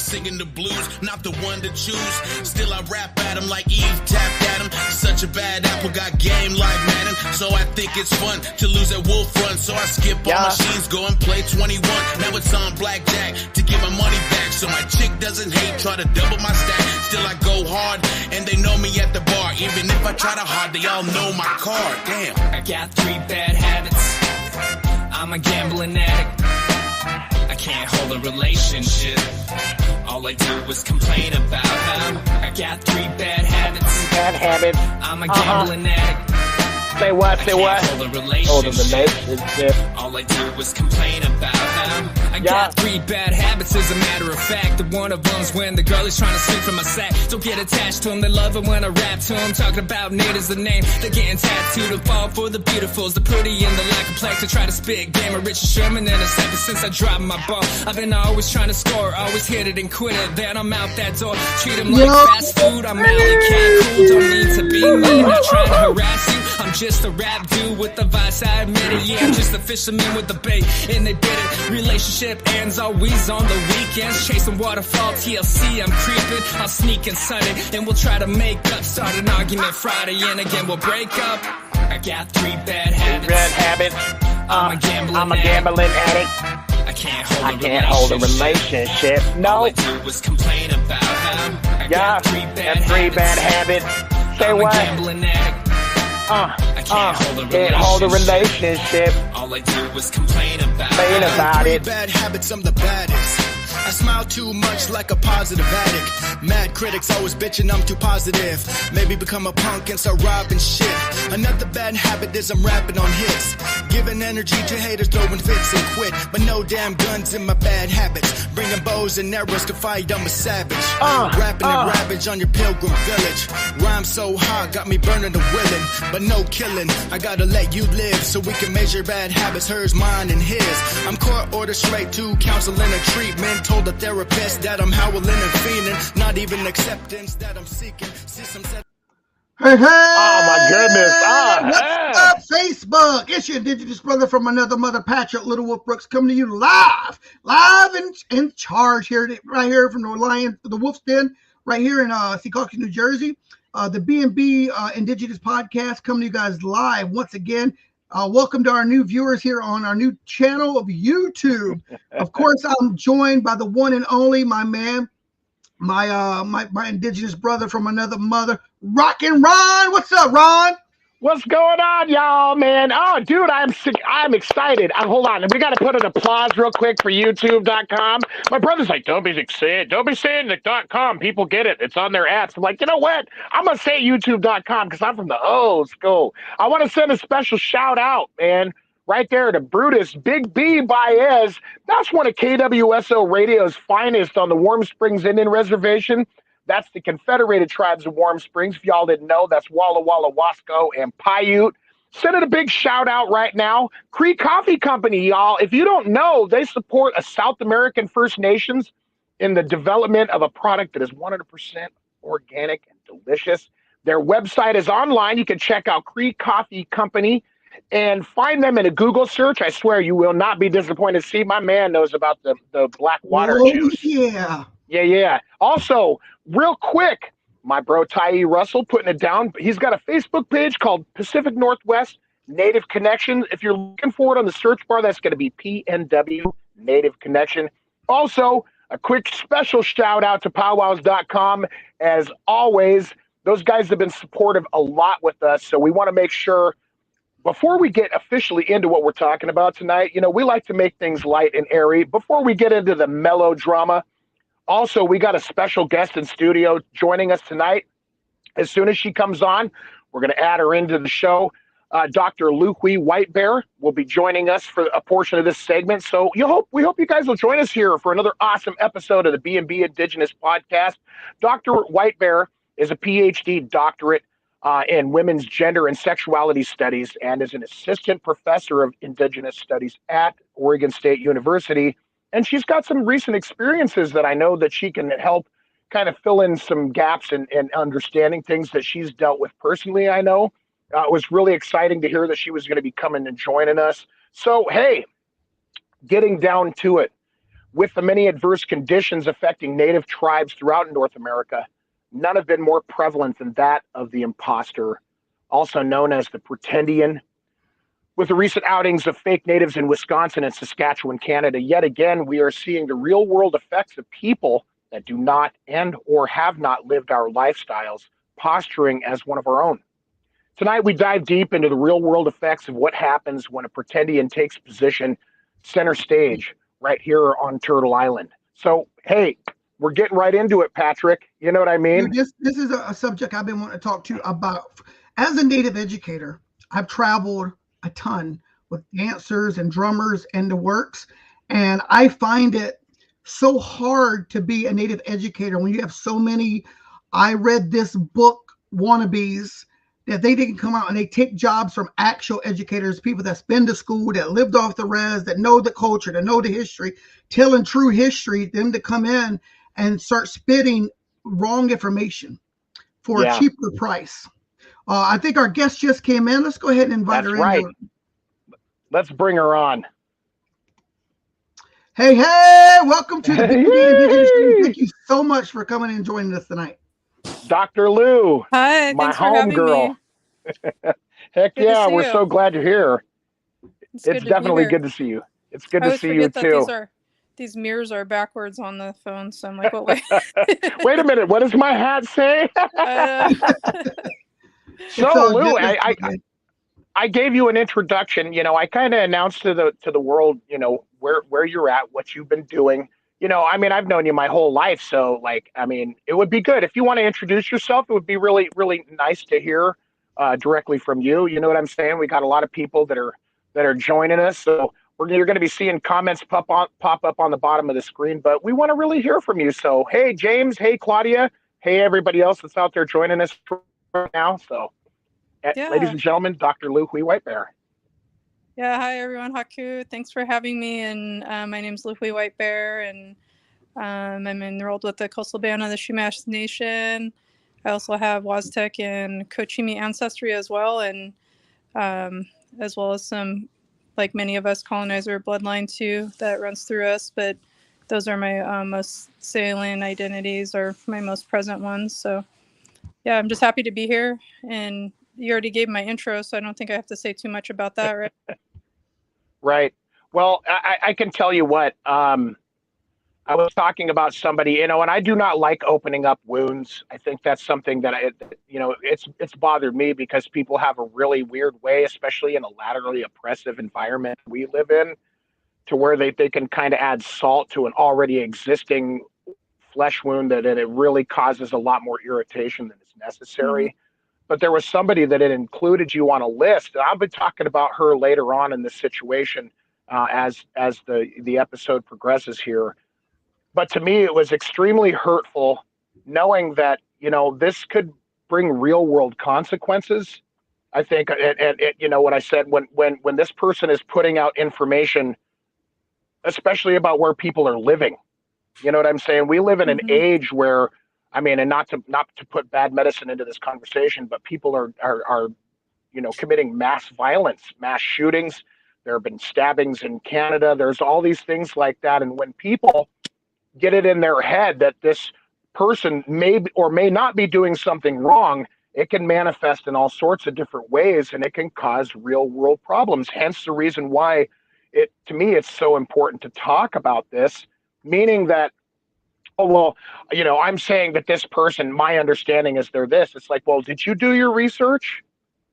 always singing the blues, not the one to choose. Still I rap at him like Eve tapped at him. Such a bad apple, got game like Madden. So I think it's fun to lose at Wolf Run. So I skip all machines, go and play 21. Now it's on blackjack to get my money back. So my chick doesn't hate, try to double my stack. Still I go hard, and they know me at the bar. Even if I try to hard, they all know my card. Damn. I got 3 bad habits. I'm a gambling addict. I can't hold a relationship. All I do is complain about how I got 3 bad habits. Bad habits. I'm a gambling addict. Say what? Say what? Hold a relationship. All I do is complain about how I got 3 bad habits, as a matter of fact. The one of them's when the girl is trying to sleep from my sack. Don't get attached to them, they love it when I rap to them. Talking about Nate is the name, they're getting tattooed to fall for the beautifuls, the pretty and the lack complex. I try to spit game of Richard Sherman in a second since I dropped my ball. I've been always trying to score, always hit it and quit it. Then I'm out that door, treat them like fast food. I'm alley cat cool, don't need to be mean, not trying to harass you. I'm just a rap dude with the vice, I admit it. Yeah, I'm just a fisherman with the bait, and they did it. Relationship ends always on the weekends. Chasing waterfall, TLC, I'm creeping. I'll sneak and Sunday, and we'll try to make up. Start an argument Friday, and again we'll break up. I got 3 bad habits. 3 bad habits. I'm a gambling addict. I can't hold a relationship. No. All I do is complain about how I got 3 bad habits. Say what? I'm a gambling addict. I can't hold a relationship. All I do is complain about it. 3 bad habits, I'm the baddest. I smile too much like a positive addict. Mad critics always bitching I'm too positive. Maybe become a punk and start robbing shit. Another bad habit is I'm rapping on hits. Giving energy to haters, throwing fits and quit. But no damn guns in my bad habits. Bringing bows and arrows to fight, I'm a savage. Rapping and ravage on your pilgrim village. Rhyme so hot, got me burning the willing. But no killing, I gotta let you live so we can measure bad habits, hers, mine, and his. I'm court ordered straight to counseling and treatment. Told the therapist that I'm howling and fiending. Not even acceptance that I'm seeking. Hey, hey! Oh my goodness! What's up, Facebook? It's your indigenous brother from another mother, Patrick Little Wolf Brooks, coming to you live and in charge here, right here from the Wolf's Den, right here in Secaucus, New Jersey. The B&B Indigenous Podcast coming to you guys live once again. Welcome to our new viewers here on our new channel of YouTube. Of course, I'm joined by the one and only, my man, my indigenous brother from another mother, Rockin' Ron. What's up, Ron? What's going on, y'all, man? Oh, dude, I'm excited. Hold on. We got to put an applause real quick for YouTube.com. My brother's like, don't be saying the .com. People get it. It's on their apps. I'm like, you know what? I'm going to say YouTube.com because I'm from the old school. I want to send a special shout out, man, right there to Brutus, Big B Baez. That's one of KWSO Radio's finest on the Warm Springs Indian Reservation. That's the Confederated Tribes of Warm Springs. If y'all didn't know, that's Walla Walla, Wasco, and Paiute. Sending a big shout out right now. Cree Coffee Company, y'all. If you don't know, they support a South American First Nations in the development of a product that is 100% organic and delicious. Their website is online. You can check out Cree Coffee Company and find them in a Google search. I swear you will not be disappointed. See, my man knows about the black water juice. Yeah. Yeah. Also, real quick, my bro Ty Russell putting it down. He's got a Facebook page called Pacific Northwest Native Connection. If you're looking for it on the search bar, that's going to be PNW Native Connection. Also, a quick special shout out to powwows.com. As always, those guys have been supportive a lot with us. So we want to make sure, before we get officially into what we're talking about tonight, we like to make things light and airy. Before we get into the melodrama, also, we got a special guest in studio joining us tonight. As soon as she comes on, we're going to add her into the show. Dr. Luhui White Bear will be joining us for a portion of this segment. So we hope you guys will join us here for another awesome episode of the B&B Indigenous Podcast. Dr. White Bear is a PhD doctorate in women's gender and sexuality studies and is an assistant professor of Indigenous studies at Oregon State University. And she's got some recent experiences that I know that she can help kind of fill in some gaps in understanding things that she's dealt with personally, I know. It was really exciting to hear that she was going to be coming and joining us. So, hey, getting down to it. With the many adverse conditions affecting native tribes throughout North America, none have been more prevalent than that of the imposter, also known as the Pretendian. With the recent outings of fake natives in Wisconsin and Saskatchewan, Canada, yet again, we are seeing the real world effects of people that do not and or have not lived our lifestyles, posturing as one of our own. Tonight, we dive deep into the real world effects of what happens when a Pretendian takes position center stage right here on Turtle Island. So, hey, we're getting right into it, Patrick. You know what I mean? Dude, this is a subject I've been wanting to talk to you about. As a Native educator, I've traveled a ton with dancers and drummers and the works, and I find it so hard to be a Native educator when you have so many I read this book wannabes that they didn't come out and they take jobs from actual educators, people that's been to school, that lived off the res, that know the culture, that know the history, telling true history, them to come in and start spitting wrong information for a cheaper price. I think our guest just came in. Let's go ahead and invite her in. Right. Let's bring her on. Hey, welcome to the Indigenous Stream. Thank you so much for coming and joining us tonight. Dr. Lou. Hi, my thanks for having homegirl. Heck good yeah, we're so glad you're here. It's definitely good to see you. It's good to see you too. These mirrors are backwards on the phone, so I'm like, what way? Wait a minute, what does my hat say? So Lou, I gave you an introduction. You know, I kind of announced to the world, you know, where you're at, what you've been doing. You know, I mean, I've known you my whole life, so like, I mean, it would be good if you want to introduce yourself. It would be really, really nice to hear directly from you. You know what I'm saying? We got a lot of people that are joining us, so you're going to be seeing comments pop up on the bottom of the screen. But we want to really hear from you. So, hey, James, hey, Claudia, hey, everybody else that's out there joining us right now. So, ladies and gentlemen, Dr. Lou Hui White Bear. Yeah, hi everyone, Haku. Thanks for having me. And my name's Lou Hui White Bear, and I'm enrolled with the Coastal Band of the Chumash Nation. I also have Waztec and Cochimi ancestry as well, and as well as some, like many of us, colonizer bloodline too that runs through us. But those are my most salient identities, or my most present ones. So yeah, I'm just happy to be here. And you already gave my intro, so I don't think I have to say too much about that, right? Right. Well, I can tell you what, I was talking about somebody, you know, and I do not like opening up wounds. I think that's something that it's bothered me because people have a really weird way, especially in a laterally oppressive environment we live in, to where they can kind of add salt to an already existing flesh wound that it really causes a lot more irritation than is necessary. Mm-hmm. But there was somebody that had included you on a list, and I'll be talking about her later on in this situation as the episode progresses here. But to me, it was extremely hurtful knowing that, you know, this could bring real world consequences. I think, and you know what I said, when this person is putting out information, especially about where people are living, you know what I'm saying? We live in an age where, I mean, and not to put bad medicine into this conversation, but people are you know, committing mass violence, mass shootings. There have been stabbings in Canada. There's all these things like that. And when people get it in their head that this person may or may not be doing something wrong, it can manifest in all sorts of different ways, and it can cause real world problems. Hence the reason why to me, it's so important to talk about this, meaning that, oh, well, you know, I'm saying that this person, my understanding is they're this. It's like, well, did you do your research?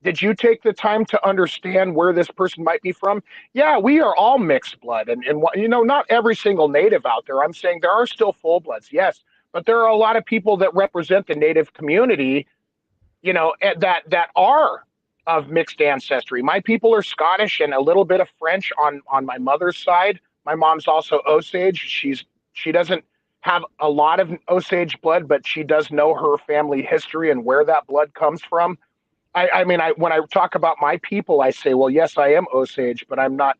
Did you take the time to understand where this person might be from? Yeah, we are all mixed blood. And you know, not every single native out there. I'm saying there are still full bloods, yes. But there are a lot of people that represent the native community, you know, that are of mixed ancestry. My people are Scottish and a little bit of French on my mother's side. My mom's also Osage. She doesn't have a lot of Osage blood, but she does know her family history and where that blood comes from. I mean, when I talk about my people, I say, well, yes, I am Osage, but I'm not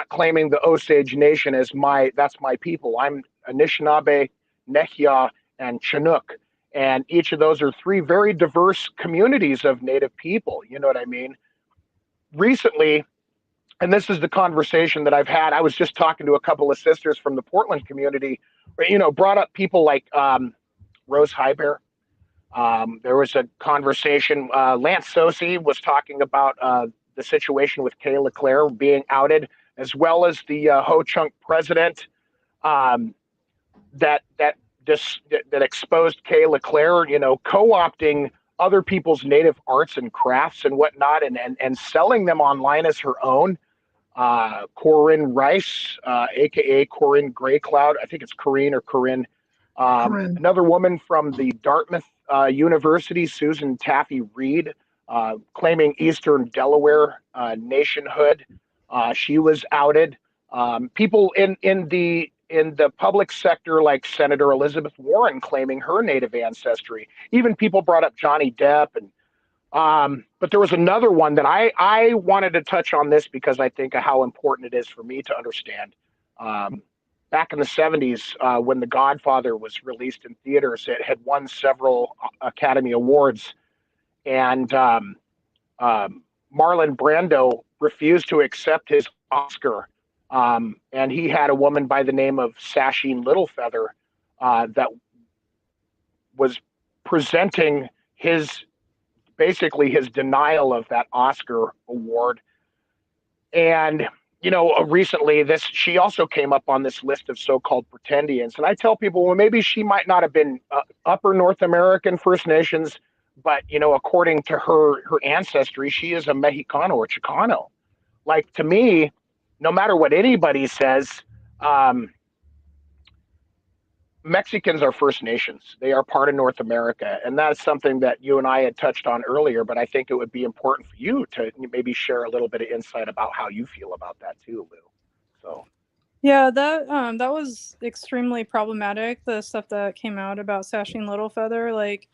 claiming the Osage Nation as that's my people. I'm Anishinaabe, Nehiyah, and Chinook. And each of those are three very diverse communities of Native people. You know what I mean? Recently, and this is the conversation that I've had. I was just talking to a couple of sisters from the Portland community, brought up people like Rose Highbear. There was a conversation. Lance Sosi was talking about the situation with Kay LeClaire being outed, as well as the Ho Chunk president um, that exposed Kay LeClaire, co-opting other people's native arts and crafts and whatnot, and selling them online as her own. Corinne Rice, aka Corinne Gray Cloud. I think it's Corinne or Corinne. Corinne. Another woman from the Dartmouth University, Susan Taffy Reed, claiming Eastern Delaware nationhood. She was outed. People in the public sector, like Senator Elizabeth Warren, claiming her native ancestry. Even people brought up Johnny Depp and. But there was another one that I wanted to touch on this because I think of how important it is for me to understand. Back in the 70s, when The Godfather was released in theaters, it had won several Academy Awards. And Marlon Brando refused to accept his Oscar. And he had a woman by the name of Sasheen Littlefeather that was presenting basically his denial of that Oscar award. And, recently she also came up on this list of so-called Pretendians. And I tell people, well, maybe she might not have been upper North American First Nations, but, according to her ancestry, she is a Mexicano or Chicano. Like, to me, no matter what anybody says, Mexicans are First Nations. They are part of North America. And that's something that you and I had touched on earlier, but I think it would be important for you to maybe share a little bit of insight about how you feel about that too, Lou. So. Yeah, that was extremely problematic, the stuff that came out about Sasheen Littlefeather. Like,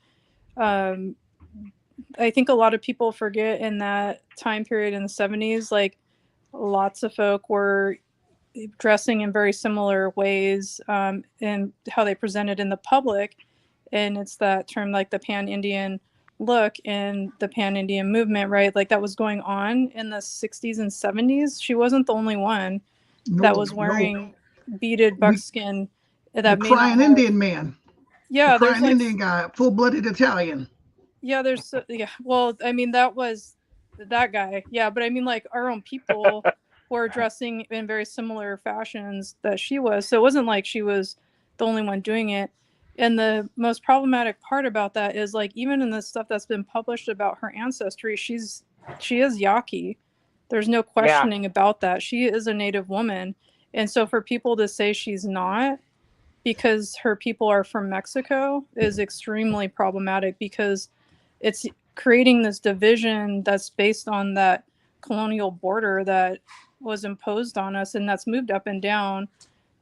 I think a lot of people forget in that time period in the 70s, like, lots of folk were dressing in very similar ways in how they presented in the public. And it's that term, like the Pan-Indian look and the Pan-Indian movement, right? Like, that was going on in the 60s and 70s. She wasn't the only one that was wearing beaded buckskin. The crying Indian man. Yeah, the crying Indian guy, full-blooded Italian. Yeah, well, I mean, that was that guy. Yeah, but I mean, like, our own people were dressing in very similar fashions that she was. So it wasn't like she was the only one doing it. And the most problematic part about that is, like, even in the stuff that's been published about her ancestry, she is Yaqui. There's no questioning about that. She is a Native woman. And so for people to say she's not because her people are from Mexico is extremely problematic, because it's creating this division that's based on that colonial border that was imposed on us, and that's moved up and down.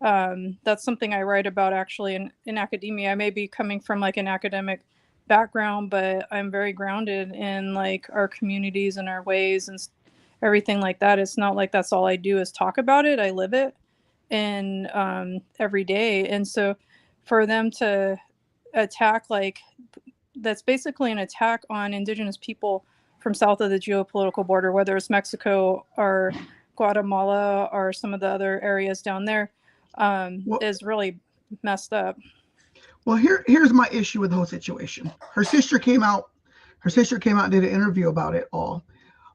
That's something I write about actually in academia. I may be coming from like an academic background, but I'm very grounded in like our communities and our ways and everything like that. It's not like that's all I do is talk about it. I live it and every day. And so for them to attack, like, that's basically an attack on Indigenous people from south of the geopolitical border, whether it's Mexico or Guatemala or some of the other areas down there, is really messed up. Well, here's my issue with the whole situation. Her sister came out and did an interview about it all.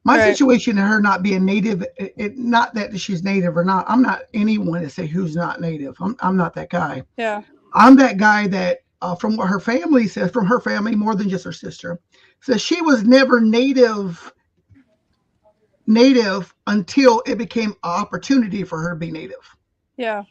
My situation and her not being Native, not that she's Native or not. I'm not anyone to say who's not Native. I'm not that guy. Yeah. I'm that guy that, from what her family says, from her family, more than just her sister, says she was never native until it became an opportunity for her to be Native. Yeah.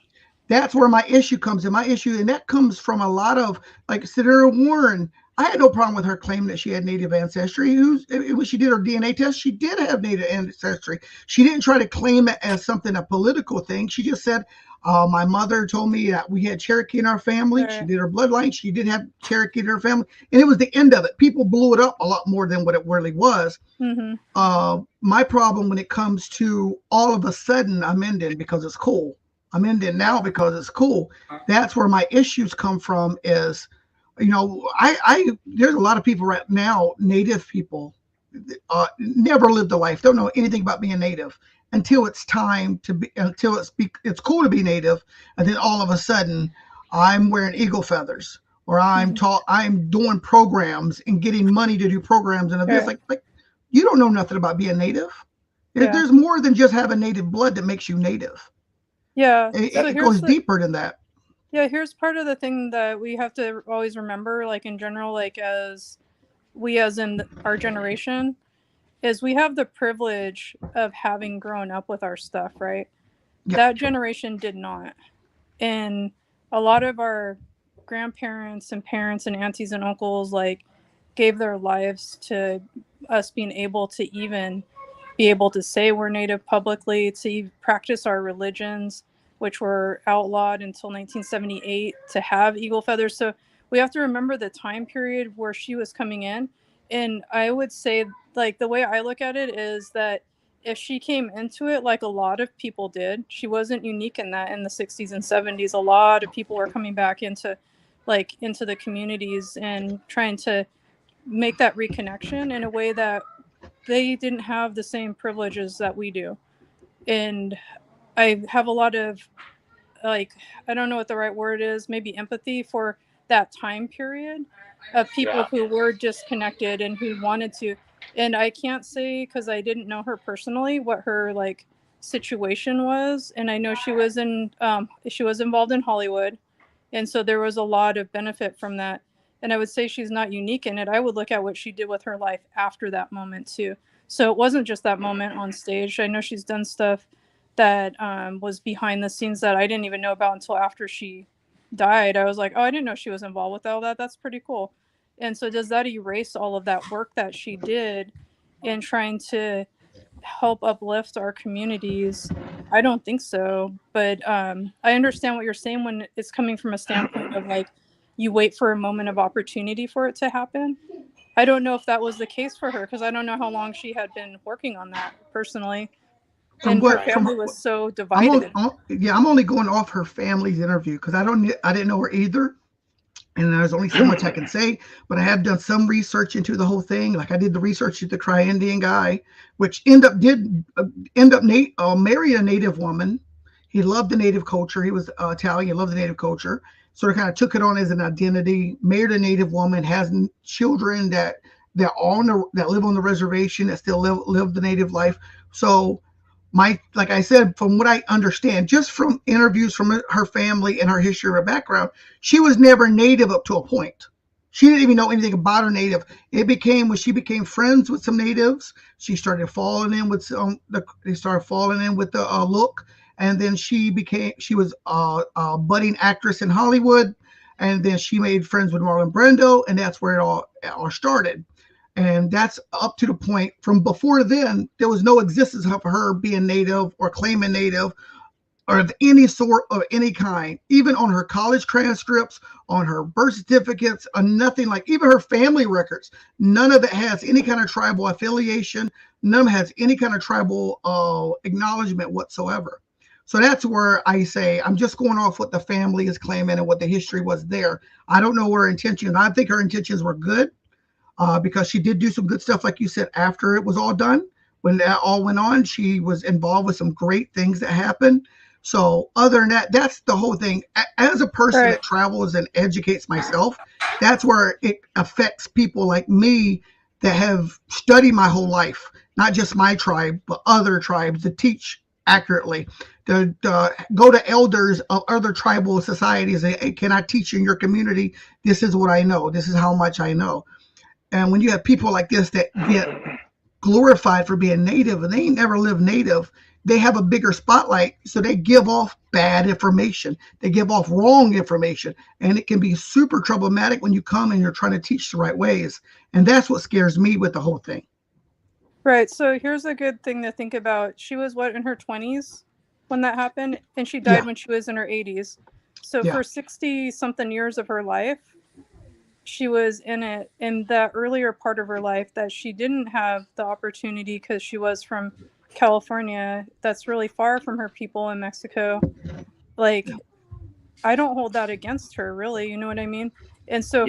That's where my issue comes in. My issue, and that comes from a lot of, like Senator Warren. I had no problem with her claiming that she had Native ancestry. When she did her DNA test, she did have Native ancestry. She didn't try to claim it as something, a political thing. She just said, my mother told me that we had Cherokee in our family. Right. She did her bloodline. She did have Cherokee in her family. And it was the end of it. People blew it up a lot more than what it really was. Mm-hmm. My problem when it comes to all of a sudden I'm Indian because it's cool. I'm Indian now because it's cool. That's where my issues come from is, there's a lot of people right now, Native people, never lived a life, don't know anything about being Native. until it's time to be, until it's cool to be native, and then all of a sudden I'm wearing eagle feathers, or I'm doing programs and getting money to do programs and events. Like you don't know nothing about being native. There's more than just having native blood that makes you native. Yeah, it goes deeper than that. Yeah, here's part of the thing that we have to always remember, like in general, like as in our generation, is we have the privilege of having grown up with our stuff, right? Yep. That generation did not. And a lot of our grandparents and parents and aunties and uncles like gave their lives to us being able to even be able to say we're native publicly, to practice our religions, which were outlawed until 1978, to have eagle feathers. So we have to remember the time period where she was coming in. And I would say, like, the way I look at it is that if she came into it like a lot of people did, she wasn't unique in that. In the 60s and 70s, a lot of people were coming back into the communities and trying to make that reconnection in a way that they didn't have the same privileges that we do. And I have a lot of, like, I don't know what the right word is, maybe empathy for that time period of people who were disconnected and who wanted to. And I can't say, because I didn't know her personally, what her like situation was. And I know she was involved in Hollywood, and so there was a lot of benefit from that. And I would say she's not unique in it. I would look at what she did with her life after that moment too. So it wasn't just that moment on stage. I know she's done stuff that was behind the scenes that I didn't even know about until after she died. I was like, oh, I didn't know she was involved with all that. That's pretty cool. And so does that erase all of that work that she did in trying to help uplift our communities? I don't think so. But I understand what you're saying when it's coming from a standpoint of like, you wait for a moment of opportunity for it to happen. I don't know if that was the case for her, because I don't know how long she had been working on that personally. And her family was so divided. I'm only going off her family's interview because I didn't know her either, and there's only so much I can say. But I have done some research into the whole thing. Like I did the research with the Pretendian guy, which end up marry a native woman. He loved the native culture. He was Italian. He loved the native culture. Sort of kind of took it on as an identity. Married a native woman. Has children that live on the reservation, that still live the native life. So like I said, from what I understand, just from interviews from her family and her history, her background, she was never native up to a point. She didn't even know anything about her native. It became when she became friends with some natives, she started falling in with the look, and then she was a budding actress in Hollywood, and then she made friends with Marlon Brando, and that's where it all started. And that's up to the point. From before then, there was no existence of her being native or claiming native or of any sort of any kind, even on her college transcripts, on her birth certificates, or nothing. Like even her family records, none of it has any kind of tribal affiliation. None of it has any kind of tribal acknowledgement whatsoever. So that's where I say I'm just going off what the family is claiming and what the history was there. I don't know her intention. I think her intentions were good. Because she did do some good stuff, like you said, after it was all done. When that all went on, she was involved with some great things that happened. So other than that, that's the whole thing. As a person that travels and educates myself, that's where it affects people like me that have studied my whole life, not just my tribe, but other tribes, to teach accurately, to go to elders of other tribal societies and say, hey, can I teach in your community? This is what I know. This is how much I know. And when you have people like this that get glorified for being native and they ain't never lived native, they have a bigger spotlight. So they give off bad information. They give off wrong information. And it can be super problematic when you come and you're trying to teach the right ways. And that's what scares me with the whole thing. Right. So here's a good thing to think about. She was in her 20s when that happened, and she died when she was in her 80s. So for 60 something years of her life, she was in the earlier part of her life that she didn't have the opportunity because she was from California. That's really far from her people in Mexico. Like, I don't hold that against her, really. You know what I mean? And so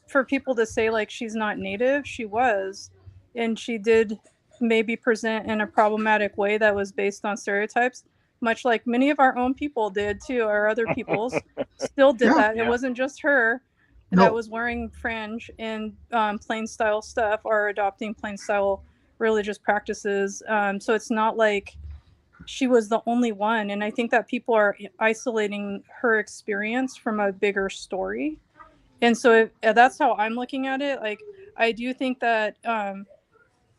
for people to say like she's not native, she was, and she did maybe present in a problematic way that was based on stereotypes, much like many of our own people did too, or other peoples still did that. It wasn't just her that was wearing fringe and plain style stuff or adopting plain style religious practices. So it's not like she was the only one. And I think that people are isolating her experience from a bigger story. And so that's how I'm looking at it. Like, I do think that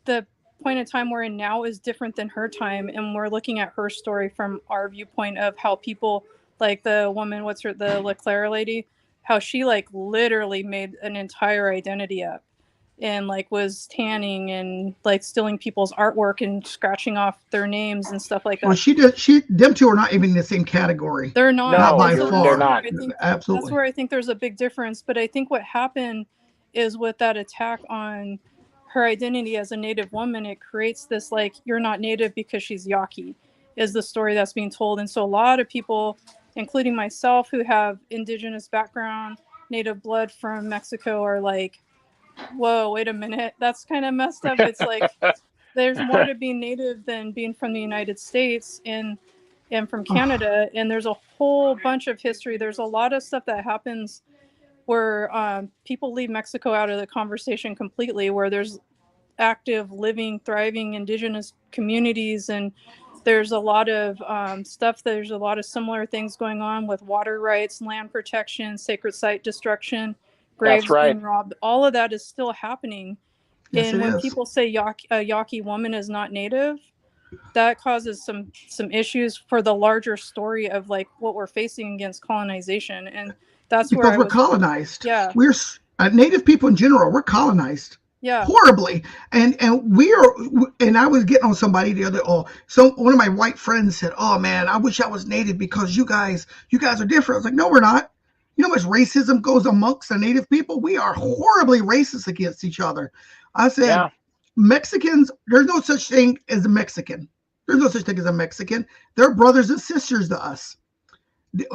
the point in time we're in now is different than her time, and we're looking at her story from our viewpoint of how people, like the woman, the LeClaire lady, how she like literally made an entire identity up and like was tanning and like stealing people's artwork and scratching off their names and stuff like that. Well, them two are not even in the same category. They're not. No, by so far. They're not. I think Absolutely. that's where I think there's a big difference. But I think what happened is with that attack on her identity as a Native woman, it creates this like, you're not Native because she's Yaqui, is the story that's being told. And so a lot of people, including myself, who have indigenous background, Native blood from Mexico, are like, whoa, wait a minute, that's kind of messed up. It's like there's more to being Native than being from the United States and from Canada. And there's a whole bunch of history. There's a lot of stuff that happens where people leave Mexico out of the conversation completely, where there's active, living, thriving indigenous communities. And there's a lot of stuff. There's a lot of similar things going on with water rights, land protection, sacred site destruction, graves being robbed. All of that is still happening. Yes, and when people say a Yaqui woman is not Native, that causes some issues for the larger story of like what we're facing against colonization. And that's because we're colonized. Yeah, we're Native people in general. We're colonized. Yeah, horribly. And I was getting on somebody the other. One of my white friends said, "Oh man, I wish I was Native because you guys are different." I was like, "No, we're not." You know how much racism goes amongst the Native people? We are horribly racist against each other. I said, Mexicans, there's no such thing as a Mexican. There's no such thing as a Mexican. They're brothers and sisters to us.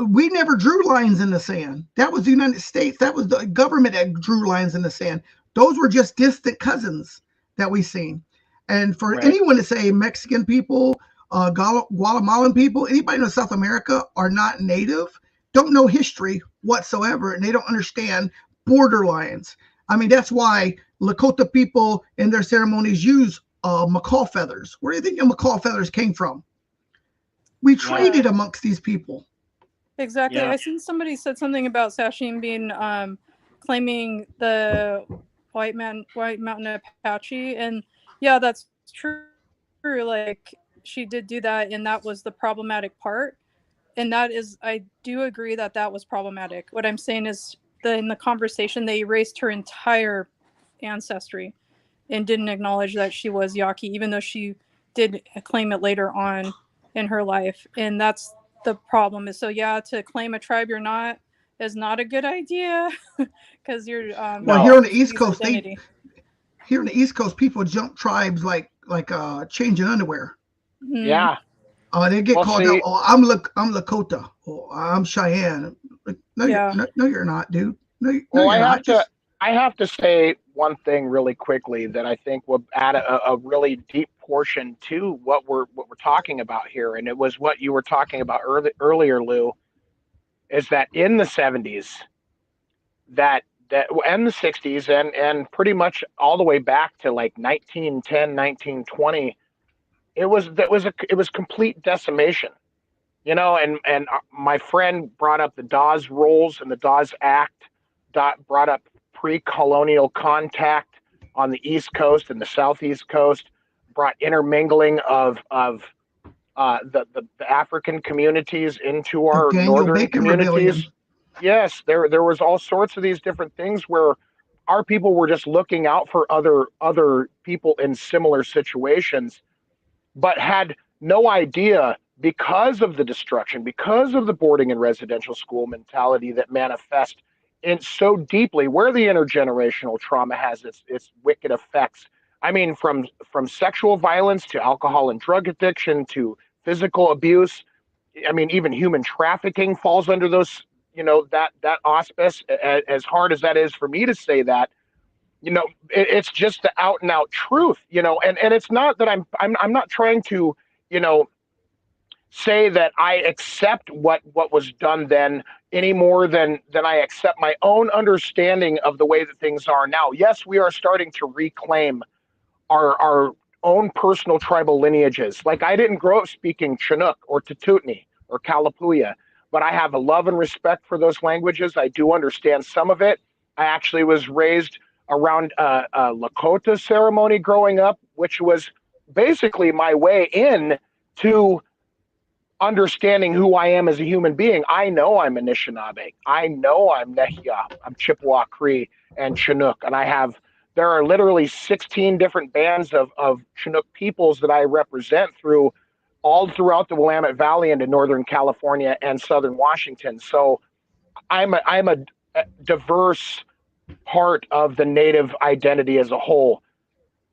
We never drew lines in the sand. That was the United States. That was the government that drew lines in the sand. Those were just distant cousins that we seen. And for anyone to say Mexican people, Guatemalan people, anybody in South America are not Native, don't know history whatsoever, and they don't understand border lines. I mean, that's why Lakota people in their ceremonies use macaw feathers. Where do you think the macaw feathers came from? We traded amongst these people. Exactly. I seen somebody said something about Sashim being claiming the White Mountain Apache, and yeah, that's true. Like, she did do that, and that was the problematic part. And that is, I do agree that was problematic. What I'm saying is in the conversation, they erased her entire ancestry and didn't acknowledge that she was Yaqui, even though she did claim it later on in her life. And that's the problem. Is so to claim a tribe you're not is not a good idea, because you're well, here on the East Coast, here in the East Coast, people jump tribes like changing underwear. Yeah. They get called out. Oh, I'm Lakota. Oh, I'm Cheyenne. No, you're not, dude. I have to say one thing really quickly that I think will add a really deep portion to what we're talking about here, and it was what you were talking about earlier, Lou. Is that in the 70s, that and the 60s, and pretty much all the way back to like 1910, 1920. It was complete decimation, and my friend brought up the Dawes Rules and the Dawes Act, brought up pre-colonial contact on the East Coast and the Southeast Coast, brought intermingling of the African communities into our northern communities. Rebellion. Yes, there was all sorts of these different things where our people were just looking out for other people in similar situations, but had no idea, because of the destruction, because of the boarding and residential school mentality that manifests in so deeply, where the intergenerational trauma has its wicked effects. I mean, from sexual violence to alcohol and drug addiction to physical abuse. I mean, even human trafficking falls under those, that auspice, as hard as that is for me to say that. it's just the out and out truth, and it's not that I'm not trying to, you know, say that I accept what was done then any more than I accept my own understanding of the way that things are now. Yes, we are starting to reclaim our own personal tribal lineages. Like, I didn't grow up speaking Chinook or Tututni or Kalapuya, but I have a love and respect for those languages. I do understand some of it. I actually was raised around a Lakota ceremony growing up, which was basically my way in to understanding who I am as a human being. I know I'm Anishinaabe. I know I'm Nehiyah. I'm Chippewa Cree and Chinook. And there are literally 16 different bands of Chinook peoples that I represent all throughout the Willamette Valley into Northern California and Southern Washington. So I'm a diverse part of the Native identity as a whole.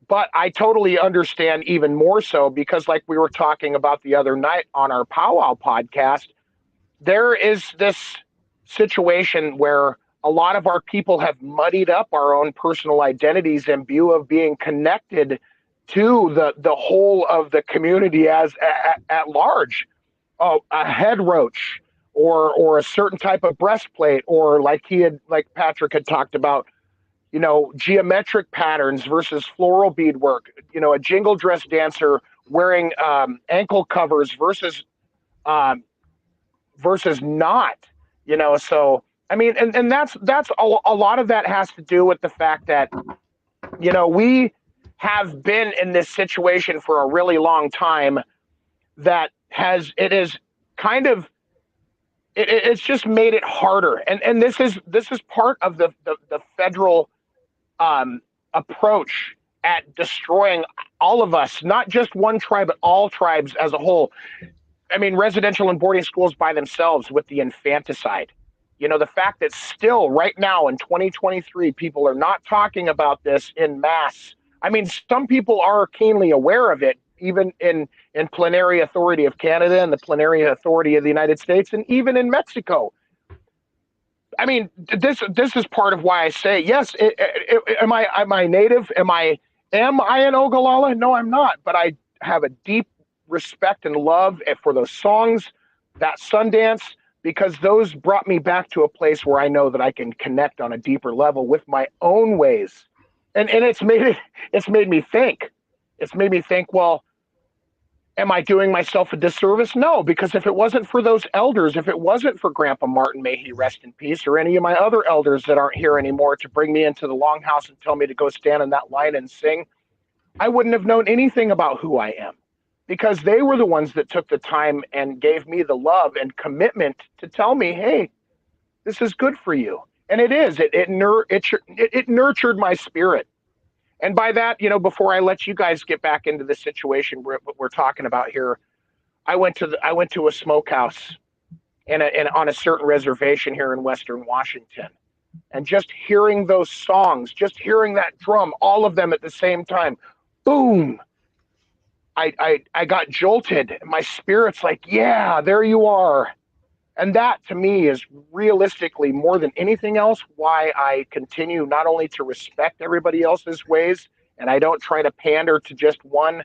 But I totally understand even more so because, like we were talking about the other night on our Powwow podcast, there is this situation where a lot of our people have muddied up our own personal identities in view of being connected to the whole of the community at large. Oh, a head roach or a certain type of breastplate, or like Patrick had talked about, geometric patterns versus floral beadwork, a jingle dress dancer wearing ankle covers versus not, so I mean, and that's a lot of that has to do with the fact that, we have been in this situation for a really long time that it's just made it harder. And this is part of the federal approach at destroying all of us, not just one tribe, but all tribes as a whole. I mean, residential and boarding schools by themselves with the infanticide. The fact that still right now in 2023, people are not talking about this in mass. I mean, some people are keenly aware of it, even in Plenary Authority of Canada and the Plenary Authority of the United States, and even in Mexico. I mean, this is part of why I say, yes, am I Native? Am I an Ogallala? No, I'm not. But I have a deep respect and love for those songs, that Sundance, because those brought me back to a place where I know that I can connect on a deeper level with my own ways. And it's made me think. It's made me think, well, am I doing myself a disservice? No, because if it wasn't for those elders, if it wasn't for Grandpa Martin, may he rest in peace, or any of my other elders that aren't here anymore to bring me into the longhouse and tell me to go stand in that line and sing, I wouldn't have known anything about who I am, because they were the ones that took the time and gave me the love and commitment to tell me, hey, this is good for you. And it is. It nurtured my spirit. And by that, before I let you guys get back into the situation we're talking about here, I went to a smokehouse and on a certain reservation here in Western Washington, and just hearing those songs, just hearing that drum, all of them at the same time, boom! I got jolted. My spirit's like, yeah, there you are. And that, to me, is realistically, more than anything else, why I continue not only to respect everybody else's ways, and I don't try to pander to just one.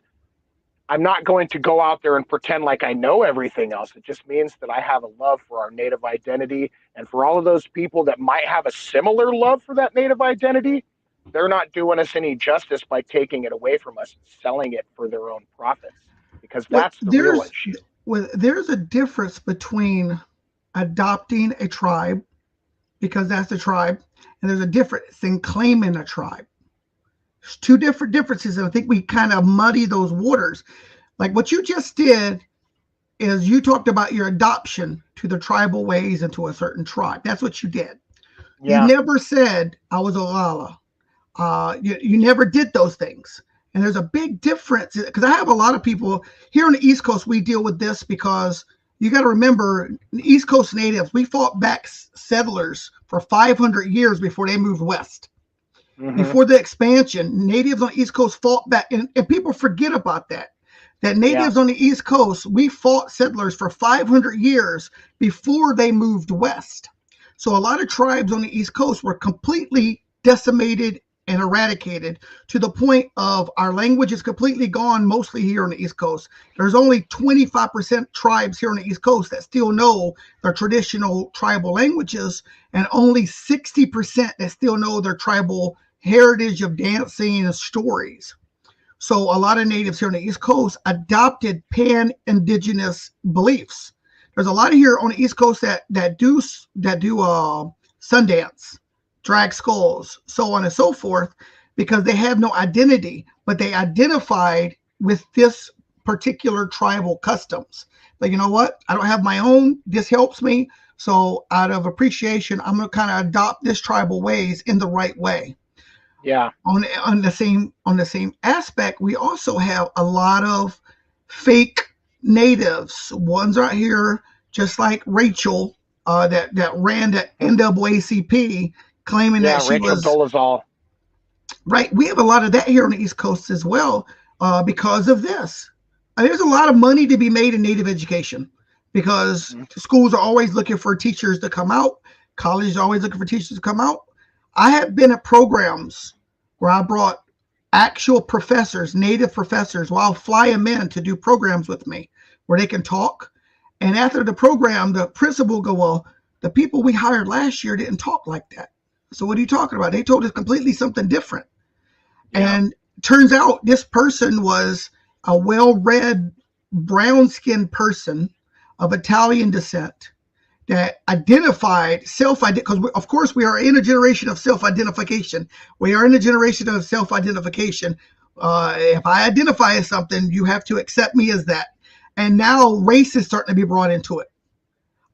I'm not going to go out there and pretend like I know everything else. It just means that I have a love for our Native identity. And for all of those people that might have a similar love for that Native identity, they're not doing us any justice by taking it away from us and selling it for their own profits, because that's the real issue. There's a difference between adopting a tribe, because that's the tribe, and there's a difference in claiming a tribe. There's two different differences, and I think we kind of muddy those waters. Like what you just did is you talked about your adoption to the tribal ways and to a certain tribe. That's what you did. Yeah. You never said I was Oglala. You never did those things. And there's a big difference, because I have a lot of people here on the East Coast. We deal with this because you got to remember, East Coast natives, we fought back settlers for 500 years before they moved west. Mm-hmm. Before the expansion, natives on the East Coast fought back. And people forget about that natives on the East Coast, we fought settlers for 500 years before they moved west. So a lot of tribes on the East Coast were completely decimated and eradicated to the point of our language is completely gone, mostly here on the East Coast. There's only 25% tribes here on the East Coast that still know their traditional tribal languages, and only 60% that still know their tribal heritage of dancing and stories. So a lot of natives here on the East Coast adopted pan-indigenous beliefs. There's a lot of here on the East Coast that do Sundance, drag skulls, so on and so forth, because they have no identity, but they identified with this particular tribal customs. But you know what? I don't have my own. This helps me. So out of appreciation, I'm going to kind of adopt this tribal ways in the right way. Yeah. On the same aspect, we also have a lot of fake natives. Ones right here, just like Rachel, that ran the NAACP, claiming that she Rachel was Dolezal. Right. We have a lot of that here on the East Coast as well, because of this. There's a lot of money to be made in Native education, because schools are always looking for teachers to come out. Colleges are always looking for teachers to come out. I have been at programs where I brought actual professors, Native professors, where I'll fly them in to do programs with me where they can talk. And after the program, the principal will go, well, the people we hired last year didn't talk like that. So what are you talking about? They told us completely something different. Yeah. And turns out this person was a well-read, brown-skinned person of Italian descent that identified because of course we are in a generation of self-identification. We are in a generation of self-identification. If I identify as something, you have to accept me as that. And now race is starting to be brought into it.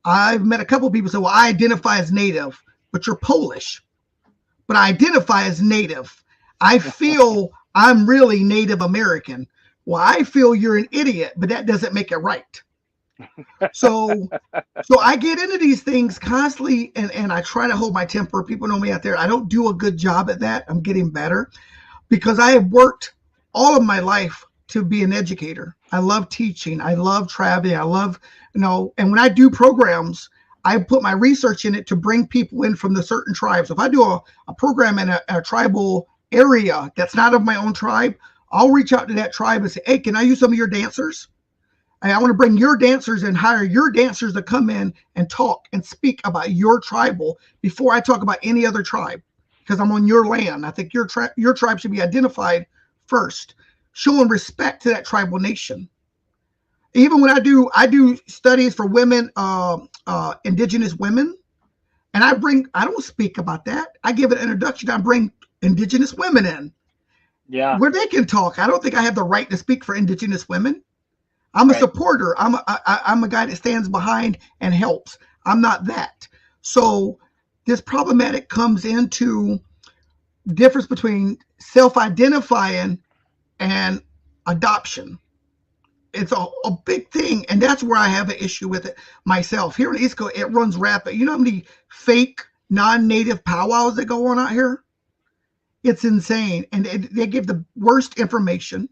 I've met a couple of people say, well, I identify as Native, but you're Polish. But I identify as Native. I feel I'm really Native American. Well, I feel you're an idiot, but that doesn't make it right. So I get into these things constantly, and I try to hold my temper. People know me out there. I don't do a good job at that. I'm getting better because I have worked all of my life to be an educator. I love teaching. I love traveling. I love, and when I do programs, I put my research in it to bring people in from the certain tribes. If I do a program in a tribal area that's not of my own tribe, I'll reach out to that tribe and say, hey, can I use some of your dancers? I want to bring your dancers and hire your dancers to come in and talk and speak about your tribal before I talk about any other tribe, because I'm on your land. I think your tribe should be identified first, showing respect to that tribal nation. Even when I do studies for women, indigenous women, and I don't speak about that. I give an introduction. I bring indigenous women in, where they can talk. I don't think I have the right to speak for indigenous women. I'm a supporter. I'm a guy that stands behind and helps. I'm not that. So this problematic comes into difference between self-identifying and adoption. It's a big thing, and that's where I have an issue with it myself. Here in East Coast, it runs rapid. You know how many fake non-native powwows that go on out here? It's insane, and they give the worst information.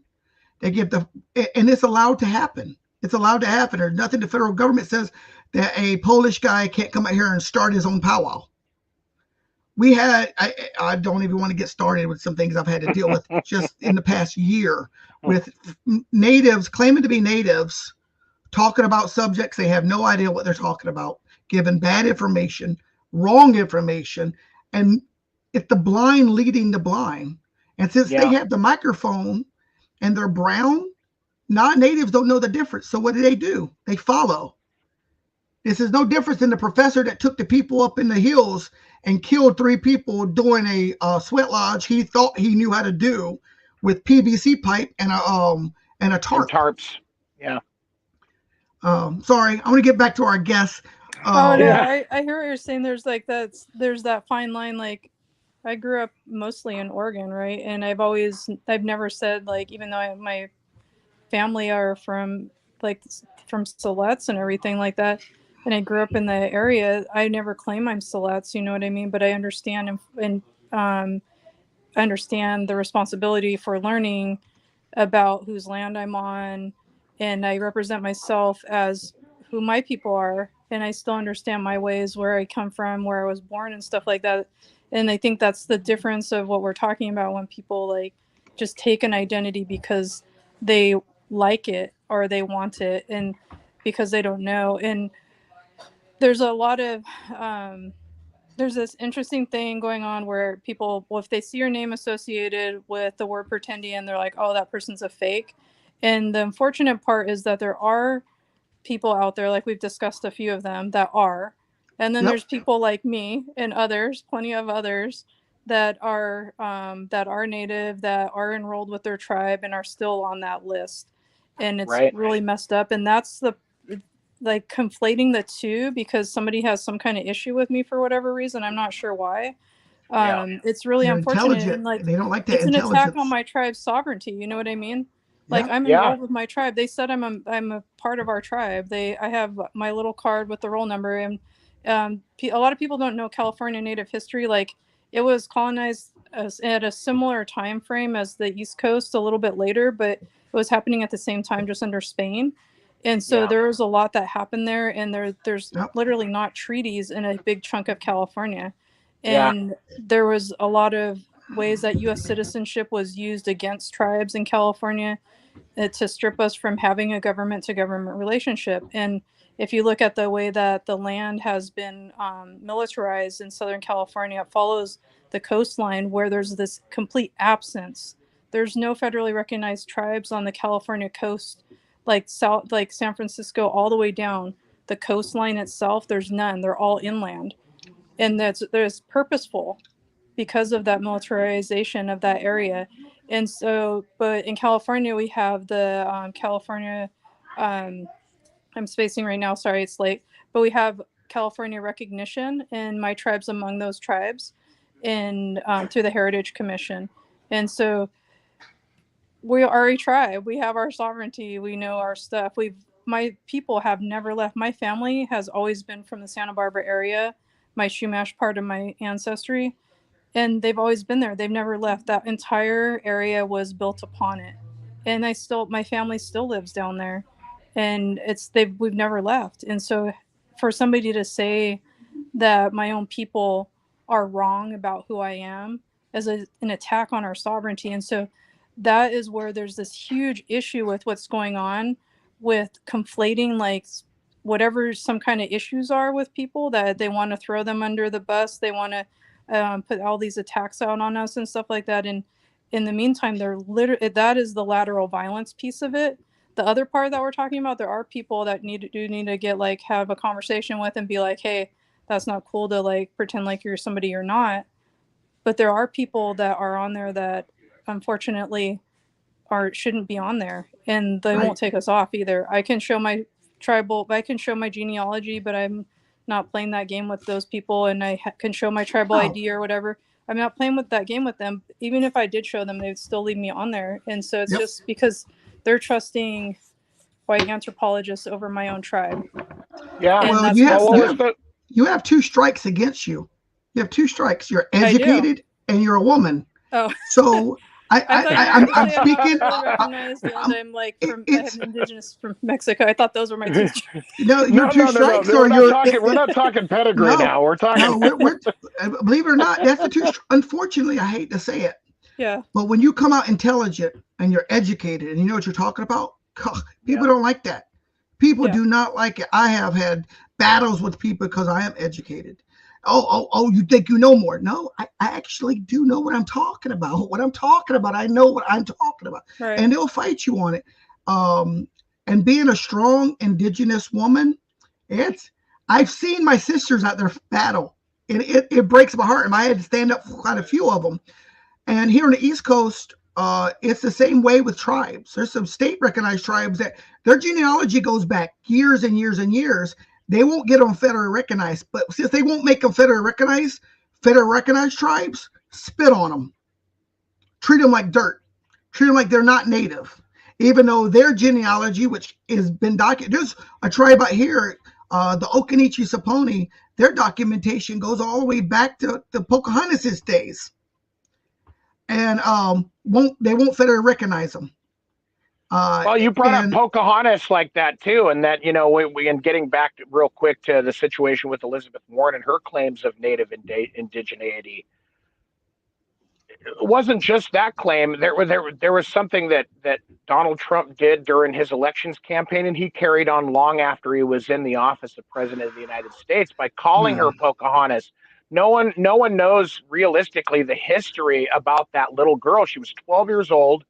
They give and it's allowed to happen. It's allowed to happen. There's nothing the federal government says that a Polish guy can't come out here and start his own powwow. I don't even want to get started with some things I've had to deal with just in the past year with natives claiming to be natives, talking about subjects they have no idea what they're talking about, giving bad information, wrong information, and it's the blind leading the blind. And since they have the microphone and they're brown, non-natives don't know the difference. So what do? They follow. This is no different than the professor that took the people up in the hills and killed 3 people doing a sweat lodge he thought he knew how to do with PVC pipe and a tarp. And tarps. Yeah. Sorry, I want to get back to our guests. I hear what you're saying. There's that fine line. Like, I grew up mostly in Oregon, right? And I've never said, like, even though my family are from Siletz and everything like that, and I grew up in the area, I never claim I'm Siletz, you know what I mean? But I understand and understand the responsibility for learning about whose land I'm on, and I represent myself as who my people are, and I still understand my ways, where I come from, where I was born and stuff like that. And I think that's the difference of what we're talking about when people like just take an identity because they like it or they want it, and because they don't know. And there's a lot of there's this interesting thing going on where people, well, if they see your name associated with the word Pretendian, they're like, oh, that person's a fake. And the unfortunate part is that there are people out there, like we've discussed a few of them, that are. And then Yep. there's people like me and others, plenty of others, that are native, that are enrolled with their tribe and are still on that list. And it's Right. really messed up. And that's the like conflating the two because somebody has some kind of issue with me for whatever reason. I'm not sure why. Yeah. It's really They're unfortunate, intelligent. and like They don't like that it's an attack on intelligence. my tribe's sovereignty. You know what I mean? Like Yeah. I'm Yeah. enrolled with my tribe. They said I'm a part of our tribe. I have my little card with the roll number, and a lot of people don't know California Native history. Like it was colonized at a similar time frame as the East Coast, a little bit later, but it was happening at the same time, just under Spain. And so Yeah. there was a lot that happened there, and there's Yep. literally not treaties in a big chunk of California. Yeah. And there was a lot of ways that U.S. citizenship was used against tribes in California to strip us from having a government to government relationship. And if you look at the way that the land has been militarized in Southern California, it follows the coastline where there's this complete absence. There's no federally recognized tribes on the California coast, like South, like San Francisco, all the way down the coastline itself. There's none. They're all inland, and there's purposeful because of that militarization of that area. And so, but in California, we have the California, um, I'm spacing right now, sorry, it's late, but we have California recognition, and my tribe's among those tribes in through the Heritage Commission. And so we are a tribe. We have our sovereignty. We know our stuff. My people have never left. My family has always been from the Santa Barbara area, my Chumash part of my ancestry, and they've always been there. They've never left. That entire area was built upon it, and my family still lives down there, and we've never left. And so, for somebody to say that my own people are wrong about who I am as an attack on our sovereignty, and so that is where there's this huge issue with what's going on with conflating like whatever some kind of issues are with people, that they want to throw them under the bus. They want to put all these attacks out on us and stuff like that. And in the meantime, that is the lateral violence piece of it. The other part that we're talking about, there are people that need to get like have a conversation with and be like, hey, that's not cool to like pretend like you're somebody you're not. But there are people that are on there that unfortunately shouldn't be on there, and they Right. won't take us off either. I can show my genealogy, but I'm not playing that game with those people, and I can show my tribal Oh. ID or whatever. I'm not playing with that game with them. Even if I did show them, they would still leave me on there. And so it's Yep. just because they're trusting white anthropologists over my own tribe. Yeah. And Well, that's you messed have up. you have two strikes against you. You have two strikes. You're I do. educated and you're a woman. Oh, So I thought you were I'm gonna say speaking. I'm not federally recognized, and I'm like I have It's an indigenous from Mexico. I thought those were my two strikes. no, your two strikes or We're not talking pedigree no, now. We're talking. no. We're believe it or not, that's the two. Unfortunately, I hate to say it, Yeah. but when you come out intelligent and you're educated and you know what you're talking about, people don't like that. People do not like it. I have had battles with people because I am educated. Oh, you think you know more? No, I actually do know what I'm talking about. What I'm talking about, I know what I'm talking about. Right. And they'll fight you on it. And being a strong indigenous woman, I've seen my sisters out there battle. And it breaks my heart. And I had to stand up for quite a few of them. And here on the East Coast, it's the same way with tribes. There's some state recognized tribes that their genealogy goes back years and years and years. They won't get them federally recognized, but since they won't make them federally recognized tribes, spit on them. Treat them like dirt. Treat them like they're not native. Even though their genealogy, which has been documented, there's a tribe out here, the Occaneechi Saponi, their documentation goes all the way back to the Pocahontas' days. And they won't federally recognize them. Well, you brought up Pocahontas like that too, and that and getting back real quick to the situation with Elizabeth Warren and her claims of native indigeneity. it wasn't just that claim. There was something that Donald Trump did during his elections campaign, and he carried on long after he was in the office of president of the United States by calling her Pocahontas. No one knows realistically the history about that little girl. She was 12 years old.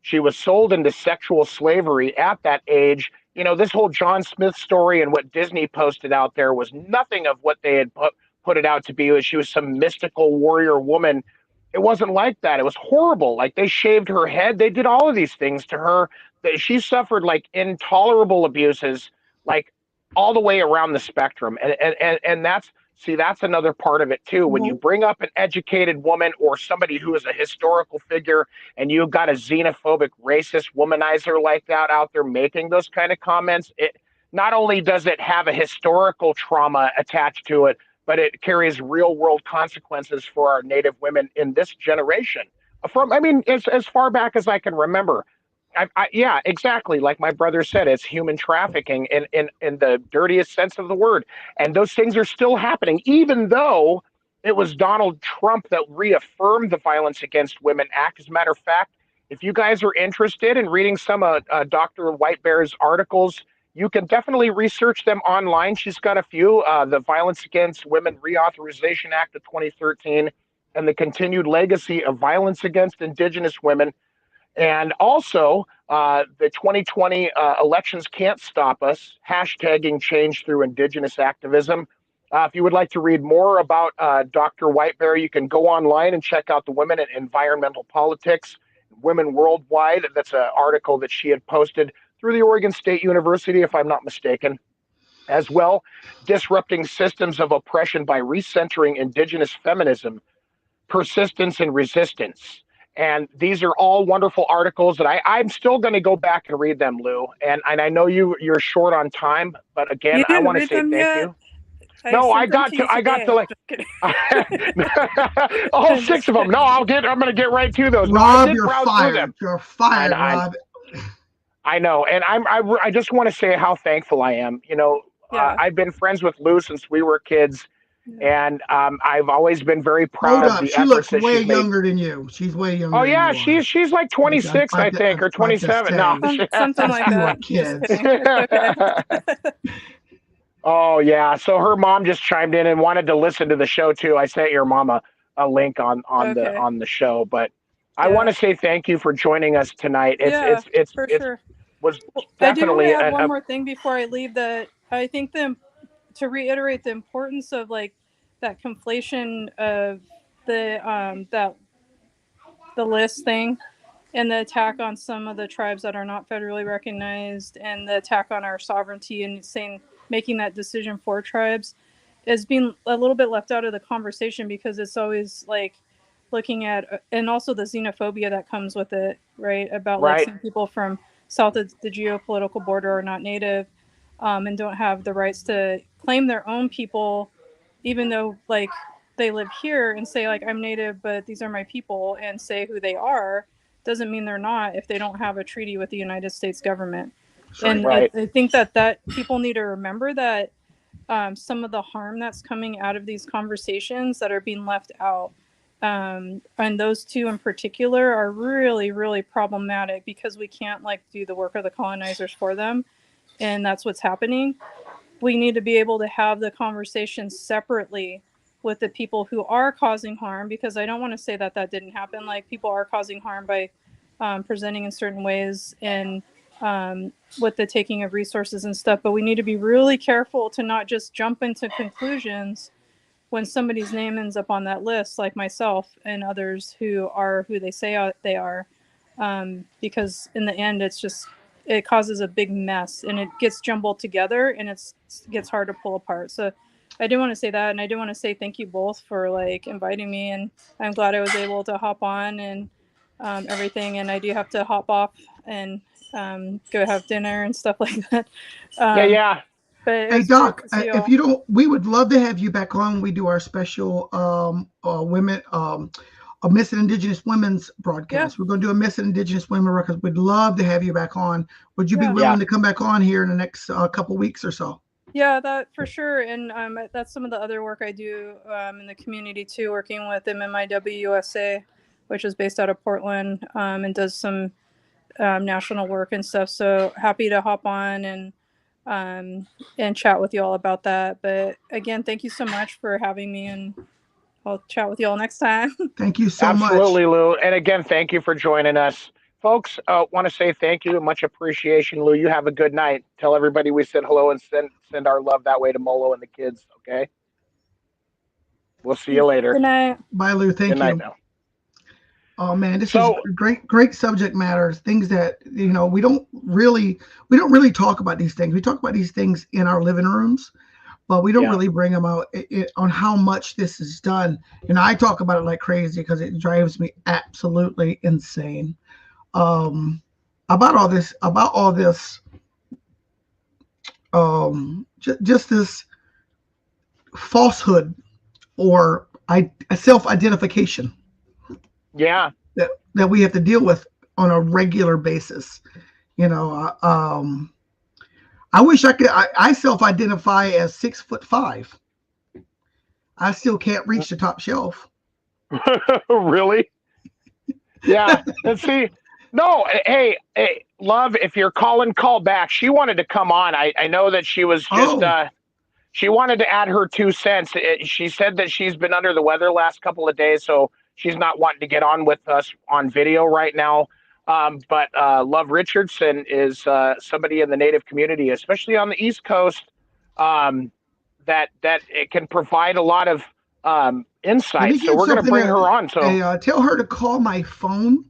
She was sold into sexual slavery at that age. You know, this whole John Smith story and what Disney posted out there was nothing of what they had put it out to be. She was some mystical warrior woman. It wasn't like that. It was horrible. Like, they shaved her head. They did all of these things to her. She suffered like intolerable abuses, like all the way around the spectrum. And that's another part of it too. When you bring up an educated woman or somebody who is a historical figure, and you've got a xenophobic, racist womanizer like that out there making those kind of comments, it not only does it have a historical trauma attached to it, but it carries real world consequences for our Native women in this generation. As far back as I can remember. Yeah, exactly. Like my brother said, it's human trafficking in the dirtiest sense of the word. And those things are still happening, even though it was Donald Trump that reaffirmed the Violence Against Women Act. As a matter of fact, if you guys are interested in reading some of Dr. White Bear's articles, you can definitely research them online. She's got a few, the Violence Against Women Reauthorization Act of 2013 and the continued legacy of violence against Indigenous women. And also, the 2020 elections can't stop us, hashtagging change through Indigenous activism. If you would like to read more about Dr. Whitebear, you can go online and check out the Women in Environmental Politics, Women Worldwide. That's an article that she had posted through the Oregon State University, if I'm not mistaken. As well, Disrupting Systems of Oppression by Recentering Indigenous Feminism, Persistence and Resistance. And these are all wonderful articles that I'm still going to go back and read them, Lou. And I know you're short on time, but again, I want to say thank you. No, I got to like all 6 of them. No, I'm going to get right to those. Rob, you're fired. You're fired, Rob. I know, and I just want to say how thankful I am. You know, I've been friends with Lou since we were kids. And I've always been very proud of the she looks way younger than you. She's way younger. Oh yeah, she's like 26, I think, or 27. No, something like that. Kids. Oh yeah. So her mom just chimed in and wanted to listen to the show too. I sent your mama a link on the show, but I want to say thank you for joining us tonight. It's for sure. Was definitely. I do want to add one more thing before I leave. That I think to reiterate the importance of like that conflation of the list thing and the attack on some of the tribes that are not federally recognized and the attack on our sovereignty and making that decision for tribes is being a little bit left out of the conversation because it's always like looking at, and also the xenophobia that comes with it, right? About like some people from south of the geopolitical border are not native and don't have the rights to claim their own people, even though like they live here and say like I'm native, but these are my people and say who they are, doesn't mean they're not if they don't have a treaty with the United States government. And I think that people need to remember that some of the harm that's coming out of these conversations that are being left out, and those two in particular are really, really problematic because we can't like do the work of the colonizers for them. And that's what's happening. We need to be able to have the conversation separately with the people who are causing harm, because I don't want to say that didn't happen. Like people are causing harm by presenting in certain ways and with the taking of resources and stuff. But we need to be really careful to not just jump into conclusions when somebody's name ends up on that list, like myself and others who are who they say they are, because in the end, it causes a big mess and it gets jumbled together and it gets hard to pull apart. So I do want to say that, and I do want to say thank you both for like inviting me, and I'm glad I was able to hop on and everything. And I do have to hop off and go have dinner and stuff like that. Yeah. But hey Doc, if you don't, we would love to have you back on when we do our special women a Missing Indigenous Women's broadcast. Yeah. We're going to do a Missing Indigenous Women record. We'd love to have you back on. Would you be willing to come back on here in the next couple weeks or so? Yeah, that for sure. And that's some of the other work I do in the community too, working with MMIW USA which is based out of Portland, and does some national work and stuff. So happy to hop on and chat with you all about that. But again, thank you so much for having me, and I'll chat with you all next time. Thank you so Absolutely, much. Lou. And again, thank you for joining us. Folks, want to say thank you and much appreciation, Lou. You have a good night. Tell everybody we said hello and send our love that way to Molo and the kids, okay? We'll see you later. Good night. Bye, Lou. Thank Good night you. now. Oh man, this So- is great subject matter. Things that we don't really talk about these things. We talk about these things in our living rooms, but we don't Yeah. really bring them out on how much this is done. And I talk about it like crazy because it drives me absolutely insane. About all this, just this falsehood or self-identification Yeah. that we have to deal with on a regular basis. I wish I could. I self-identify as 6'5". I still can't reach the top shelf. Really? Yeah. Let's see. No, hey, love, if you're calling, call back. She wanted to come on. I know that she was just she wanted to add her 2 cents. She said that she's been under the weather last couple of days, so she's not wanting to get on with us on video right now. But Love Richardson is somebody in the Native community, especially on the East Coast, that it can provide a lot of insight. So we're going to bring her on. So tell her to call my phone,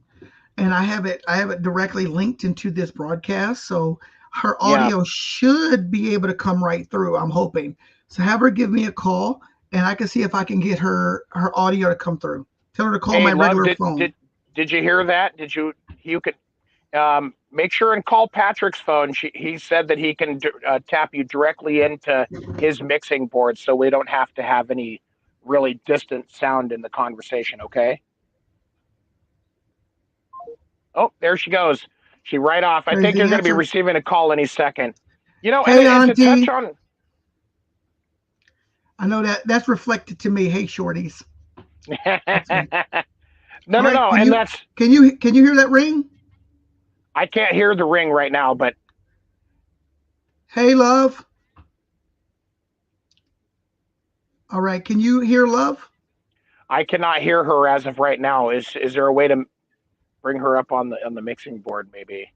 and I have it directly linked into this broadcast, so her audio should be able to come right through. I'm hoping. So have her give me a call, and I can see if I can get her audio to come through. Tell her to call my regular phone. Did you hear that? You could make sure and call Patrick's phone. He said that he can tap you directly into his mixing board, so we don't have to have any really distant sound in the conversation. Okay. Oh, there she goes. She right off. I think you're going to be receiving a call any second. Hey, and to Auntie. touch on. I know that's reflected to me. Hey, shorties. No. Can you hear that ring? I can't hear the ring right now, but. Hey, love. All right. Can you hear love? I cannot hear her as of right now. Is there a way to bring her up on the mixing board, maybe?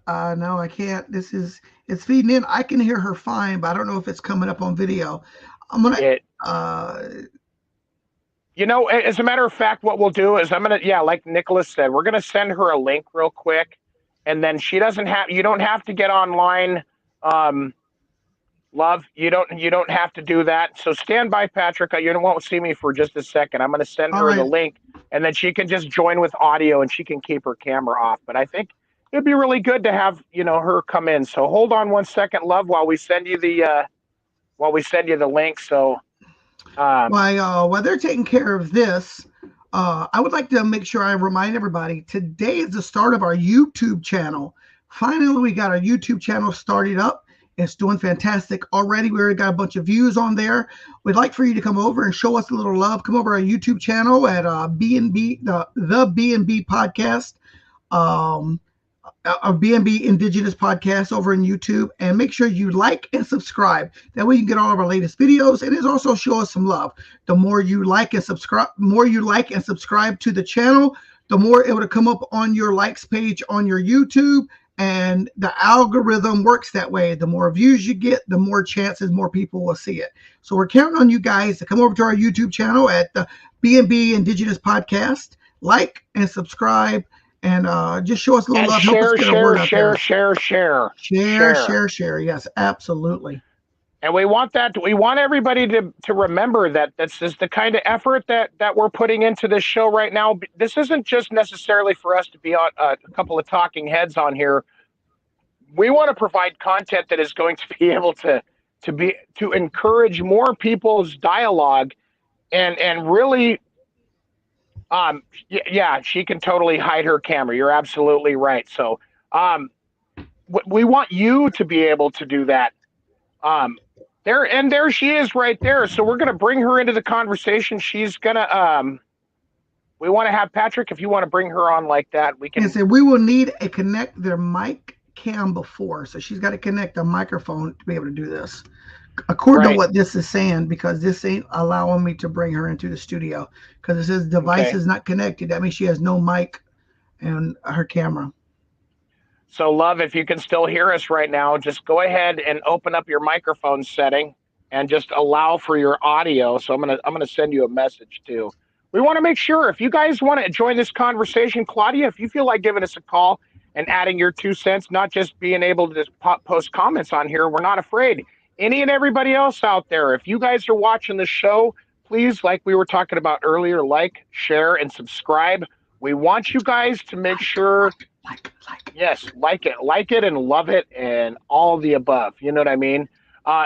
No, I can't. It's feeding in. I can hear her fine, but I don't know if it's coming up on video. I'm gonna. As a matter of fact, what we'll do is like Nicholas said, we're gonna send her a link real quick, and then you don't have to get online. Love, you don't have to do that. So stand by, Patrick. You won't see me for just a second. I'm gonna send her the link, and then she can just join with audio, and she can keep her camera off. But I think it'd be really good to have her come in. So hold on 1 second, love, while we send you the link. So while they're taking care of this, I would like to make sure I remind everybody today is the start of our YouTube channel. Finally, we got our YouTube channel started up. It's doing fantastic already. We already got a bunch of views on there. We'd like for you to come over and show us a little love. Come over to our YouTube channel at B&B, the B&B podcast, our B&B Indigenous podcast over in YouTube, and make sure you like and subscribe. That way you can get all of our latest videos, and it's also show us some love. The more you like and subscribe to the channel, the more it will come up on your likes page on your YouTube. And the algorithm works that way. The more views you get, the more chances more people will see it. So we're counting on you guys to come over to our YouTube channel at the B&B Indigenous Podcast, like and subscribe, and just show us a little love. Share. Yes, absolutely. And we want everybody to remember that this is the kind of effort that we're putting into this show right now. This isn't just necessarily for us to be on a couple of talking heads on here. We want to provide content that is going to be able to encourage more people's dialogue and really she can totally hide her camera. You're absolutely right. So we want you to be able to do that. There she is right there. So we're going to bring her into the conversation. She's going to we want to have Patrick. If you want to bring her on like that, we can. He said we will need a connect their mic cam before, so she's got to connect a microphone to be able to do this. According to what this is saying, because this ain't allowing me to bring her into the studio because it says device is not connected. That means she has no mic and her camera. So, love, if you can still hear us right now, just go ahead and open up your microphone setting and just allow for your audio. So I'm gonna send you a message too. We want to make sure if you guys want to join this conversation, Claudia, if you feel like giving us a call and adding your 2 cents, not just being able to just post comments on here, we're not afraid. Any and everybody else out there, if you guys are watching the show, please, like we were talking about earlier, like, share, and subscribe. We want you guys to make sure, yes, like it and love it and all the above. You know what I mean?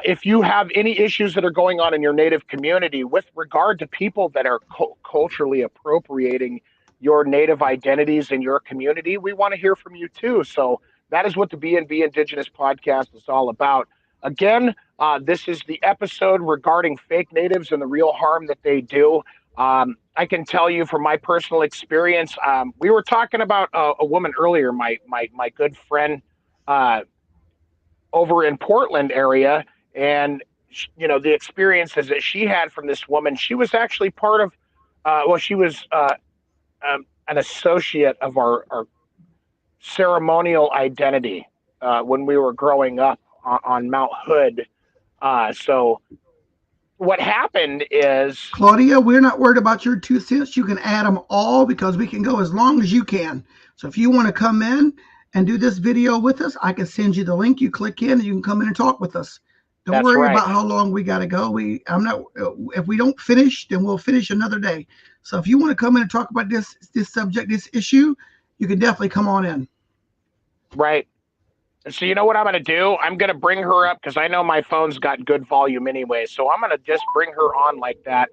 If you have any issues that are going on in your Native community with regard to people that are culturally appropriating your Native identities in your community, we want to hear from you too. So that is what the B&B Indigenous podcast is all about. Again, this is the episode regarding fake Natives and the real harm that they do. I can tell you from my personal experience, we were talking about a woman earlier, my good friend over in Portland area, and the experiences that she had from this woman. She was actually part of, she was an associate of our ceremonial identity when we were growing up on Mount Hood. So what happened is, Claudia, we're not worried about your 2 cents. You can add them all because we can go as long as you can. So if you want to come in and do this video with us, I can send you the link. You click in and you can come in and talk with us. Don't worry about how long we got to go. If we don't finish, then we'll finish another day. So if you want to come in and talk about this subject, this issue, you can definitely come on in. Right. So you know what I'm going to do? I'm going to bring her up because I know my phone's got good volume anyway. So I'm going to just bring her on like that.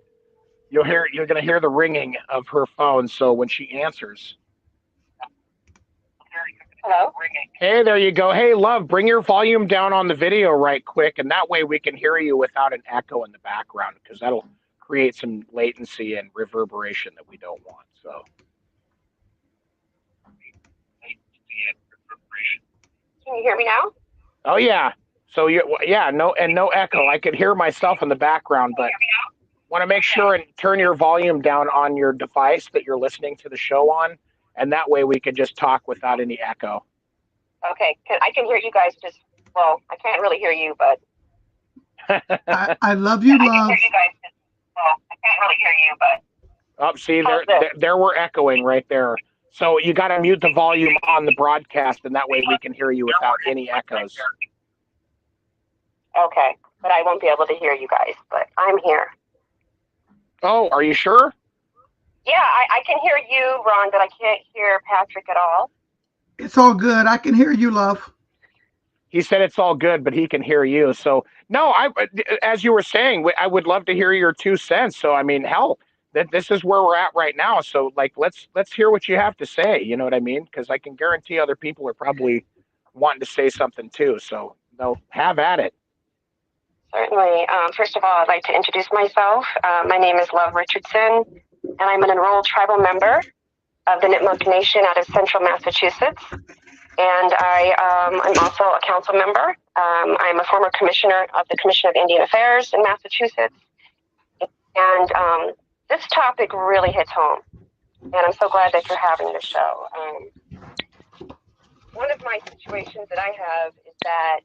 You're going to hear the ringing of her phone. So when she answers. Hello? Hey, there you go. Hey, love, bring your volume down on the video right quick. And that way we can hear you without an echo in the background because that'll create some latency and reverberation that we don't want. So. Can you hear me now? Oh yeah. So no echo. I could hear myself in the background, but want to make sure and turn your volume down on your device that you're listening to the show on, and that way we can just talk without any echo. Okay, I can hear you guys. I can't really hear you, but I love you, love. I can hear you guys. I can't really hear you, but. Oh, see, there we're echoing right there. So you got to mute the volume on the broadcast, and that way we can hear you without any echoes. Okay, but I won't be able to hear you guys, but I'm here. Oh, are you sure? Yeah, I can hear you, Ron, but I can't hear Patrick at all. It's all good. I can hear you, love. He said it's all good, but he can hear you. So, no, as you were saying, I would love to hear your 2 cents. So, I mean, hell, this is where we're at right now. So, like, let's hear what you have to say. You know what I mean? Because I can guarantee other people are probably wanting to say something too. So, they'll have at it. Certainly. First of all, I'd like to introduce myself. My name is Love Richardson, and I'm an enrolled tribal member of the Nipmuc Nation out of central Massachusetts. And I'm also a council member. I'm a former commissioner of the Commission of Indian Affairs in Massachusetts. And this topic really hits home. And I'm so glad that you're having this show. One of my situations that I have is that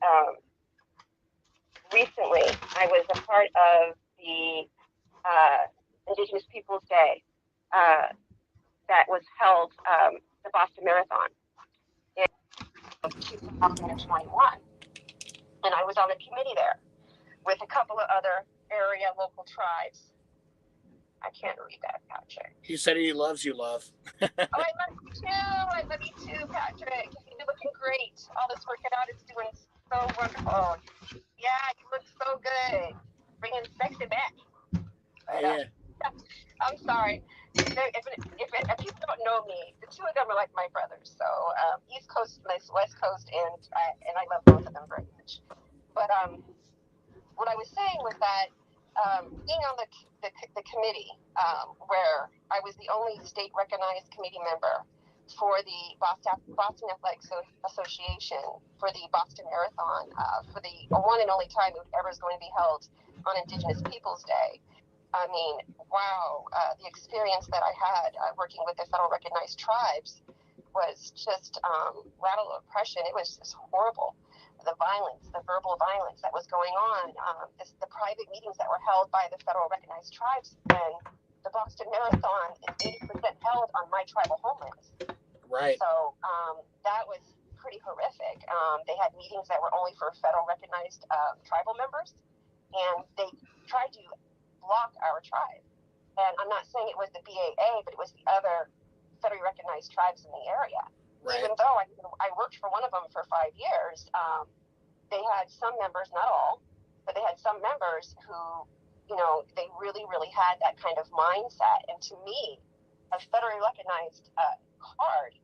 recently I was a part of the Indigenous Peoples Day that was held, the Boston Marathon in 2021. And I was on the committee there with a couple of other area local tribes. I can't read that, Patrick. He said he loves you, love. Oh, I love you too. I love you too, Patrick. You're looking great. All this working out is doing so wonderful. Yeah, you look so good. Bringing sexy back. But, Yeah. I'm sorry. If people don't know me, the two of them are like my brothers. So East Coast, West Coast, and I love both of them very much. But what I was saying was that being on the committee where I was the only state recognized committee member for the Boston Athletic Association for the Boston Marathon for the one and only time it ever is going to be held on Indigenous Peoples Day. I mean, wow, the experience that I had working with the federal recognized tribes was just lateral oppression. It was just horrible. The violence, the verbal violence that was going on, the private meetings that were held by the federal recognized tribes, and the Boston Marathon is 80% held on my tribal homelands. Right. So that was pretty horrific. They had meetings that were only for federal recognized tribal members, and they tried to block our tribe. And I'm not saying it was the BAA, but it was the other federally recognized tribes in the area. Right. Even though I worked for one of them for 5 years, they had some members, not all, but they had some members who, you know, they really, really had that kind of mindset. And to me, a federally recognized card,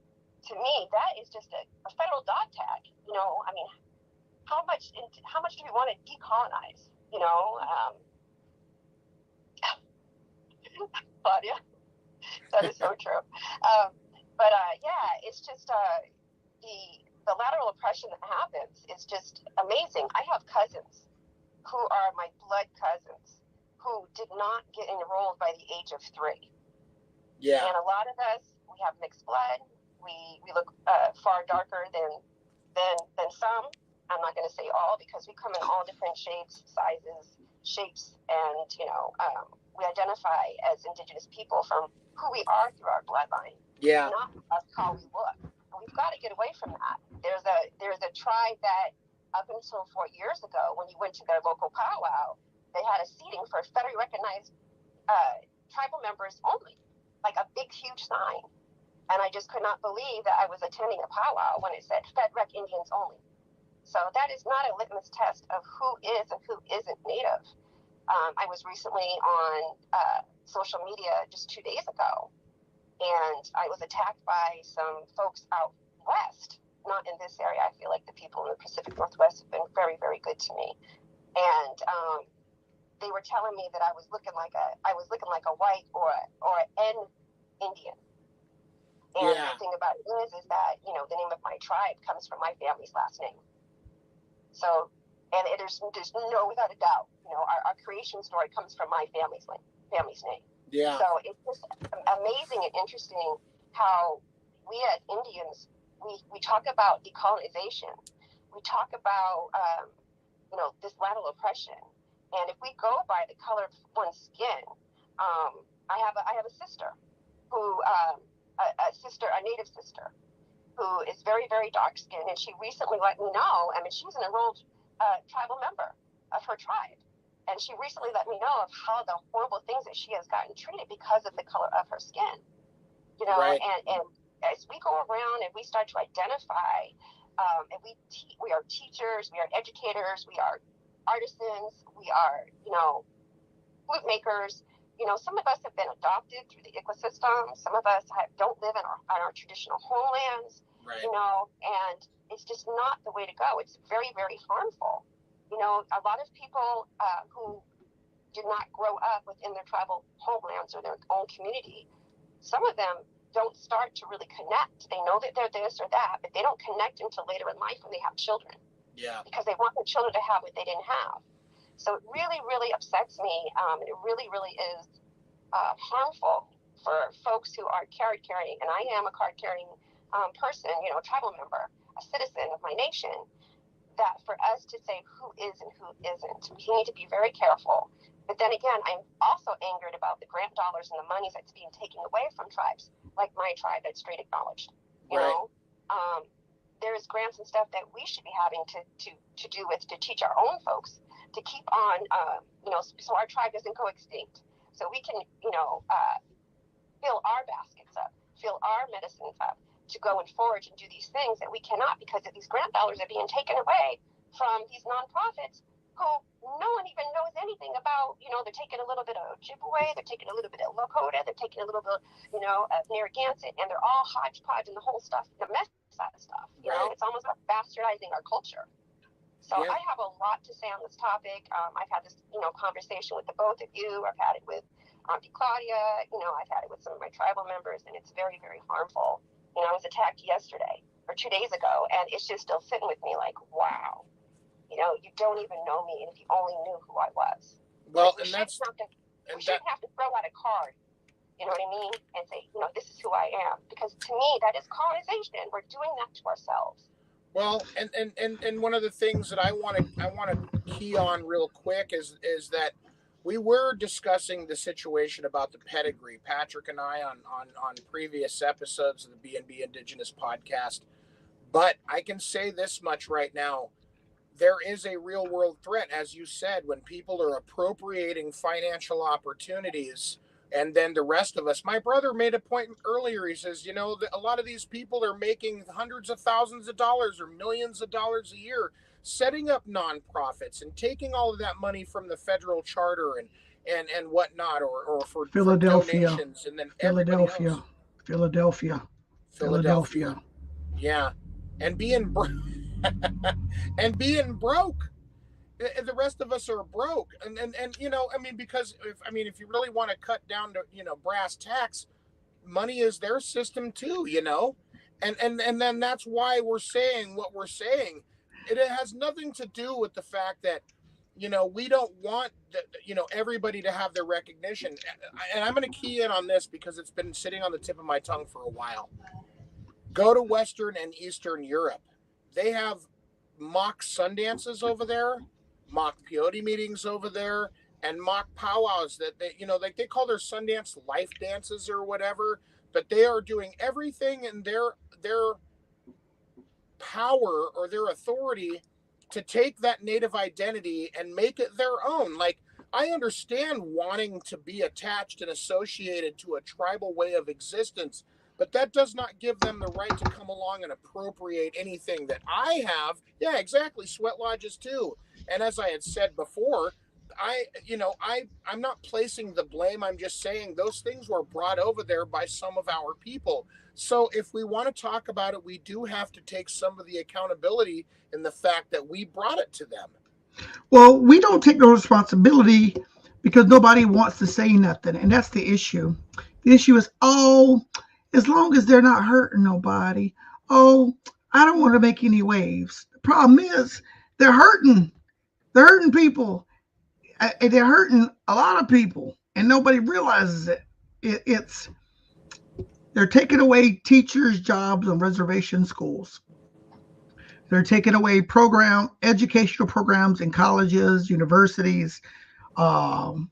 to me, that is just a federal dog tag. You know, I mean, how much do we want to decolonize? You know, Claudia, that is so true. But it's just the lateral oppression that happens is just amazing. I have cousins who are my blood cousins who did not get enrolled by the age of 3. Yeah. And a lot of us, we have mixed blood. We look far darker than some. I'm not going to say all because we come in all different shades, sizes, shapes, and we identify as Indigenous people from who we are through our bloodline. Yeah. Not of how we look. And we've got to get away from that. There's a tribe that up until 4 years ago, when you went to their local powwow, they had a seating for federally recognized tribal members only, like a big, huge sign. And I just could not believe that I was attending a powwow when it said Fed Rec Indians only. So that is not a litmus test of who is and who isn't Native. I was recently on social media just 2 days ago, and I was attacked by some folks out west, not in this area. I feel like the people in the Pacific Northwest have been very, very good to me. And they were telling me that I was looking like a white or an N Indian. And the thing about it is that, you know, the name of my tribe comes from my family's last name. So, and there's no, without a doubt, you know, our creation story comes from my family's name. Yeah. So it's just amazing and interesting how we as Indians, we talk about decolonization. We talk about, this lateral oppression. And if we go by the color of one's skin, I have a sister who, a Native sister, who is very, very dark skinned, and she recently let me know. I mean, she's an enrolled tribal member of her tribe, and she recently let me know of how the horrible things that she has gotten treated because of the color of her skin. You know, right. and as we go around and we start to identify, and we are teachers, we are educators, we are artisans, we are, flute makers. You know, some of us have been adopted through the ecosystem. Some of us don't live in our traditional homelands, right. And it's just not the way to go. It's very, very harmful. You know, a lot of people who did not grow up within their tribal homelands or their own community, some of them don't start to really connect. They know that they're this or that, but they don't connect until later in life when they have children. Yeah. Because they want their children to have what they didn't have. So it really, really upsets me, and it really, really is harmful for folks who are card-carrying, and I am a card-carrying person, tribal member, a citizen of my nation, that for us to say who is and who isn't, we need to be very careful. But then again, I'm also angered about the grant dollars and the monies that's being taken away from tribes, like my tribe that's straight acknowledged. You know, there's grants and stuff that we should be having to do with to teach our own folks to keep on, so our tribe doesn't go extinct. So we can, fill our baskets up, fill our medicines up to go and forage and do these things that we cannot because of these grant dollars are being taken away from these nonprofits who no one even knows anything about. You know, they're taking a little bit of Ojibwe, they're taking a little bit of Lakota, they're taking a little bit, of Narragansett, and they're all hodgepodge and the whole stuff, the mess out of stuff. You know, it's almost like bastardizing our culture. So I have a lot to say on this topic. I've had this, conversation with the both of you. I've had it with Auntie Claudia. I've had it with some of my tribal members, and it's very, very harmful. I was attacked yesterday or 2 days ago, and it's just still sitting with me like, wow. You don't even know me, and if you only knew who I was. Well, we shouldn't have to throw out a card, you know what I mean, and say, this is who I am, because to me that is colonization. We're doing that to ourselves. Well, and one of the things that I want to key on real quick is that we were discussing the situation about the pedigree, Patrick and I, on previous episodes of the B&B Indigenous podcast. But I can say this much right now. There is a real world threat, as you said, when people are appropriating financial opportunities. And then the rest of us, my brother made a point earlier. He says, a lot of these people are making hundreds of thousands of dollars or millions of dollars a year, setting up nonprofits and taking all of that money from the federal charter and whatnot, or for donations. And then Philadelphia. Yeah. And being broke. The rest of us are broke, and because if you really want to cut down to brass tacks, money is their system too, and then that's why we're saying what we're saying. It has nothing to do with the fact that we don't want everybody to have their recognition. And I'm going to key in on this because it's been sitting on the tip of my tongue for a while. Go to Western and Eastern Europe. They have mock Sundances over there, mock peyote meetings over there, and mock powwows that they call their Sundance life dances or whatever, but they are doing everything in their power or their authority to take that Native identity and make it their own. Like, I understand wanting to be attached and associated to a tribal way of existence, but that does not give them the right to come along and appropriate anything that I have. Yeah, exactly. Sweat lodges too. And as I had said before, I'm not placing the blame. I'm just saying those things were brought over there by some of our people. So if we want to talk about it, we do have to take some of the accountability in the fact that we brought it to them. Well, we don't take no responsibility because nobody wants to say nothing. And that's the issue. The issue is, as long as they're not hurting nobody, I don't want to make any waves. The problem is they're hurting. They're hurting people. They're hurting a lot of people, and nobody realizes it. They're taking away teachers' jobs on reservation schools. They're taking away educational programs in colleges, universities, all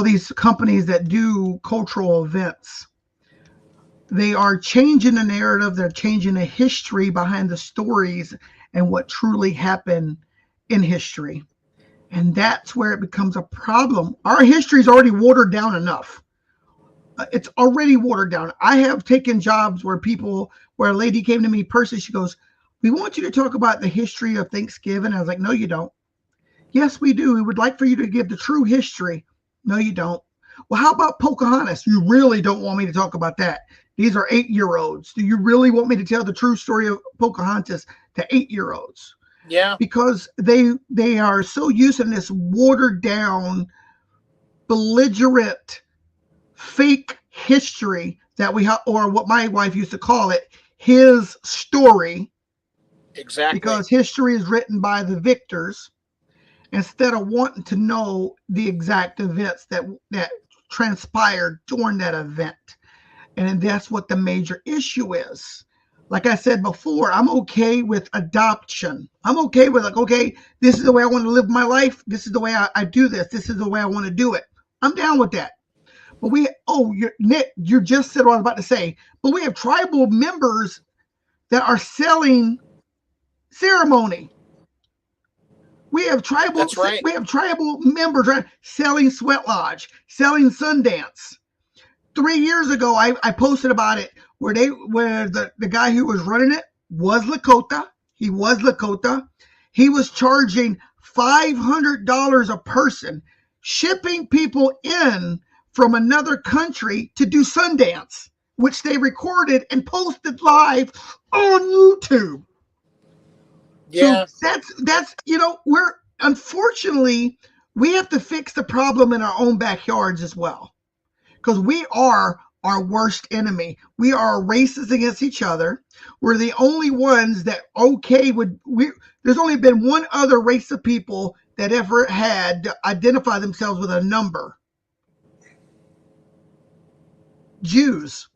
these companies that do cultural events. They are changing the narrative. They're changing the history behind the stories and what truly happened in history. And that's where it becomes a problem. Our history is already watered down enough. It's already watered down. I have taken jobs where a lady came to me personally. She goes, "We want you to talk about the history of Thanksgiving." I was like, "No, you don't." "Yes, we do. We would like for you to give the true history." "No, you don't." "Well, how about Pocahontas?" "You really don't want me to talk about that. These are 8-year-olds. Do you really want me to tell the true story of Pocahontas to 8-year-olds? Yeah. Because they are so used to this watered down, belligerent, fake history that we have, or what my wife used to call it, his story. Exactly. Because history is written by the victors instead of wanting to know the exact events that transpired during that event. And that's what the major issue is. Like I said before, I'm okay with adoption. I'm okay with this is the way I want to live my life. This is the way I do this. This is the way I want to do it. I'm down with that. But you just said what I was about to say. But we have tribal members that are selling ceremony. We have tribal. That's right. We have tribal members selling sweat lodge, selling Sundance. 3 years ago, I posted about it where the guy who was running it was Lakota. He was Lakota. He was charging $500 a person, shipping people in from another country to do Sundance, which they recorded and posted live on YouTube. Yeah. So that's we're unfortunately we have to fix the problem in our own backyards as well, because we are our worst enemy. We are racists against each other. We're the only ones that there's only been one other race of people that ever had to identify themselves with a number. Jews.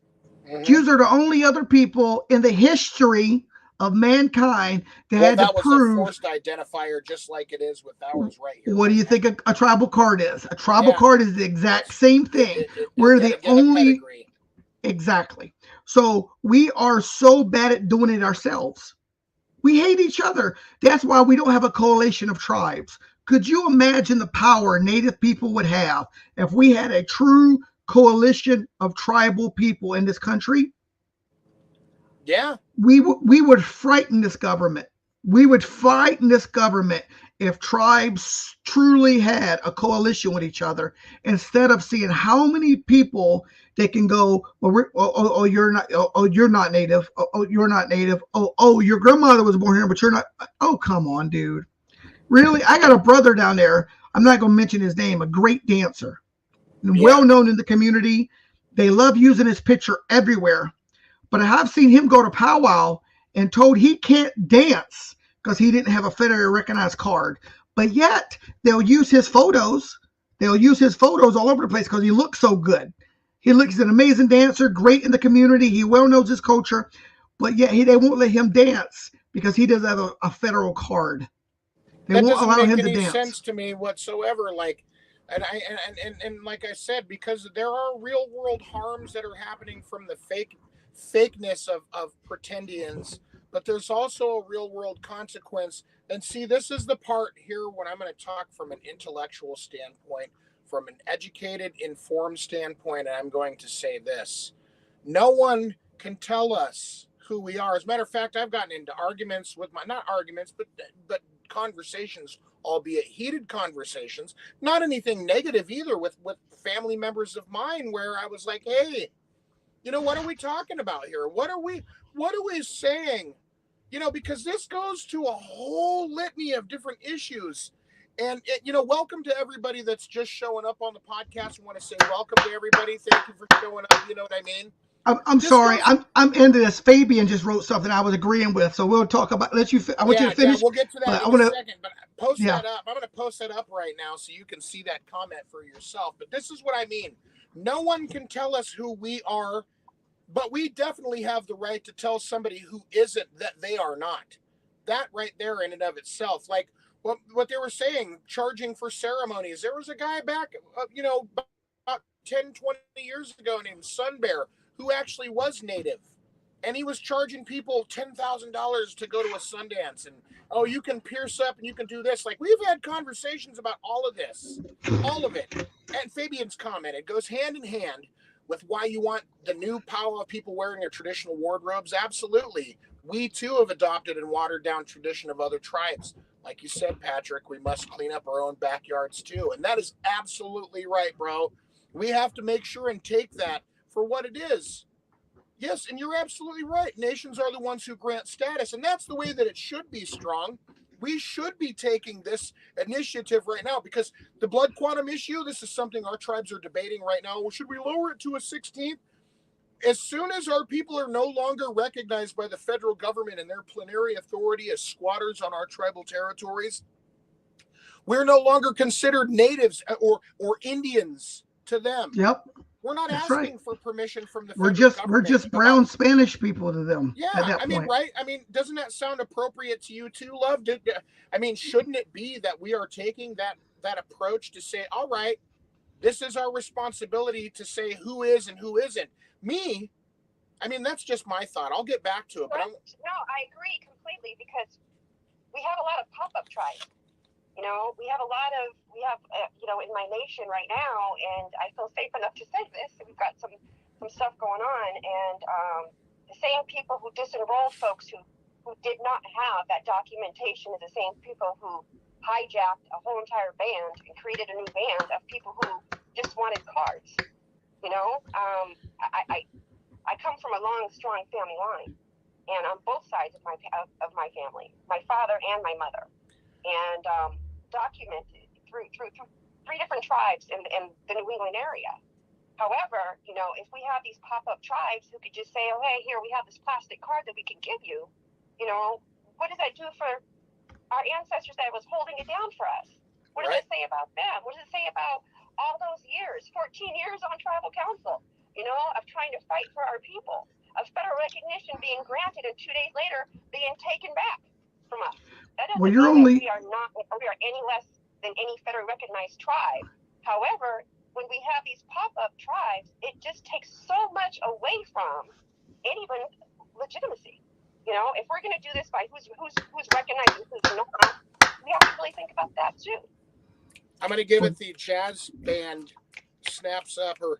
Mm-hmm. Jews are the only other people in the history of mankind that had to that was prove. a forced identifier, just like it is with ours right here. What right do you now. think a tribal card is? A tribal card is the exact same thing. We're the only. Exactly. So we are so bad at doing it ourselves. We hate each other. That's why we don't have a coalition of tribes. Could you imagine the power Native people would have if we had a true coalition of tribal people in this country? Yeah. We would frighten this government. We would frighten this government if tribes truly had a coalition with each other, instead of seeing how many people they can go, well, you're not native. You're not native. Your grandmother was born here, but you're not. Oh, come on, dude. Really? I got a brother down there. I'm not going to mention his name, a great dancer, well known in the community. They love using his picture everywhere. But I have seen him go to powwow and told he can't dance because he didn't have a federally recognized card. But yet they'll use his photos. They'll use his photos all over the place because he looks so good. He's an amazing dancer, great in the community. He well knows his culture. But yet they won't let him dance because he doesn't have a federal card. They won't allow him to dance. That doesn't make any sense to me whatsoever. And like I said, because there are real world harms that are happening from the fakeness of Pretendians, but there's also a real world consequence. And see, this is the part here when I'm going to talk from an intellectual standpoint, from an educated, informed standpoint, and I'm going to say this: no one can tell us who we are. As a matter of fact, I've gotten into arguments with not arguments, but conversations, albeit heated conversations, not anything negative either, with family members of mine, where I was like, hey, what are we talking about here? What are we saying? Because this goes to a whole litany of different issues. And, welcome to everybody that's just showing up on the podcast. I want to say welcome to everybody. Thank you for showing up. You know what I mean? I'm sorry. I'm into this. Fabian just wrote something I was agreeing with, so we'll talk about. I want you to finish. Yeah, we'll get to that in a second. But post that up. I'm going to post that up right now so you can see that comment for yourself. But this is what I mean. No one can tell us who we are, but we definitely have the right to tell somebody who isn't that they are not. That right there in and of itself, like what they were saying, charging for ceremonies. There was a guy back, about 10, 20 years ago named Sun Bear, who actually was native, and he was charging people $10,000 to go to a Sundance, and you can pierce up and you can do this. Like, we've had conversations about all of this, all of it. And Fabian's comment, it goes hand in hand with why you want the new power of people wearing their traditional wardrobes. Absolutely. We too have adopted and watered down tradition of other tribes. Like you said, Patrick, we must clean up our own backyards too. And that is absolutely right, bro. We have to make sure and take that for what it is. Yes, and you're absolutely right. Nations are the ones who grant status, and that's the way that it should be, Strong. We should be taking this initiative right now, because the blood quantum issue, this is something our tribes are debating right now. Well, should we lower it to a 16th? As soon as our people are no longer recognized by the federal government and their plenary authority as squatters on our tribal territories, we're no longer considered natives or Indians to them. Yep. We're not asking for permission from the federal government. We're just brown Spanish people to them. Yeah, at that point. Mean, right? I mean, doesn't that sound appropriate to you too, Love? Shouldn't it be that we are taking that approach to say, all right, this is our responsibility to say who is and who isn't? Me, that's just my thought. I'll get back to it. But no, I agree completely, because we have a lot of pop-up tribes. We have in my nation right now, and I feel safe enough to say this. We've got some stuff going on, and the same people who disenrolled folks who did not have that documentation are the same people who hijacked a whole entire band and created a new band of people who just wanted cards. I come from a long, strong family line, and on both sides of my family, my father and my mother, and documented through 3 different tribes in the New England area. However, you know, if we have these pop-up tribes who could just say, oh, hey, here, we have this plastic card that we can give you, you know, what does that do for our ancestors that was holding it down for us? What does it say about them? What does it say about all those years, 14 years on tribal council, you know, of trying to fight for our people, of federal recognition being granted and 2 days later being taken back from us? That doesn't mean that we are any less than any federally recognized tribe. However, when we have these pop-up tribes, it just takes so much away from any legitimacy. You know, if we're going to do this by who's recognized and who's not, we have to really think about that too. I'm going to give it the jazz band snaps up, or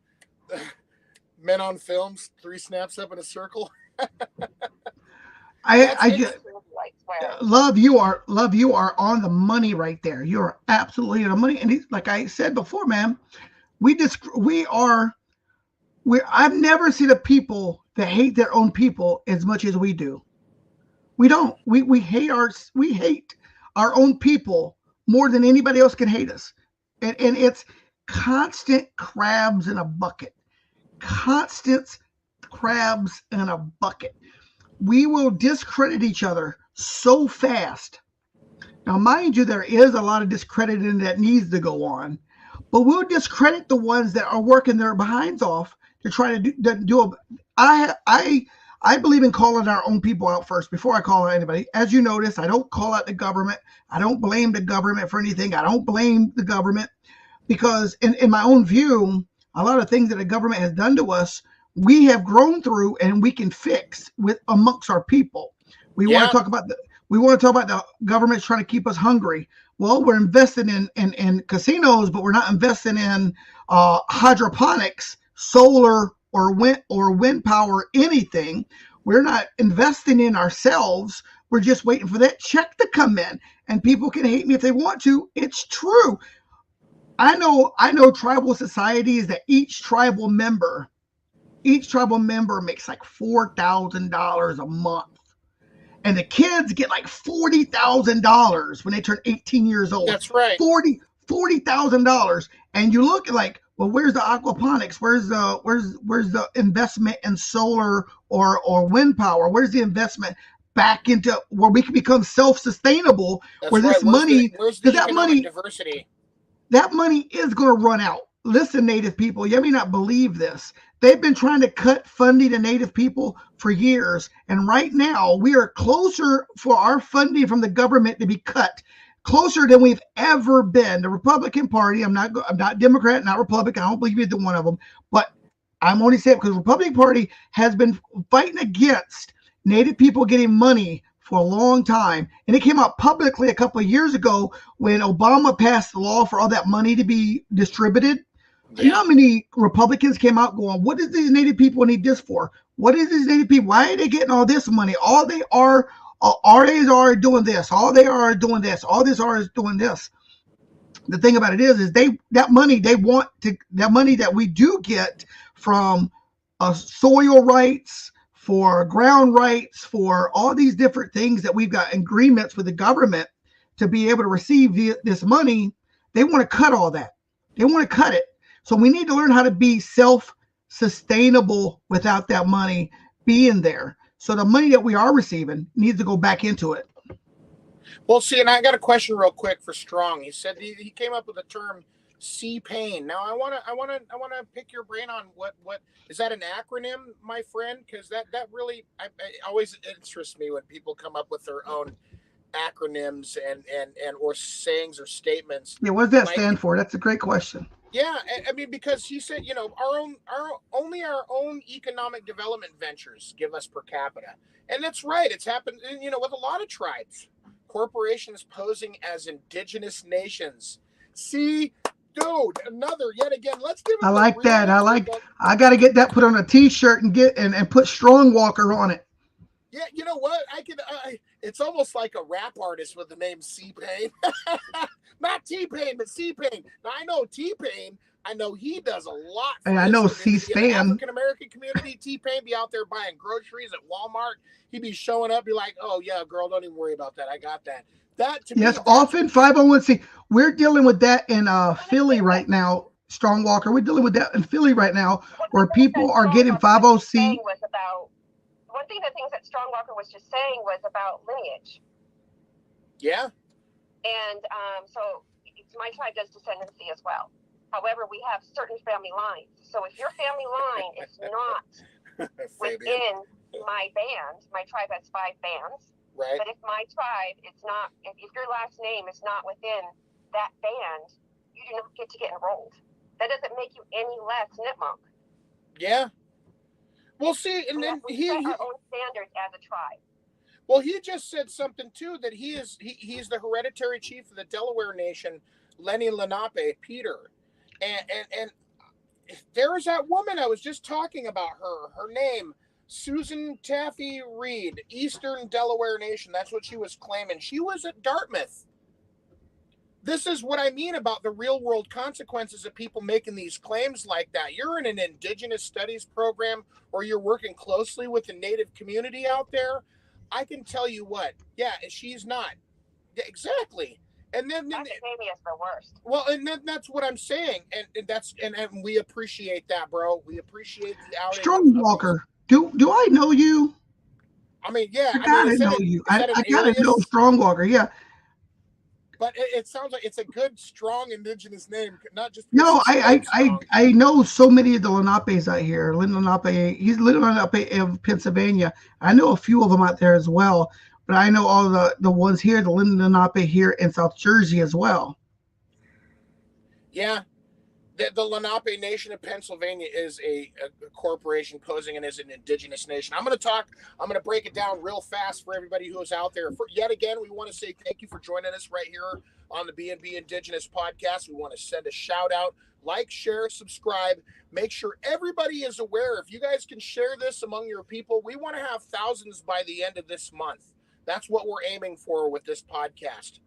Men on Films, 3 snaps up in a circle. Love, you are on the money right there. You're absolutely on the money. And like I said before, man, I've never seen a people that hate their own people as much as we do. We don't. We hate our own people more than anybody else can hate us. And it's constant crabs in a bucket. Constant crabs in a bucket. We will discredit each other so fast. Now, mind you, there is a lot of discrediting that needs to go on, but we'll discredit the ones that are working their behinds off to try to do. I believe in calling our own people out first before I call out anybody. As you notice, I don't call out the government. I don't blame the government for anything. I don't blame the government because in my own view, a lot of things that the government has done to us, we have grown through and we can fix with amongst our people. We want to talk about the government trying to keep us hungry. Well, we're investing in casinos, but we're not investing in hydroponics, solar or wind power, anything. We're not investing in ourselves. We're just waiting for that check to come in. And people can hate me if they want to. It's true. I know tribal societies that each tribal member makes like $4,000 a month. And the kids get like $40,000 when they turn 18 years old. That's right. $40,000. And you look like, well, where's the aquaponics? Where's the investment in solar or wind power? Where's the investment back into where we can become self-sustainable? Where this money, where's the economic diversity? That money is going to run out. Listen, Native people, you may not believe this. They've been trying to cut funding to Native people for years. And right now, we are closer for our funding from the government to be cut, closer than we've ever been. The Republican Party, I'm not Democrat, not Republican. I don't believe either one of them. But I'm only saying because the Republican Party has been fighting against Native people getting money for a long time. And it came out publicly a couple of years ago when Obama passed the law for all that money to be distributed. Yeah. You know how many Republicans came out going, what does these Native people need this for? What is these Native people? Why are they getting all this money? All they are doing this. All they are doing this. All this are is doing this. The thing about it is that money that we do get from soil rights, for ground rights, for all these different things that we've got agreements with the government to be able to receive this money, they want to cut all that. They want to cut it. So we need to learn how to be self-sustainable without that money being there. So the money that we are receiving needs to go back into it. Well, see, and I got a question real quick for Strong. He said he came up with the term C-Pain. Now I want to pick your brain on what is that an acronym, my friend? Because that really I always interests me when people come up with their own acronyms and or sayings or statements. Yeah, what does that stand for? That's a great question. Yeah, I mean, because he said, only our own economic development ventures give us per capita, and that's right. It's happened, with a lot of tribes, corporations posing as indigenous nations. See, dude, yet again. Let's give it. I like that. I got to get that put on a T-shirt and put Strong Walker on it. Yeah, you know what? It's almost like a rap artist with the name C-Pain. Not T-Pain, but C-Pain. Now, I know T-Pain, I know he does a lot for And I know the C-SPAN. African American community. T-Pain be out there buying groceries at Walmart. He'd be showing up, be like, "Oh yeah, girl, don't even worry about that. I got that." That to me, Yes, often 501c. We're dealing with that in Philly right now. Strong Walker. We're dealing with that in Philly right now, where people are getting 50C. One thing the things that Strong Walker was just saying was about lineage. Yeah. And so my tribe does descendancy as well. However, we have certain family lines. So if your family line is not within my band, my tribe has 5 bands. Right. But if my tribe, it's not, if your last name is not within that band, you do not get to get enrolled. That doesn't make you any less Nipmuc. Yeah. Well, see, and then we set our own standards as a tribe. Well, he just said something too, that he's the hereditary chief of the Delaware Nation, Lenni Lenape, Peter, and there is that woman I was just talking about. Her name, Susan Taffy Reed, Eastern Delaware Nation. That's what she was claiming. She was at Dartmouth. This is what I mean about the real world consequences of people making these claims like that. You're in an indigenous studies program, or you're working closely with the native community out there. I can tell you what, yeah, she's not. Exactly. And then academia is the worst. Well, and then that's what I'm saying. And that's and we appreciate that, bro. We appreciate the outing. Strong Walker. Do I know you? I mean, yeah. I gotta know you. I gotta know Strong Walker, yeah. But it sounds like it's a good, strong indigenous name, not just. No, I know so many of the Lenapes out here. Lynn Lenape, he's Lynn Lenape of Pennsylvania. I know a few of them out there as well, but I know all the ones here, the Lynn Lenape here in South Jersey as well. Yeah. The Lenape Nation of Pennsylvania is a corporation posing as an indigenous nation. I'm going to break it down real fast for everybody who is out there. Yet again, we want to say thank you for joining us right here on the B&B Indigenous Podcast. We want to send a shout out, like, share, subscribe. Make sure everybody is aware. If you guys can share this among your people, we want to have thousands by the end of this month. That's what we're aiming for with this podcast.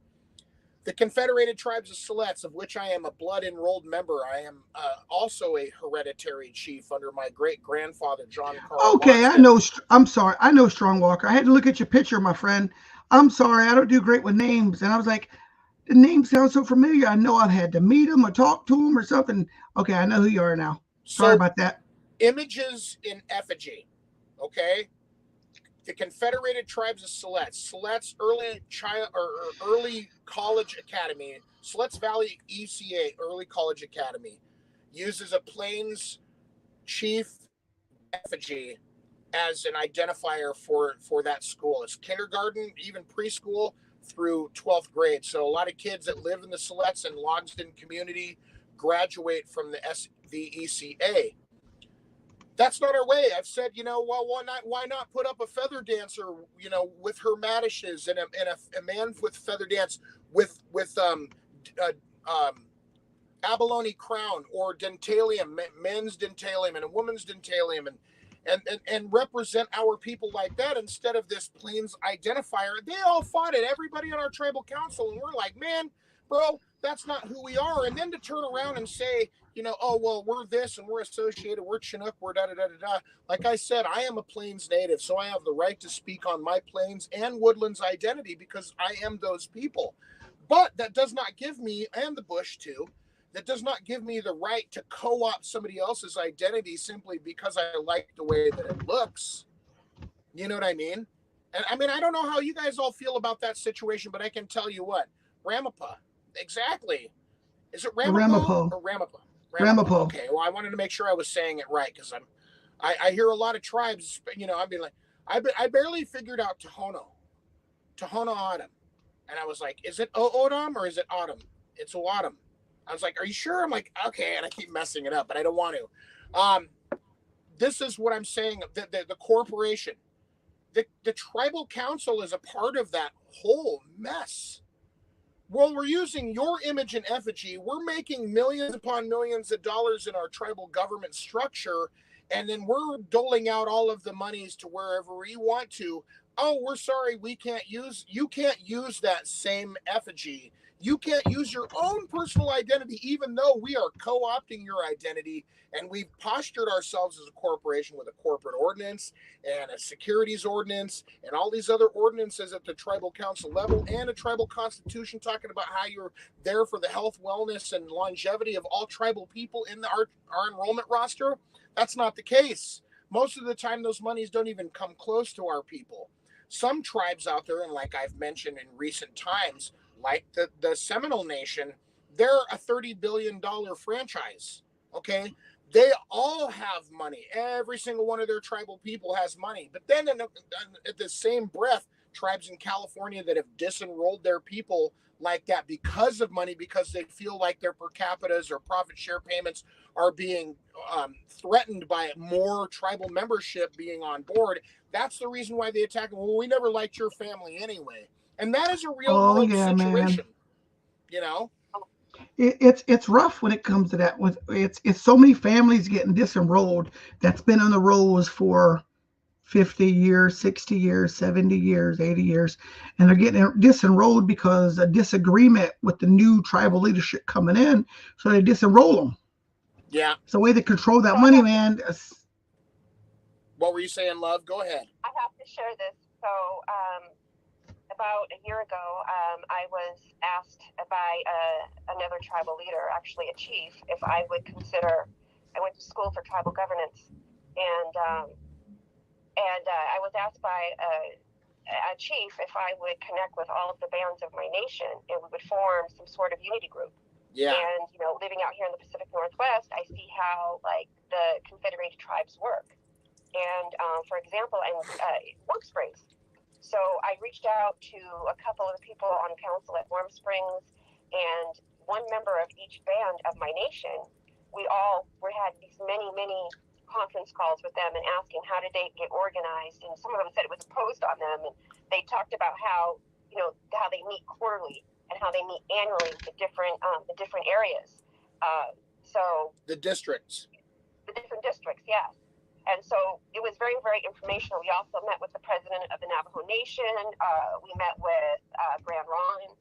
The Confederated Tribes of Siletz, of which I am a blood-enrolled member. I am also a hereditary chief under my great-grandfather, John Carl. Okay, Watson. I know. I'm sorry. I know Strong Walker. I had to look at your picture, my friend. I'm sorry. I don't do great with names. And I was like, the name sounds so familiar. I know I've had to meet him or talk to him or something. Okay, I know who you are now. Sorry about that. Images in effigy, okay? The Confederated Tribes of Siletz early college academy, Siletz Valley ECA early college academy, uses a Plains chief effigy as an identifier for that school. It's kindergarten, even preschool through 12th grade. So a lot of kids that live in the Siletz and Logsdon community graduate from the ECA. That's not our way. I've said, well, why not put up a feather dancer, with her madishes and a man with feather dance with abalone crown or dentalium, men's dentalium and a woman's dentalium, and represent our people like that instead of this Plains identifier. They all fought it. Everybody on our tribal council, and we're like, man, bro, that's not who we are. And then to turn around and say, oh, well, we're this and we're associated, we're Chinook, we're da-da-da-da-da. Like I said, I am a Plains native, so I have the right to speak on my Plains and Woodlands identity because I am those people. But that does not give me, and the Bush too, that does not give me the right to co-opt somebody else's identity simply because I like the way that it looks. You know what I mean? And I mean, I don't know how you guys all feel about that situation, but I can tell you what, Ramapo. Exactly. Is it Ramapo or Ramapo? Ramapo. Okay. Well, I wanted to make sure I was saying it right because I hear a lot of tribes. I'd be like, I barely figured out Tohono Autumn, and I was like, is it Odom or is it Autumn? It's Autumn. I was like, are you sure? I'm like, okay, and I keep messing it up, but I don't want to. This is what I'm saying. The corporation, the tribal council is a part of that whole mess. Well, we're using your image and effigy. We're making millions upon millions of dollars in our tribal government structure, and then we're doling out all of the monies to wherever we want to. Oh, we're sorry, you can't use that same effigy. You can't use your own personal identity, even though we are co-opting your identity, and we've postured ourselves as a corporation with a corporate ordinance and a securities ordinance and all these other ordinances at the tribal council level and a tribal constitution talking about how you're there for the health, wellness, and longevity of all tribal people in our enrollment roster. That's not the case. Most of the time, those monies don't even come close to our people. Some tribes out there, and like I've mentioned in recent times, like the Seminole Nation, they're a $30 billion franchise, okay? They all have money. Every single one of their tribal people has money. But then at the same breath, tribes in California that have disenrolled their people like that because of money, because they feel like their per capitas or profit share payments are being threatened by more tribal membership being on board. That's the reason why they attack them. Well, we never liked your family anyway. And that is a real world situation, you know? It's rough when it comes to that. It's so many families getting disenrolled that's been on the rolls for 50 years, 60 years, 70 years, 80 years, and they're getting disenrolled because of disagreement with the new tribal leadership coming in, so they disenroll them. Yeah. It's the way they control that money, man. What were you saying, Love? Go ahead. I have to share this. So, about a year ago, I was asked by another tribal leader, actually a chief, if I would consider. I went to school for tribal governance, and I was asked by a chief if I would connect with all of the bands of my nation, and we would form some sort of unity group. Yeah. And living out here in the Pacific Northwest, I see how like the Confederated tribes work, and for example, and Warm Springs. So I reached out to a couple of the people on council at Warm Springs, and one member of each band of my nation. We had these many conference calls with them and asking how did they get organized, and some of them said it was imposed on them, and they talked about how how they meet quarterly and how they meet annually the different areas. So the different districts, yes. And so it was very, very informational. We also met with the president of the Navajo Nation. We met with Grand Ron.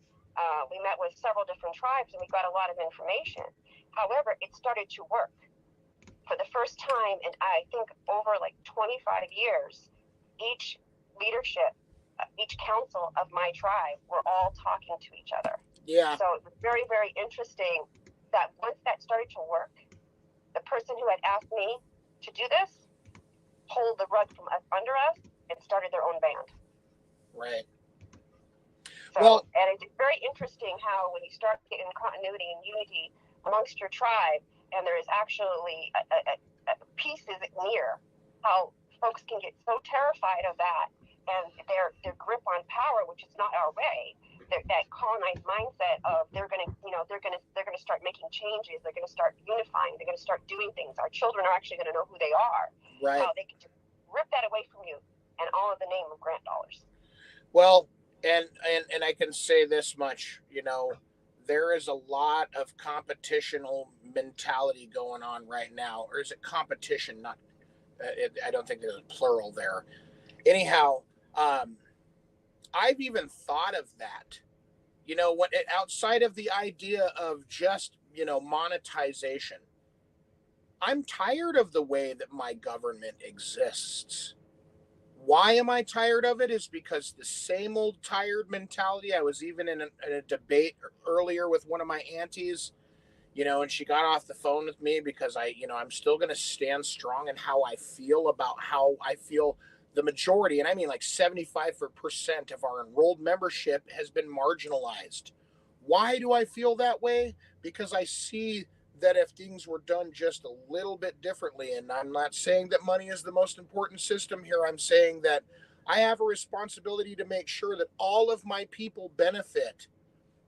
We met with several different tribes, and we got a lot of information. However, it started to work. For the first time in, I think, over like 25 years, each leadership, each council of my tribe were all talking to each other. Yeah. So it was very, very interesting that once that started to work, the person who had asked me to do this pulled the rug from under us and started their own band. Right. So, and it's very interesting how when you start getting continuity and unity amongst your tribe, and there is actually a peace is near, how folks can get so terrified of that and their grip on power, which is not our way. That colonized mindset of they're gonna start making changes, they're gonna start unifying, they're gonna start doing things. Our children are actually gonna know who they are. Right. How they can just rip that away from you, and all in the name of grant dollars. Well, and I can say this much, there is a lot of competitional mentality going on right now, or is it competition? Not, I don't think there's a plural there. Anyhow, I've even thought of that, outside of the idea of just, monetization. I'm tired of the way that my government exists. Why am I tired of it? Is because the same old tired mentality. I was even in a debate earlier with one of my aunties, and she got off the phone with me because I'm still going to stand strong in how I feel about how I feel the majority, and I mean like 75% of our enrolled membership has been marginalized. Why do I feel that way? Because I see that if things were done just a little bit differently, and I'm not saying that money is the most important system here, I'm saying that I have a responsibility to make sure that all of my people benefit.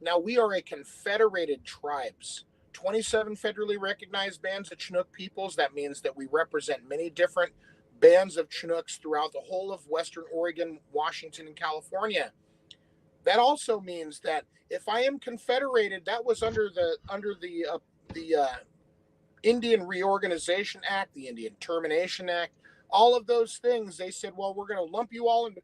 Now, we are a confederated tribes, 27 federally recognized bands of Chinook peoples. That means that we represent many different bands of Chinooks throughout the whole of Western Oregon, Washington, and California. That also means that if I am confederated, that was under the Indian Reorganization Act, the Indian Termination Act, all of those things. They said, well, we're going to lump you all into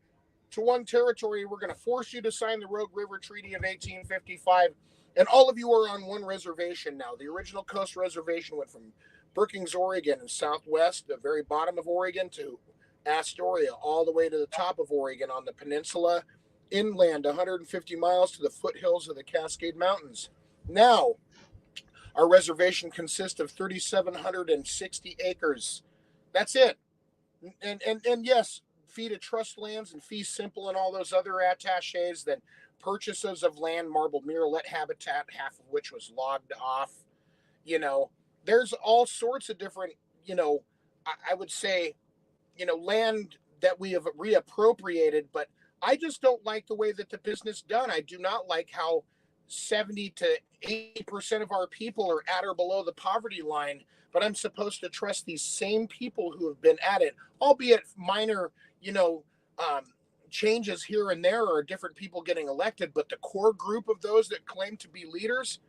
one territory. We're going to force you to sign the Rogue River Treaty of 1855. And all of you are on one reservation now. The original Coast Reservation went from Brookings, Oregon, and southwest, the very bottom of Oregon, to Astoria, all the way to the top of Oregon on the peninsula, inland 150 miles to the foothills of the Cascade Mountains. Now, our reservation consists of 3,760 acres. That's it. And yes, fee to trust lands and fee simple and all those other attaches, then purchases of land, marble murrelet habitat, half of which was logged off. You know, there's all sorts of different, you know, I would say, you know, land that we have reappropriated, but I just don't like the way that the business done. I do not like how 70 to 80% of our people are at or below the poverty line, but I'm supposed to trust these same people who have been at it, albeit minor, you know, changes here and there or different people getting elected, but the core group of those that claim to be leaders,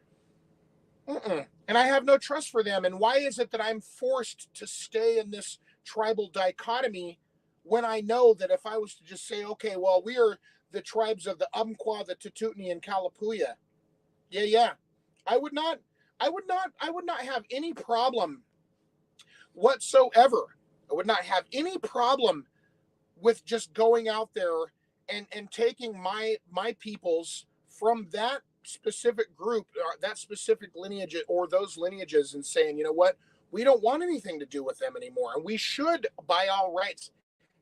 and I have no trust for them. And why is it that I'm forced to stay in this tribal dichotomy when I know that if I was to just say, okay, well, we are the tribes of the Umpqua, the Tututni, and Kalapuya. Yeah. I would not have any problem whatsoever. I would not have any problem with just going out there and taking my peoples from that specific group, that specific lineage or those lineages, and saying, you know what, we don't want anything to do with them anymore. And we should, by all rights,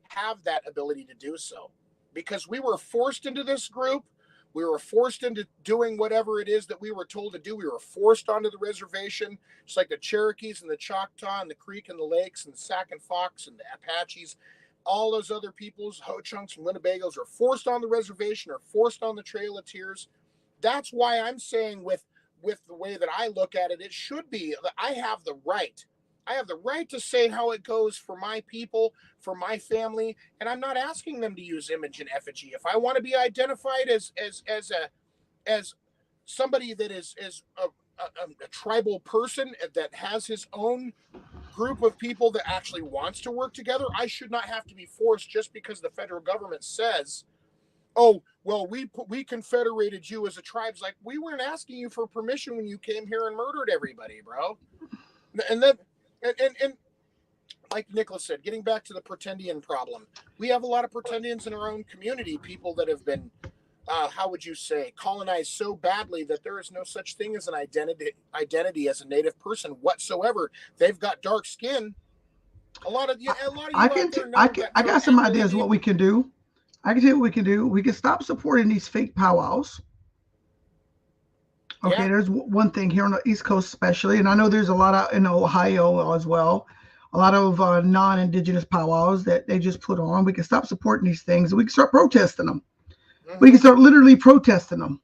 have that ability to do so, because we were forced into this group. We were forced into doing whatever it is that we were told to do. We were forced onto the reservation, just like the Cherokees and the Choctaw and the Creek and the Lakes and the Sac and Fox and the Apaches. All those other peoples, Ho-Chunks and Winnebagos, are forced on the reservation or forced on the Trail of Tears. That's why I'm saying with the way that I look at it, it should be that I have the right. I have the right to say how it goes for my people, for my family, and I'm not asking them to use image and effigy. If I want to be identified as somebody that is a tribal person that has his own group of people that actually wants to work together, I should not have to be forced just because the federal government says, oh, well, we confederated you as a tribe. It's like, we weren't asking you for permission when you came here and murdered everybody, bro. And then, and like Nicholas said, getting back to the Pretendian problem, we have a lot of Pretendians in our own community, people that have been, how would you say, colonized so badly that there is no such thing as an identity as a native person whatsoever. They've got dark skin. A lot of you I got some ideas what we can do. I can tell you what we can do. We can stop supporting these fake powwows. Okay, yeah. There's one thing here on the East Coast especially, and I know there's a lot of in Ohio as well, a lot of non-Indigenous powwows that they just put on. We can stop supporting these things. We can start protesting them. Mm-hmm. We can start literally protesting them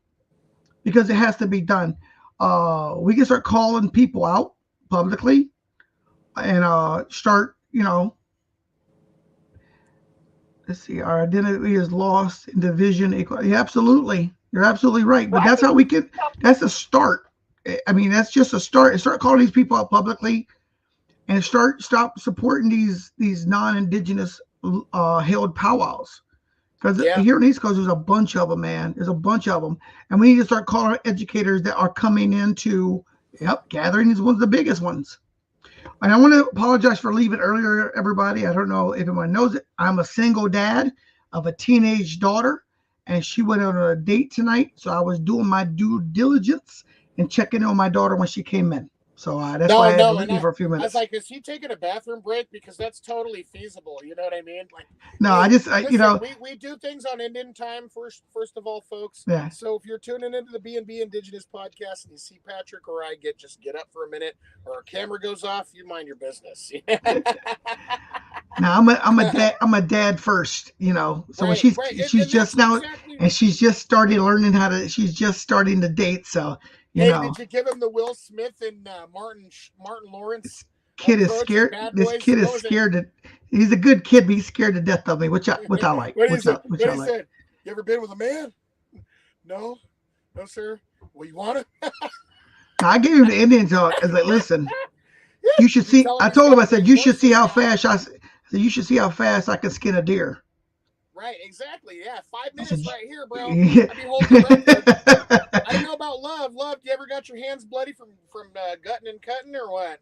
because it has to be done. We can start calling people out publicly and start, you know, let's see, our identity is lost in division. Yeah, absolutely. You're absolutely right. But that's how we can, that's a start. I mean, that's just a start. Start calling these people out publicly and stop supporting these non-Indigenous held powwows. Because here in the East Coast, there's a bunch of them, man. There's a bunch of them. And we need to start calling educators that are coming into, gathering is one of the biggest ones. And I want to apologize for leaving earlier, everybody. I don't know if everyone knows it. I'm a single dad of a teenage daughter, and she went on a date tonight. So I was doing my due diligence and checking on my daughter when she came in. So that's why I had to leave for a few minutes. I was like, is he taking a bathroom break? Because that's totally feasible. You know what I mean? Like, no, listen, we do things on Indian time first of all, folks. Yeah. So if you're tuning into the B&B Indigenous podcast and you see Patrick or I just get up for a minute, or a camera goes off, you mind your business. Now I'm a dad first, you know. So when she's just now, exactly. And she's just starting learning she's just starting to date. So. You know. Did you give him the Will Smith and Martin Lawrence? This kid is scared. This kid is scared. He's a good kid, but he's scared to death of me, which I like. What he said? You ever been with a man? No, sir. Well, you want to? I gave him the Indian talk. I was like, listen, you should see. I told him, I said, you should see how fast you should see how fast I can skin a deer. Right, exactly. Yeah, 5 minutes right here, bro. Yeah. I I don't know about Love. Love, you ever got your hands bloody from gutting and cutting or what?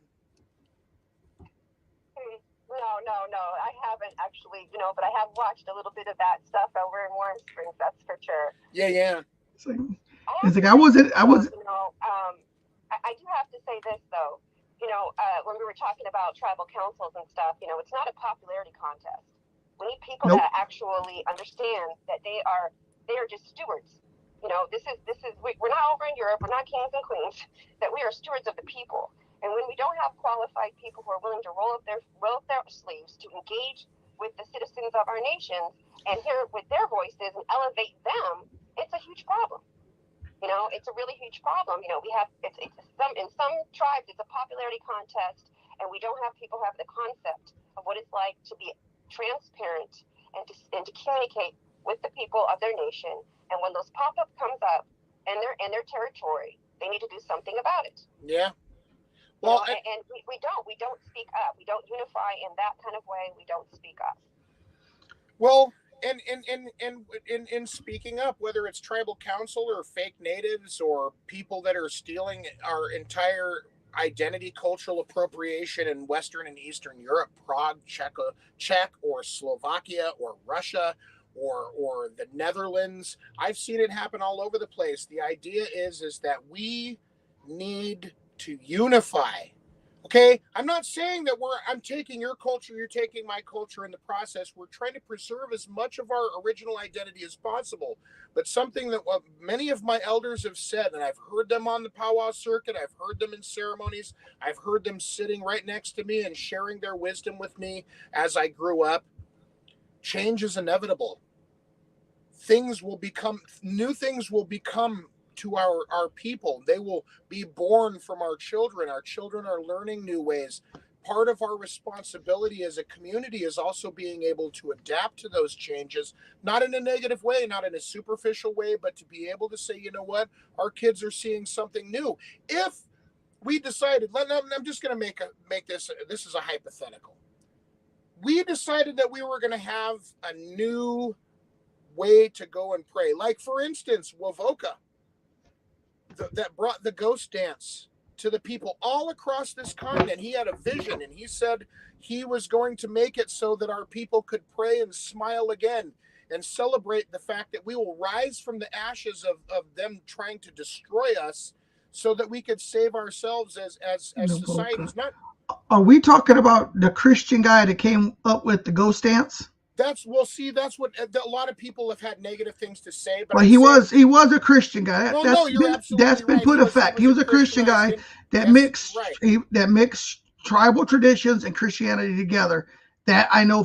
No. I haven't actually, but I have watched a little bit of that stuff over in Warm Springs. That's for sure. Yeah. It's like I wasn't. I do have to say this though. When we were talking about tribal councils and stuff, it's not a popularity contest. We need people that actually understand that they are just stewards. We're not over in Europe. We're not kings and queens. That we are stewards of the people. And when we don't have qualified people who are willing to roll up their sleeves to engage with the citizens of our nations and hear with their voices and elevate them, it's a huge problem. It's a really huge problem. We have in some tribes it's a popularity contest, and we don't have people who have the concept of what it's like to be transparent and to communicate with the people of their nation. And when those pop-up comes up in their territory, they need to do something about it. Yeah. Well, and we don't speak up. We don't unify in that kind of way. We don't speak up. Well, and in speaking up, whether it's tribal council or fake natives or people that are stealing our entire identity, cultural appropriation in Western and Eastern Europe, Prague, Czech, or Slovakia, or Russia, or the Netherlands. I've seen it happen all over the place. The idea is that we need to unify. Okay, I'm not saying that I'm taking your culture, you're taking my culture in the process. We're trying to preserve as much of our original identity as possible. But something that many of my elders have said, and I've heard them on the powwow circuit, I've heard them in ceremonies, I've heard them sitting right next to me and sharing their wisdom with me as I grew up. Change is inevitable. New things will become to our people. They will be born from our children. Our children are learning new ways. Part of our responsibility as a community is also being able to adapt to those changes, not in a negative way, not in a superficial way, but to be able to say, you know what, our kids are seeing something new. If we decided, I'm just going to make this is a hypothetical. We decided that we were going to have a new way to go and pray. Like, for instance, Wovoka, that brought the ghost dance to the people all across this continent. He had a vision, and he said he was going to make it so that our people could pray and smile again and celebrate the fact that we will rise from the ashes of them trying to destroy us so that we could save ourselves as societies. Are we talking about the Christian guy that came up with the ghost dance? That's what a lot of people have had negative things to say. But he was a Christian guy. That's been put effect. He was a Christian guy that mixed tribal traditions and Christianity together. That I know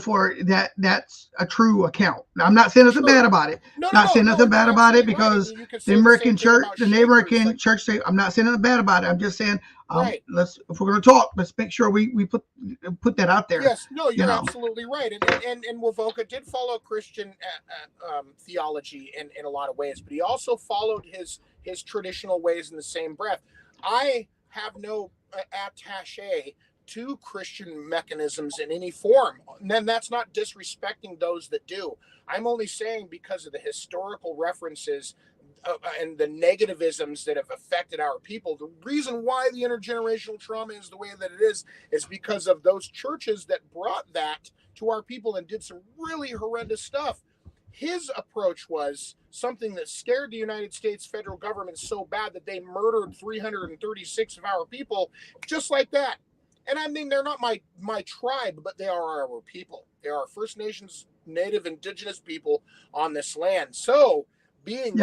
that's a true account. Now, I'm not saying nothing bad about it. Not saying nothing bad about it because the American church, say I'm not saying nothing bad about it. I'm just saying if we're going to talk, let's make sure we put that out there. Yes, no, you're absolutely right. And Wovoka did follow Christian theology in a lot of ways, but he also followed his traditional ways in the same breath. I have no attaché to Christian mechanisms in any form. And then that's not disrespecting those that do. I'm only saying because of the historical references and the negativisms that have affected our people. The reason why the intergenerational trauma is the way that it is because of those churches that brought that to our people and did some really horrendous stuff. His approach was something that scared the United States federal government so bad that they murdered 336 of our people just like that. And I mean, they're not my tribe, but they are our people. They are First Nations, Native, Indigenous people on this land. So, I'm in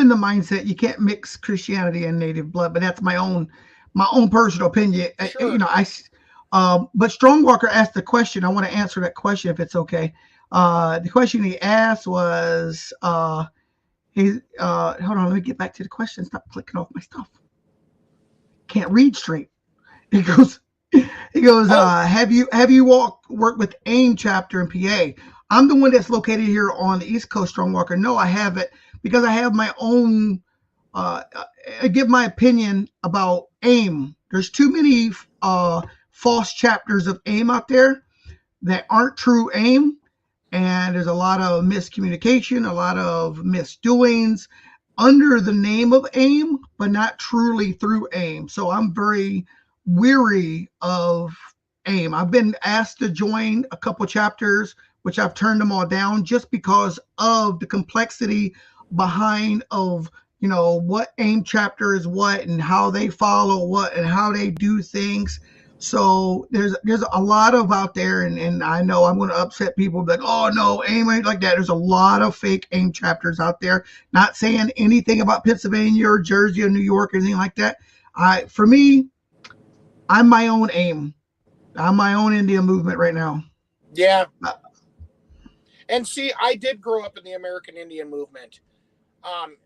the mindset you can't mix Christianity and Native blood, but that's my own personal opinion. Sure. But Strongwalker asked the question. I want to answer that question if it's okay. The question he asked was, hold on, let me get back to the question. Stop clicking off my stuff. Can't read straight. He goes, have you worked with AIM chapter in PA? I'm the one that's located here on the East Coast, Strongwalker. No, I haven't, because I have my own, I give my opinion about AIM. There's too many false chapters of AIM out there that aren't true AIM. And there's a lot of miscommunication, a lot of misdoings. under the name of AIM, but not truly through AIM. So I'm very weary of AIM. I've been asked to join a couple chapters, which I've turned them all down just because of the complexity behind of what AIM chapter is what and how they follow what and how they do things. So there's a lot of out there, and I know I'm going to upset people like, oh no, AIM ain't like that. There's a lot of fake AIM chapters out there. Not saying anything about Pennsylvania or Jersey or New York or anything like that. For me, I'm my own AIM. I'm my own Indian movement right now. Yeah. And see, I did grow up in the American Indian movement. And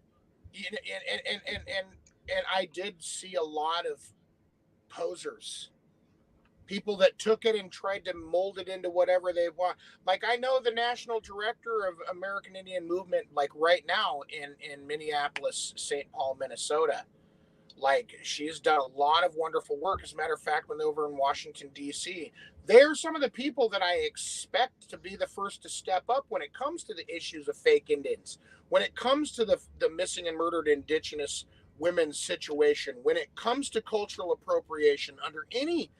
I did see a lot of posers, people that took it and tried to mold it into whatever they want. Like, I know the national director of American Indian movement, like right now in Minneapolis, St. Paul, Minnesota. Like, she's done a lot of wonderful work. As a matter of fact, when over in Washington, D.C., they're some of the people that I expect to be the first to step up when it comes to the issues of fake Indians, when it comes to the missing and murdered Indigenous women's situation, when it comes to cultural appropriation under any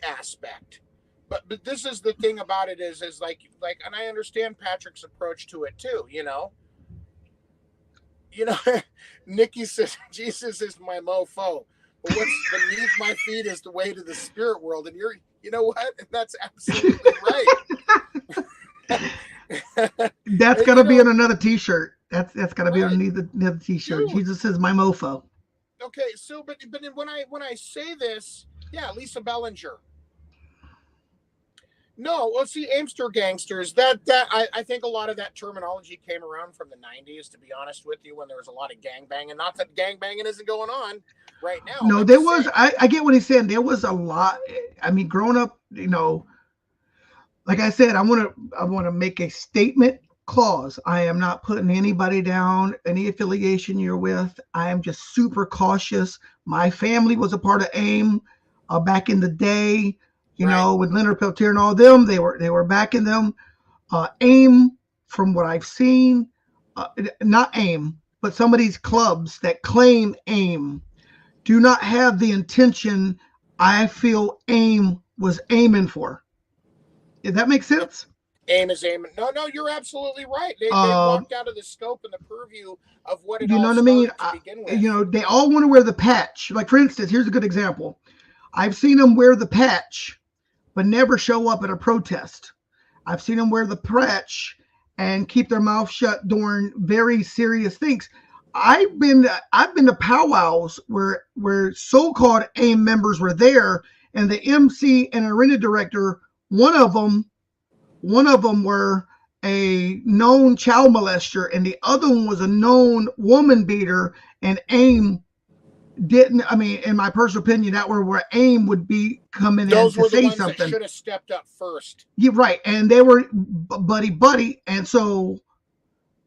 aspect. But this is the thing about it is like, and I understand Patrick's approach to it too, Nikki says, Jesus is my mofo, but what's beneath my feet is the way to the spirit world. And you know what? That's absolutely right. That's got to be on another t-shirt. That's got to be underneath another t-shirt. Dude. Jesus is my mofo. Okay. So, but when I say this, yeah, Lisa Bellinger. No, well, see, Aimster gangsters, that I think a lot of that terminology came around from the 90s, to be honest with you, when there was a lot of gangbanging. Not that gangbanging isn't going on right now. No, there was, I get what he's saying. There was a lot. I mean, growing up, like I said, I want to make a statement clause. I am not putting anybody down, any affiliation you're with. I am just super cautious. My family was a part of AIM back in the day. With Leonard Peltier and all them, they were backing them. AIM, from what I've seen, not AIM, but some of these clubs that claim AIM do not have the intention I feel AIM was aiming for. Does that make sense? AIM is aiming. No, you're absolutely right. They walked out of the scope and the purview of what it all started to begin with. They all want to wear the patch. Like, for instance, here's a good example. I've seen them wear the patch but never show up at a protest. I've seen them wear the patch and keep their mouth shut during very serious things. I've been to powwows where so-called AIM members were there, and the MC and arena director, one of them were a known child molester, and the other one was a known woman beater, and AIM didn't. I mean, in my personal opinion, that where AIM would be coming in to say something. Those were the ones that should have stepped up first. Yeah, right. And they were buddy. And so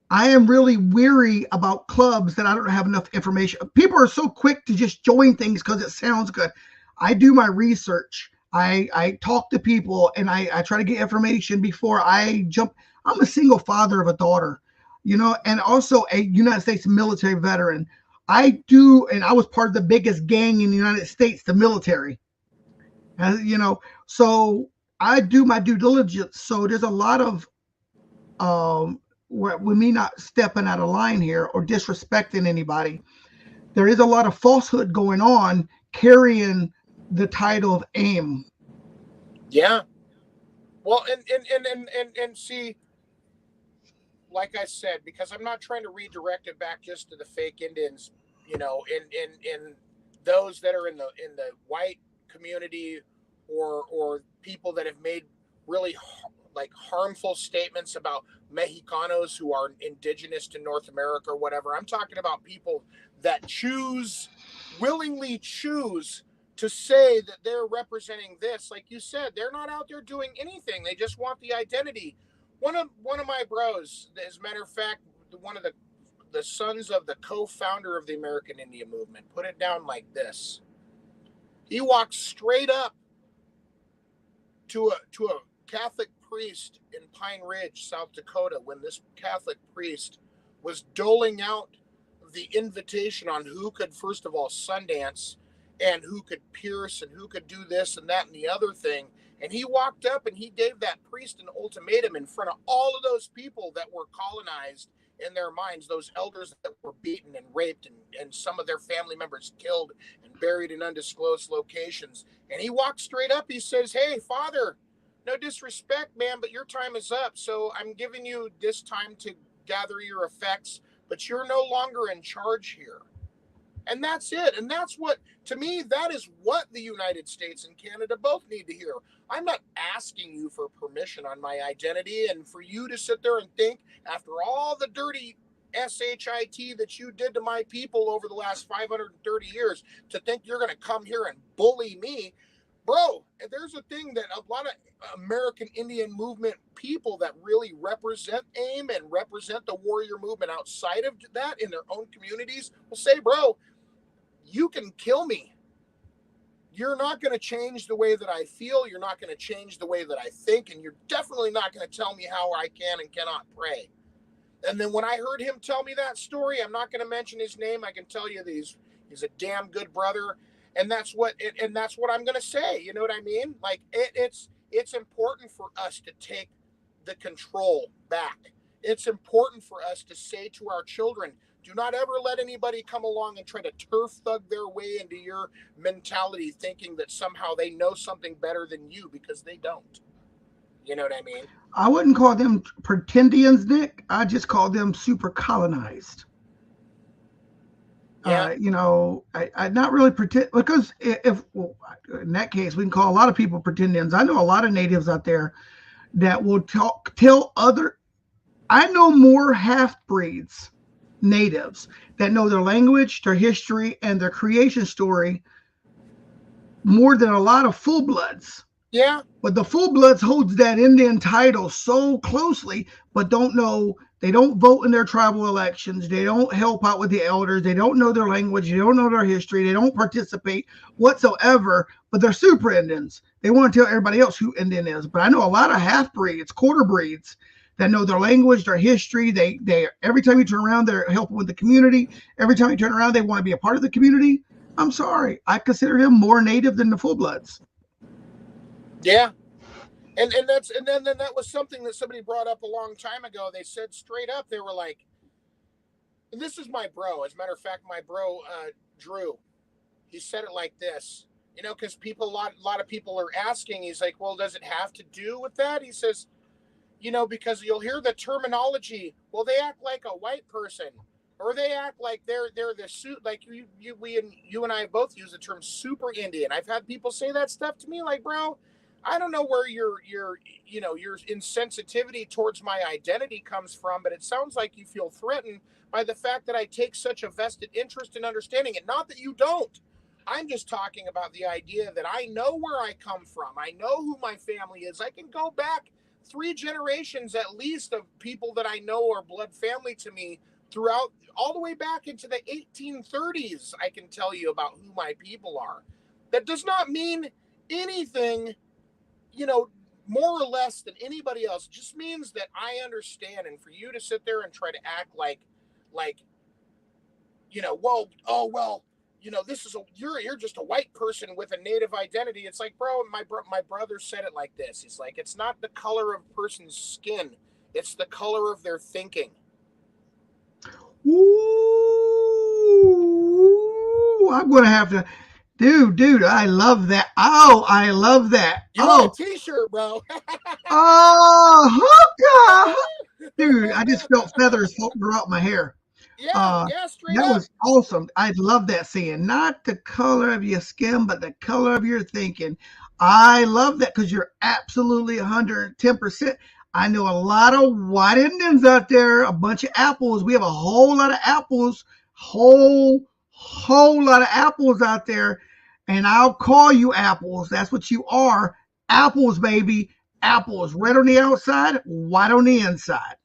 I am really weary about clubs that I don't have enough information. People are so quick to just join things because it sounds good. I do my research. I talk to people, and I try to get information before I jump. I'm a single father of a daughter, and also a United States military veteran. I do, and I was part of the biggest gang in the United States, the military. So I do my due diligence. So there's a lot of with me not stepping out of line here or disrespecting anybody. There is a lot of falsehood going on carrying the title of AIM. Yeah. Well, and see, like I said, because I'm not trying to redirect it back just to the fake Indians, in those that are in the white community or people that have made really harmful statements about Mexicanos who are indigenous to North America or whatever. I'm talking about people that willingly choose to say that they're representing this. Like you said, they're not out there doing anything. They just want the identity. One of my bros, as a matter of fact, one of the sons of the co-founder of the American Indian movement, put it down like this. He walked straight up to a Catholic priest in Pine Ridge, South Dakota, when this Catholic priest was doling out the invitation on who could, first of all, Sundance, and who could pierce, and who could do this and that and the other thing. And he walked up and he gave that priest an ultimatum in front of all of those people that were colonized in their minds, those elders that were beaten and raped, and some of their family members killed and buried in undisclosed locations. And he walked straight up. He says, "Hey, Father, no disrespect, man, but your time is up. So I'm giving you this time to gather your effects, but you're no longer in charge here." And that's it. And that's what, to me, that is what the United States and Canada both need to hear. I'm not asking you for permission on my identity, and for you to sit there and think, after all the dirty SHIT that you did to my people over the last 530 years, to think you're going to come here and bully me. Bro, there's a thing that a lot of American Indian movement people that really represent AIM and represent the warrior movement outside of that in their own communities will say, bro, you can kill me. You're not going to change the way that I feel. You're not going to change the way that I think. And you're definitely not going to tell me how I can and cannot pray. And then when I heard him tell me that story, I'm not going to mention his name. I can tell you that he's a damn good brother. And that's what I'm going to say. You know what I mean? Like it's important for us to take the control back. It's important for us to say to our children, do not ever let anybody come along and try to turf thug their way into your mentality, thinking that somehow they know something better than you, because they don't. You know what I mean? I wouldn't call them Pretendians, Nick. I just call them super colonized. Yeah. I not really pretend, because if in that case, we can call a lot of people Pretendians. I know a lot of natives out there that will tell other. I know more half-breeds, natives, that know their language, their history, and their creation story more than a lot of full-bloods. Yeah. But the full-bloods holds that Indian title so closely, but don't know. They don't vote in their tribal elections. They don't help out with the elders. They don't know their language. They don't know their history. They don't participate whatsoever, but they're super Indians. They want to tell everybody else who Indian is. But I know a lot of half-breeds, quarter breeds, that know their language, their history. They every time you turn around, they're helping with the community. Every time you turn around, they want to be a part of the community. I'm sorry. I consider them more native than the full-bloods. Yeah. And then that was something that somebody brought up a long time ago. They said straight up, they were like, and this is my bro. As a matter of fact, my bro, Drew, he said it like this, because a lot of people are asking. He's like, well, does it have to do with that? He says, because you'll hear the terminology. Well, they act like a white person, or they act like they're the suit. Like you and I both use the term super Indian. I've had people say that stuff to me. Like, bro, I don't know where your insensitivity towards my identity comes from, but it sounds like you feel threatened by the fact that I take such a vested interest in understanding it. Not that you don't. I'm just talking about the idea that I know where I come from. I know who my family is. I can go back 3 generations at least of people that I know are blood family to me throughout, all the way back into the 1830s. I can tell you about who my people are. That does not mean anything, more or less than anybody else. It just means that I understand. And for you to sit there and try to act like, this is you're just a white person with a native identity. It's like, bro, my brother said it like this. He's like, it's not the color of a person's skin, it's the color of their thinking. Ooh, I'm gonna have to. Dude, I love that. Oh, I love that. You want a t-shirt, bro? Oh, dude, I just felt feathers floating throughout my hair. Yeah, straight that up. Was awesome. I love that saying. Not the color of your skin, but the color of your thinking. I love that, because you're absolutely 110%. I know a lot of white Indians out there, a bunch of apples. We have a whole lot of apples, whole lot of apples out there. And I'll call you apples. That's what you are. Apples, baby. Apples. Red on the outside, white on the inside.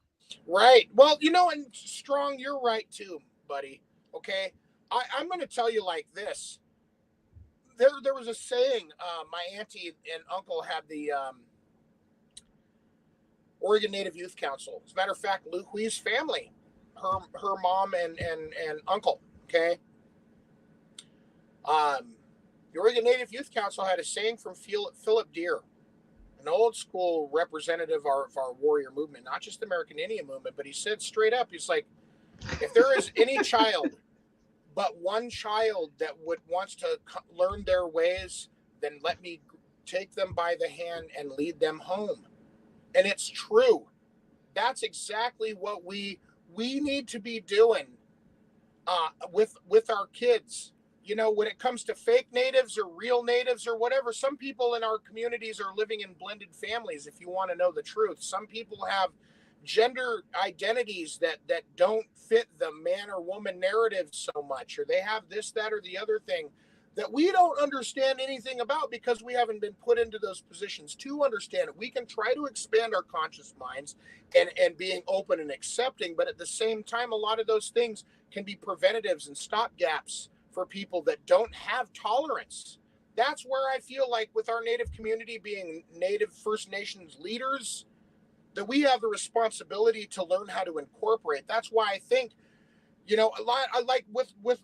Right. Well, and Strong, you're right too, buddy. Okay. I'm going to tell you like this. There was a saying, my auntie and uncle had the Oregon Native Youth Council. As a matter of fact, Luke Wee's family her mom and uncle. Okay. The Oregon Native Youth Council had a saying from Philip Deere, an old school representative of our warrior movement, not just the American Indian movement, but he said straight up, he's like, if there is any child, but one child that wants to learn their ways, then let me take them by the hand and lead them home. And it's true. That's exactly what we need to be doing with our kids. You know, when it comes to fake natives or real natives or whatever, some people in our communities are living in blended families, if you want to know the truth. Some people have gender identities that don't fit the man or woman narrative so much, or they have this, that, or the other thing that we don't understand anything about because we haven't been put into those positions to understand it. We can try to expand our conscious minds and being open and accepting, but at the same time, a lot of those things can be preventatives and stopgaps for people that don't have tolerance. That's where I feel like with our Native community being Native First Nations leaders, that we have the responsibility to learn how to incorporate. That's why I think, you know, a lot. I like with Lou.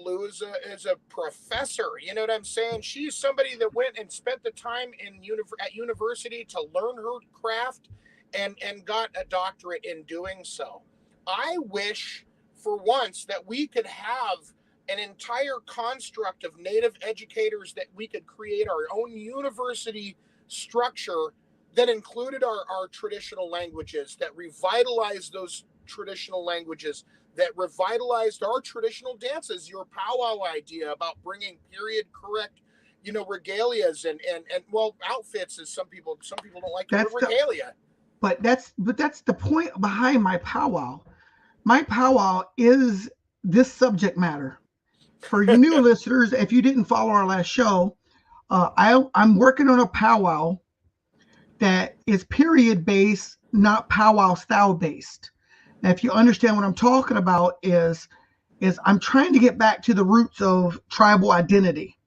Lou is a professor. You know what I'm saying? She's somebody that went and spent the time at university to learn her craft and got a doctorate in doing so. I wish for once that we could have an entire construct of Native educators, that we could create our own university structure that included our traditional languages, that revitalized those traditional languages, that revitalized our traditional dances. Your powwow idea about bringing period correct, you know, regalias and well, outfits, as some people don't like the word regalia. But that's the point behind my powwow. My powwow is this subject matter. For you new listeners, if you didn't follow our last show, I'm working on a powwow that is period based, not powwow style based. Now, if you understand what I'm talking about, is I'm trying to get back to the roots of tribal identity.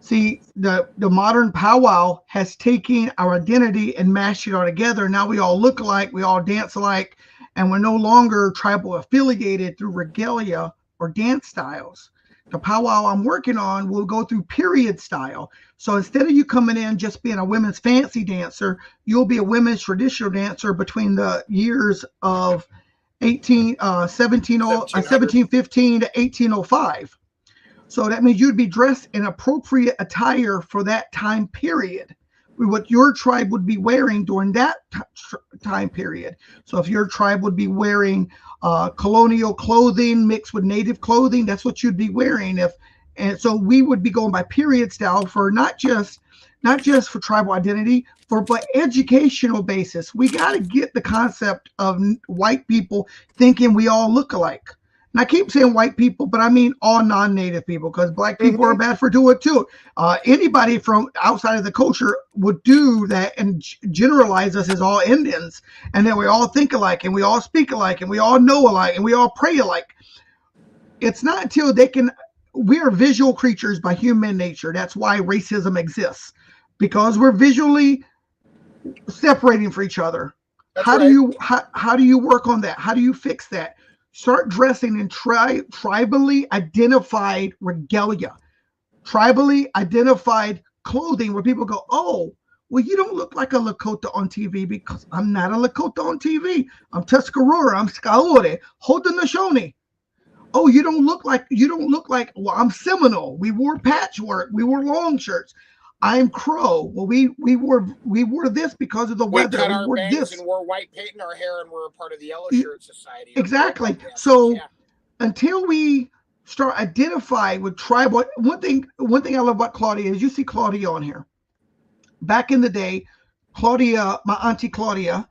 See, the modern powwow has taken our identity and mashed it all together. Now we all look alike, we all dance alike, and we're no longer tribal affiliated through regalia or dance styles. The powwow I'm working on will go through period style. So instead of you coming in just being a women's fancy dancer, you'll be a women's traditional dancer between the years of 1715 to 1805. So that means you'd be dressed in appropriate attire for that time period, what your tribe would be wearing during that time period. So if your tribe would be wearing colonial clothing mixed with native clothing, that's what you'd be wearing. And so we would be going by period style for not just for tribal identity, but educational basis. We got to get the concept of white people thinking we all look alike. And I keep saying white people, but I mean all non-native people, because black people are bad for doing it too. Anybody from outside of the culture would do that and generalize us as all Indians, and then we all think alike, and we all speak alike, and we all know alike, and we all pray alike. It's not until we are visual creatures by human nature. That's why racism exists, because we're visually separating from each other. How do you work on that? How do you fix that? Start dressing in tribally identified regalia, tribally identified clothing, where people go, oh, well, you don't look like a Lakota on TV, because I'm not a Lakota on TV. I'm Tuscarora, I'm Skaore, Haudenosaunee. Oh, you don't look like, well, I'm Seminole. We wore patchwork. We wore long shirts. I'm Crow. Well, we wore this because of the weather. We cut our bangs and wore white paint in our hair, and we're a part of the Yellow Shirt Society. Exactly. So until we start identifying with tribal, one thing I love about Claudia is you see Claudia on here. Back in the day, Claudia, my auntie Claudia,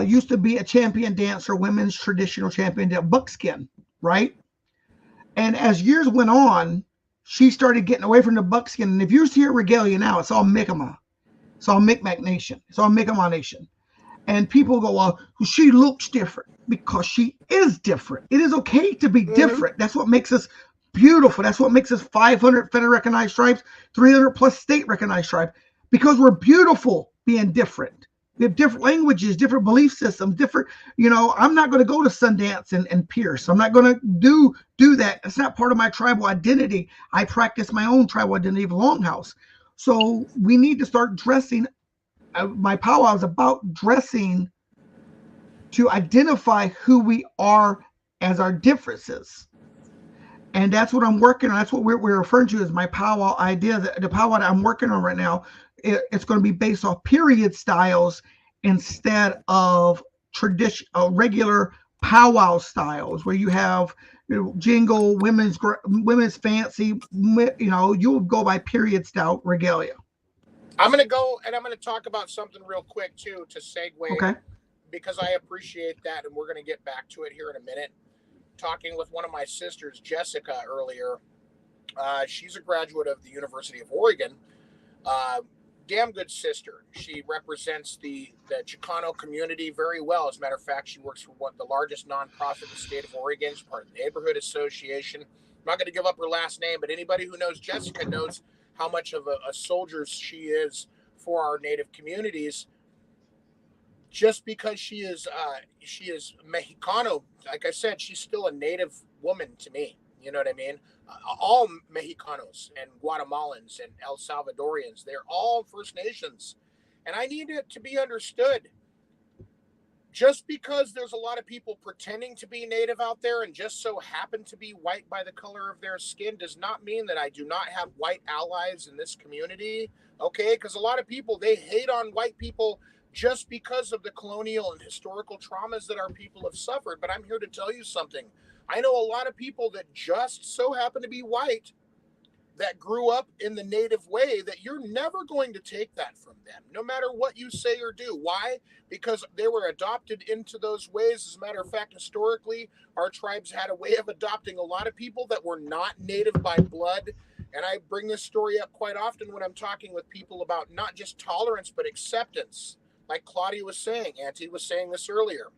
used to be a champion dancer, women's traditional champion, buckskin, right? And as years went on, she started getting away from the buckskin. And if you see her regalia now, it's all Mi'kmaq. It's all Mi'kmaq Nation. It's all Mi'kmaq Nation. And people go, well, she looks different, because she is different. It is okay to be different. That's what makes us beautiful. That's what makes us 500 federal recognized tribes, 300 plus state recognized tribes, because we're beautiful being different. We have different languages, different belief systems, different, I'm not going to go to Sundance and Pierce. I'm not going to do that. It's not part of my tribal identity. I practice my own tribal identity of Longhouse. So we need to start dressing. My powwow is about dressing to identify who we are as our differences. And that's what I'm working on. That's what we're referring to as my powwow idea. The powwow that I'm working on right now, it's going to be based off period styles instead of regular powwow styles where you have jingle, women's fancy. You'll go by period style regalia. I'm going to go and I'm going to talk about something real quick too to segue. Okay. Because I appreciate that, and we're going to get back to it here in a minute. Talking with one of my sisters, Jessica, earlier. She's a graduate of the University of Oregon. Damn good sister. She represents the Chicano community very well. As a matter of fact, she works for the largest nonprofit in the state of Oregon. She's part of the Neighborhood Association. I'm not going to give up her last name, but anybody who knows Jessica knows how much of a soldier she is for our Native communities. Just because she is Mexicano, like I said, she's still a Native woman to me. You know what I mean? All Mexicanos and Guatemalans and El Salvadorians, they're all First Nations. And I need it to be understood. Just because there's a lot of people pretending to be Native out there and just so happen to be white by the color of their skin does not mean that I do not have white allies in this community. Okay? Because a lot of people, they hate on white people just because of the colonial and historical traumas that our people have suffered. But I'm here to tell you something. I know a lot of people that just so happen to be white that grew up in the Native way that you're never going to take that from them, no matter what you say or do. Why? Because they were adopted into those ways. As a matter of fact, historically, our tribes had a way of adopting a lot of people that were not Native by blood. And I bring this story up quite often when I'm talking with people about not just tolerance, but acceptance. Like Claudia was saying, Auntie was saying this earlier.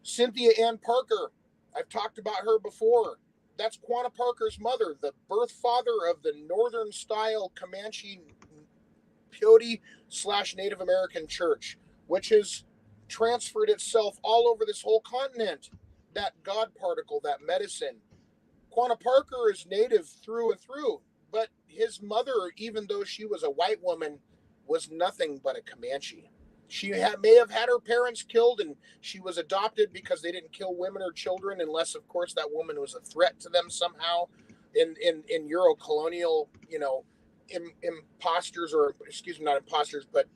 Cynthia Ann Parker, I've talked about her before. That's Quanah Parker's mother, the birth father of the Northern style Comanche Peyote / Native American church, which has transferred itself all over this whole continent. That God particle, that medicine. Quanah Parker is Native through and through, but his mother, even though she was a white woman, was nothing but a Comanche. She may have had her parents killed, and she was adopted because they didn't kill women or children unless, of course, that woman was a threat to them somehow in Euro-colonial, imposters, or excuse me, not imposters, but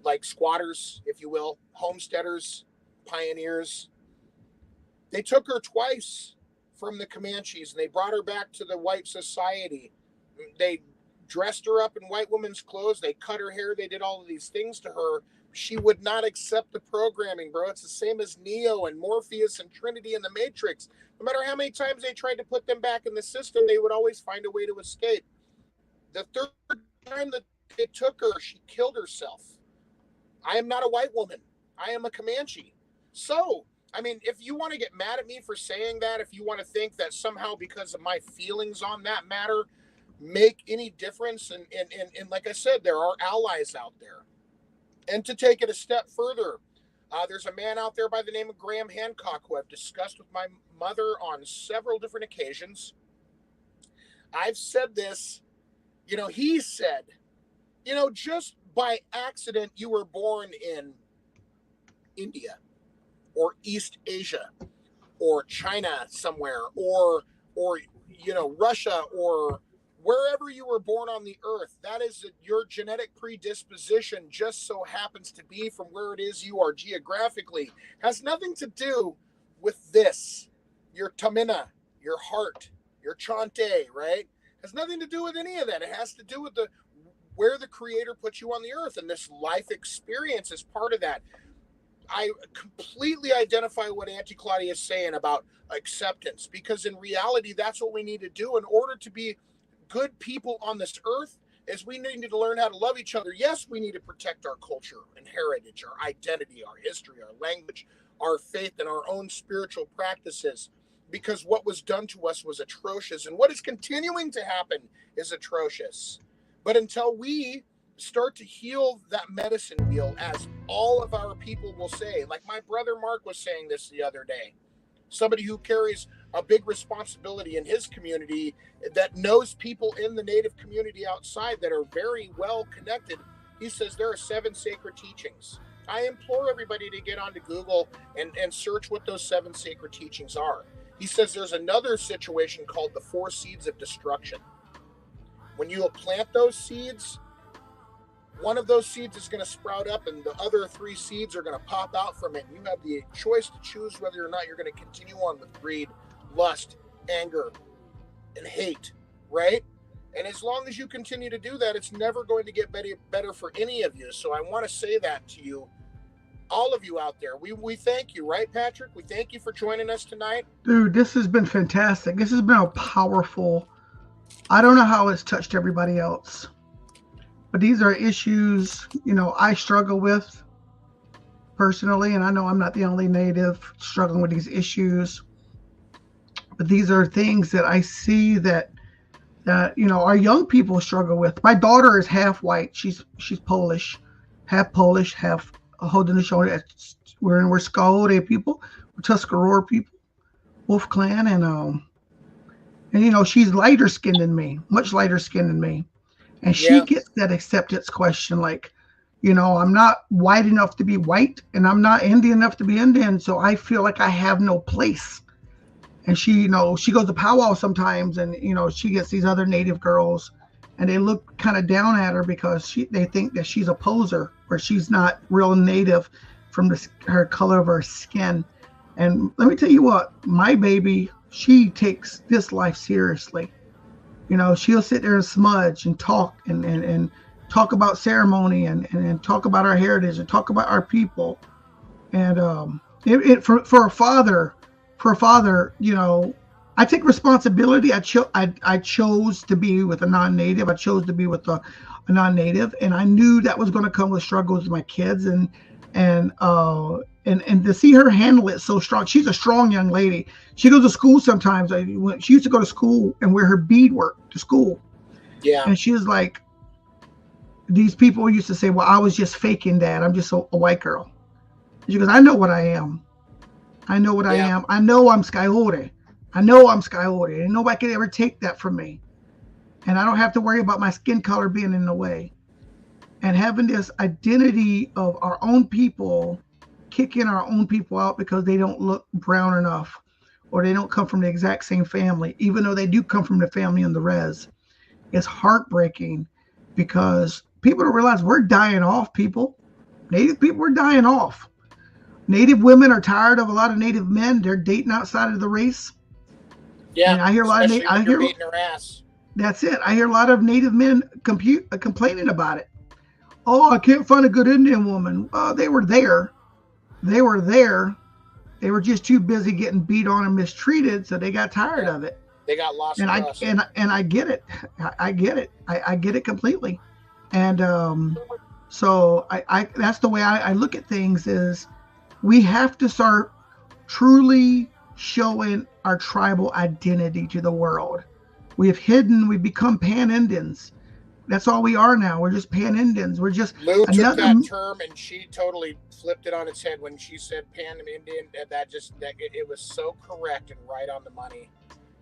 like squatters, if you will, homesteaders, pioneers. They took her twice from the Comanches, and they brought her back to the white society. They dressed her up in white women's clothes. They cut her hair. They did all of these things to her. She would not accept the programming, bro. It's the same as Neo and Morpheus and Trinity and the Matrix. No matter how many times they tried to put them back in the system, they would always find a way to escape. The third time that they took her, she killed herself. I am not a white woman. I am a Comanche. So, I mean, if you want to get mad at me for saying that, if you want to think that somehow because of my feelings on that matter make any difference, and like I said, there are allies out there. And to take it a step further, there's a man out there by the name of Graham Hancock who I've discussed with my mother on several different occasions. I've said this, he said, just by accident you were born in India or East Asia or China somewhere or Russia or wherever you were born on the earth. That is your genetic predisposition just so happens to be from where it is you are geographically. Has nothing to do with this. Your tamina, your heart, your chante, right? Has nothing to do with any of that. It has to do with where the Creator put you on the earth, and this life experience is part of that. I completely identify what Auntie Claudia is saying about acceptance, because in reality, that's what we need to do in order to be good people on this earth. Is we need to learn how to love each other. Yes, we need to protect our culture and heritage, our identity, our history, our language, our faith, and our own spiritual practices, because what was done to us was atrocious, and what is continuing to happen is atrocious. But until we start to heal that medicine wheel, as all of our people will say. Like my brother Mark was saying this the other day. Somebody who carries a big responsibility in his community, that knows people in the Native community outside that are very well connected. He says there are 7 sacred teachings. I implore everybody to get onto Google and search what those 7 sacred teachings are. He says there's another situation called the 4 seeds of destruction. When you plant those seeds, one of those seeds is going to sprout up and the other 3 seeds are going to pop out from it. And you have the choice to choose whether or not you're going to continue on with greed, lust, anger, and hate, right? And as long as you continue to do that, it's never going to get better for any of you. So I want to say that to you, all of you out there. We thank you, right, Patrick? We thank you for joining us tonight. Dude, this has been fantastic. This has been a powerful, I don't know how it's touched everybody else, but these are issues, I struggle with personally, and I know I'm not the only Native struggling with these issues, but these are things that I see that our young people struggle with. My daughter is half white. She's Polish, half Haudenosaunee. We're Skoda people, we're Tuscarora people, Wolf Clan, and she's lighter skinned than me, much lighter skinned than me. And she gets that acceptance question, like, I'm not white enough to be white, and I'm not Indian enough to be Indian, so I feel like I have no place. And she, she goes to powwow sometimes, and she gets these other Native girls, and they look kind of down at her because they think that she's a poser, or she's not real Native from her color of her skin. And let me tell you what, my baby, she takes this life seriously. She'll sit there and smudge and talk and talk about ceremony and talk about our heritage and talk about our people. And for a father, I take responsibility. I chose to be with a non-Native. I chose to be with a non-Native, and I knew that was going to come with struggles with my kids, and to see her handle it so strong. She's a strong young lady. She goes to school sometimes. She used to go to school and wear her beadwork to school. Yeah. And she was like, these people used to say, well, I was just faking that. I'm just a white girl. She goes, I know what I am. I know what I am. I know I'm Skoda. And nobody can ever take that from me. And I don't have to worry about my skin color being in the way. And having this identity of our own people, kicking our own people out because they don't look brown enough, or they don't come from the exact same family, even though they do come from the family in the res. It's heartbreaking because people don't realize we're dying off, people. Native people are dying off. Native women are tired of a lot of Native men. They're dating outside of the race. Yeah, and I hear a lot of beating her ass. That's it. I hear a lot of Native men complaining about it. Oh, I can't find a good Indian woman. They were there. They were just too busy getting beat on and mistreated, so they got tired of it. They got lost. And I get it. I get it. I get it completely. And so I that's the way I look at things, is we have to start truly showing our tribal identity to the world. We've become Pan-Indians. That's all we are now. We're just Pan-Indians. We're just Lou took that term and she totally flipped it on its head when she said Pan-Indian. It was so correct and right on the money.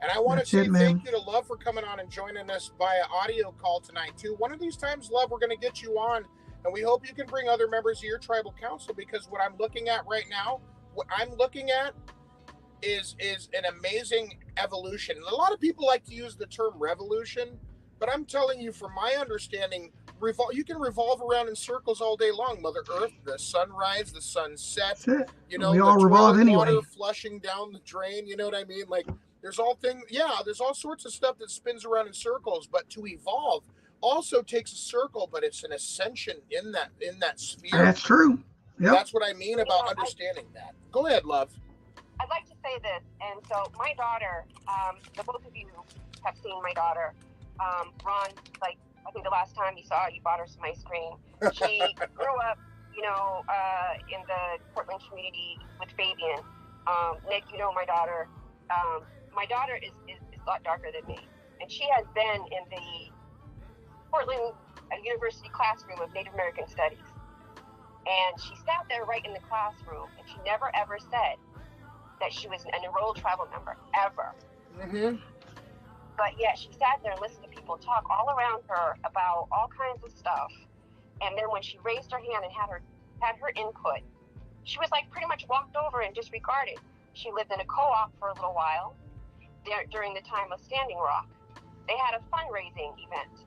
And I want to say thank you to Love for coming on and joining us via audio call tonight too. One of these times, Love, we're going to get you on, and we hope you can bring other members of your tribal council, because what I'm looking at right now, is an amazing evolution. A lot of people like to use the term revolution, but I'm telling you, from my understanding, you can revolve around in circles all day long. Mother Earth, the sunrise, the sunset, we all revolve anyway. Water flushing down the drain, you know what I mean? Like, there's all sorts of stuff that spins around in circles, but to evolve also takes a circle, but it's an ascension in that sphere. That's true. Yep. That's what I mean about understanding that. Go ahead, Love. I'd like to say this, and so my daughter, the both of you have seen my daughter, Ron, like, I think the last time you saw her, you bought her some ice cream. She grew up, in the Portland community with Fabian. Nick, my daughter. My daughter is a lot darker than me, and she has been in the Portland a university classroom of Native American Studies. And she sat there right in the classroom, and she never ever said that she was an enrolled tribal member, ever. Mm-hmm. But yet she sat there and listened to people talk all around her about all kinds of stuff. And then when she raised her hand and had her input, she was like pretty much walked over and disregarded. She lived in a co-op for a little while during the time of Standing Rock. They had a fundraising event.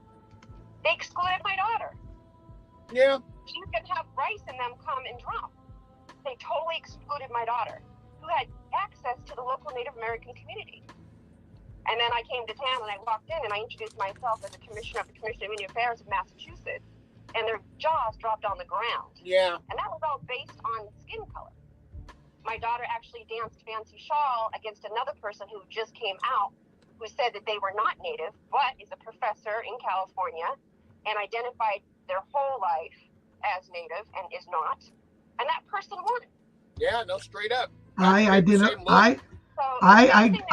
They excluded my daughter. Yeah. She was going to have Rice and them come and drum. They totally excluded my daughter, who had access to the local Native American community. And then I came to town and I walked in and I introduced myself as a commissioner of the Commission of Indian Affairs of Massachusetts, and their jaws dropped on the ground. Yeah. And that was all based on skin color. My daughter actually danced Fancy Shawl against another person who just came out, who said that they were not Native, but is a professor in California and identified their whole life as Native and is not. And that person won. Yeah, no, straight up. I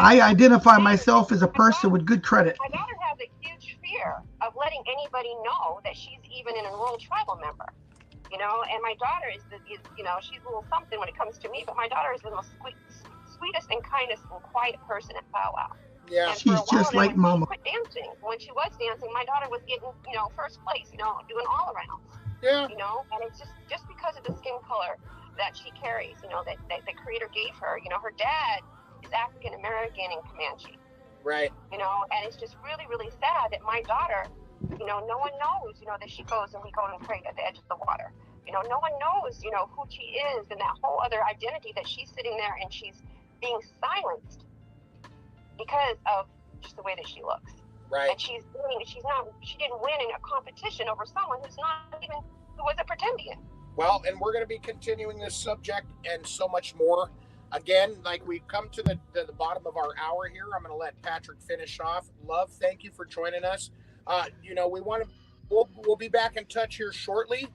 identify myself as a person with good credit. My daughter has a huge fear of letting anybody know that she's even an enrolled tribal member. You know, and my daughter is you know, she's a little something when it comes to me, but my daughter is the most sweetest and kindest and quiet person at powwow. Yeah, and she's just like Mama. She quit dancing. When she was dancing, my daughter was getting, you know, first place, you know, doing all arounds. Yeah. You know, and it's just because of the skin color that she carries, you know, that the Creator gave her. You know, her dad is African American and Comanche. Right. You know, and it's just really, really sad that my daughter, you know, no one knows, you know, that she goes and we go and pray at the edge of the water. You know, no one knows, you know, who she is and that whole other identity that she's sitting there and she's being silenced because of just the way that she looks. Right. And she didn't win in a competition over someone who was a Pretendian. Well, and we're going to be continuing this subject and so much more. Again, like we've come to the bottom of our hour here. I'm going to let Patrick finish off. Love, thank you for joining us. You know, we'll be back in touch here shortly.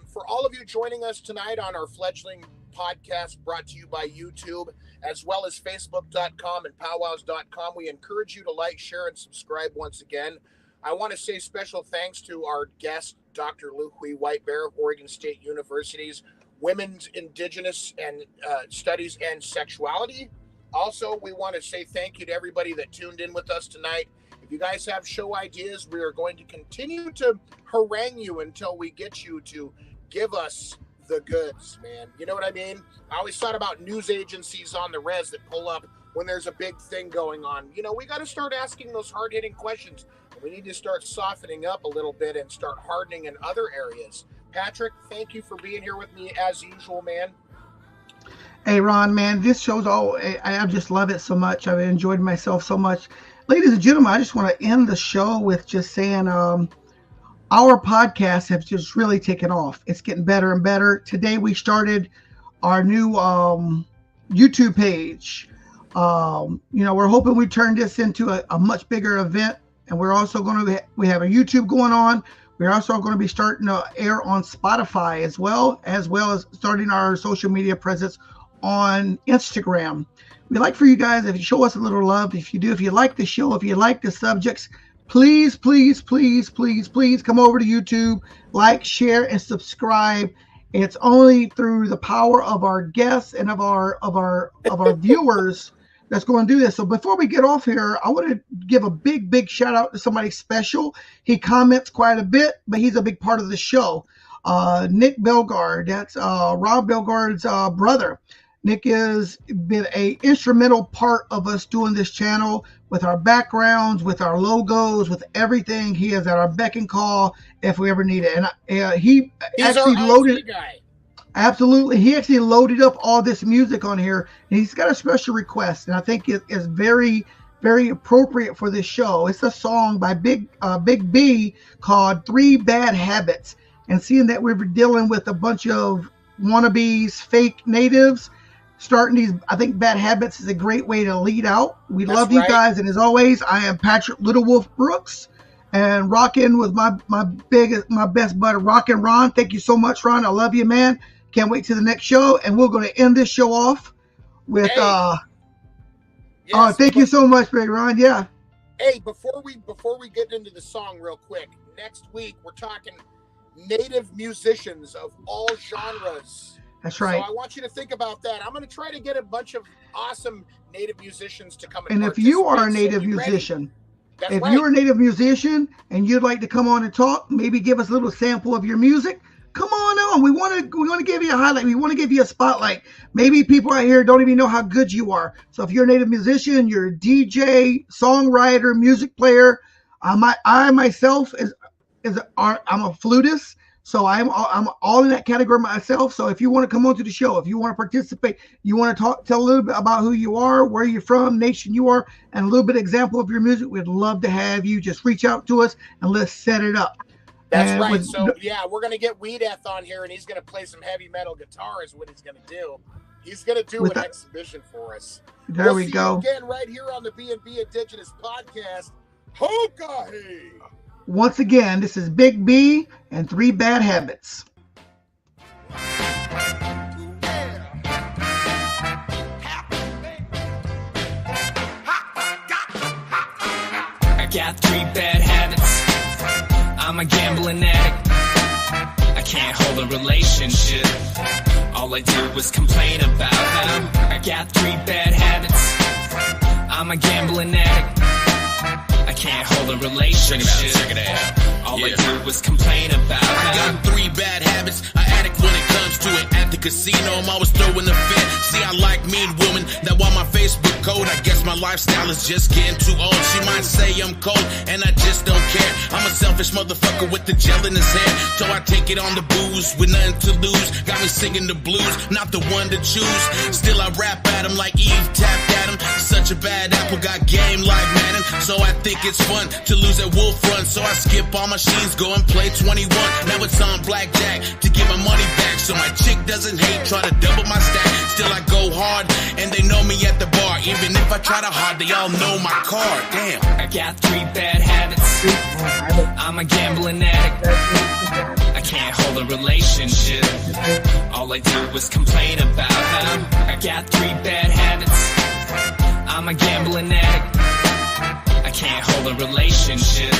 For all of you joining us tonight on our fledgling podcast brought to you by YouTube, as well as Facebook.com and powwows.com, we encourage you to like, share, and subscribe once again. I want to say special thanks to our guest, Dr. Lu Hui White Bear of Oregon State University's Women's Indigenous and Studies and Sexuality. Also, we want to say thank you to everybody that tuned in with us tonight. If you guys have show ideas, we are going to continue to harangue you until we get you to give us the goods, man. You know what I mean? I always thought about news agencies on the res that pull up when there's a big thing going on. You know, we got to start asking those hard-hitting questions. We need to start softening up a little bit and start hardening in other areas. Patrick, thank you for being here with me as usual, man. Hey, Ron, man, this show's I just love it so much. I've enjoyed myself so much. Ladies and gentlemen, I just want to end the show with just saying our podcasts have just really taken off. It's getting better and better. Today we started our new YouTube page. You know, we're hoping we turn this into a much bigger event. And we're also we have a YouTube going on. We're also going to be starting to air on Spotify as well as starting our social media presence on Instagram. We'd like for you guys, if you show us a little love, if you like the show, if you like the subjects, please, please, please, please, please come over to YouTube, like, share, and subscribe. It's only through the power of our guests and of our viewers that's going to do this. So before we get off here, I want to give a big, big shout out to somebody special. He comments quite a bit, but he's a big part of the show. Nick Belgard, that's Rob Belgard's brother. Nick has been an instrumental part of us doing this channel with our backgrounds, with our logos, with everything. He is at our beck and call if we ever need it. And he's actually loaded. Guy. Absolutely. He actually loaded up all this music on here. And he's got a special request. And I think it is very, very appropriate for this show. It's a song by Big B called 3 Bad Habits. And seeing that we're dealing with a bunch of wannabes, fake natives, starting these, I think Bad Habits is a great way to lead out. We love you guys. And as always, I am Patrick Little Wolf Brooks. And rocking with my best buddy, Rockin' Ron. Thank you so much, Ron. I love you, man. Can't wait to the next show, and we're going to end this show off with yes, thank you so much, Big Ron. Yeah. Hey, before we get into the song real quick, next week, we're talking native musicians of all genres. That's right. So I want you to think about that. I'm going to try to get a bunch of awesome native musicians to come and if you are a native musician, you're a native musician and you'd like to come on and talk, maybe give us a little sample of your music, come on. We want to give you a highlight. We want to give you a spotlight. Maybe people out here don't even know how good you are. So if you're a native musician, you're a DJ, songwriter, music player. I myself I'm a flutist. So I'm all in that category myself. So if you want to come onto the show, if you want to participate, you want to tell a little bit about who you are, where you're from, nation you are, and a little bit of example of your music, we'd love to have you. Just reach out to us and let's set it up. That's right. So yeah, we're gonna get Weedeth on here, and he's gonna play some heavy metal guitar. Is what he's gonna do. He's gonna do an exhibition for us. There we go. Again, right here on the B&B Indigenous podcast. Hokahi! Once again, this is Big B and 3 Bad Habits. I got 3 bad habits. I'm a gambling addict. I can't hold a relationship. All I do is complain about how I got 3 bad habits. I'm a gambling addict. I can't hold a relationship. Check it out. All I do is complain about I got 3 bad habits. I addict when it comes to it. At the casino, I'm always throwing a fit. See, I like mean women that want my Facebook code. I guess my lifestyle is just getting too old. She might say I'm cold, and I just don't care. I'm a selfish motherfucker with the gel in his hair. So I take it on the booze with nothing to lose. Got me singing the blues, not the one to choose. Still I rap at him like Eve tapped at him. Such a bad apple, got game like Madden. So I think it's fun to lose at Wolf Run. So I skip all my sheens, go and play 21. Now it's on blackjack to get my money back. So my chick doesn't hate, try to double my stack. Still I go hard, and they know me at the bar. Even if I try to hard, they all know my card. Damn. I got 3 bad habits. I'm a gambling addict. I can't hold a relationship. All I do is complain about how I got 3 bad habits. I'm a gambling addict. I can't hold a relationship.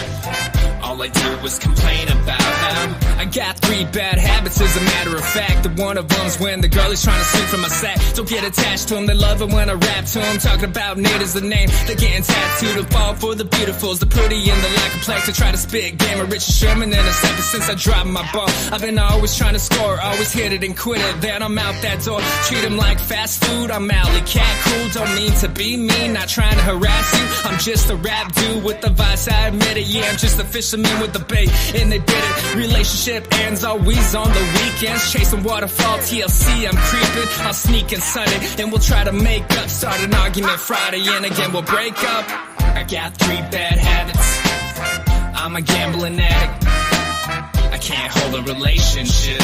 All I do is complain about how I got 3 bad habits, as a matter of fact. The one of them's when the girl is trying to sing from my sack. Don't get attached to them, they love it when I rap to them. Talking about Nate is the name, they're getting tattooed. To fall for the beautifuls, the pretty and the lack of complex. I try to spit game of Richard Sherman, and it's ever since I dropped my ball. I've been always trying to score, always hit it and quit it. Then I'm out that door, treat them like fast food. I'm alley cat cool, don't mean to be mean, not trying to harass you. I'm just a rap dude with the vice, I admit it. Yeah, I'm just a fisherman with the bait, and they did it. Relationship ends always on the weekends. Chasing waterfall, TLC, I'm creeping. I'll sneak in Sunday, and we'll try to make up. Start an argument Friday, and again we'll break up. I got 3 bad habits. I'm a gambling addict. I can't hold a relationship.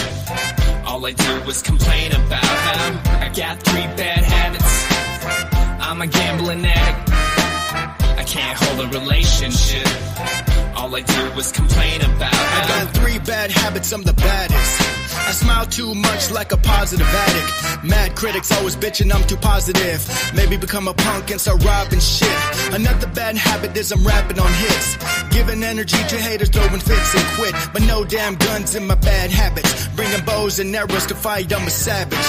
All I do is complain about how I got 3 bad habits. I'm a gambling addict. I can't hold a relationship. All I do is complain about I got 3 bad habits, I'm the baddest. I smile too much like a positive addict. Mad critics always bitching I'm too positive. Maybe become a punk and start robbing shit. Another bad habit is I'm rapping on hits. Giving energy to haters, throwing fits and quit. But no damn guns in my bad habits. Bringing bows and arrows to fight, I'm a savage.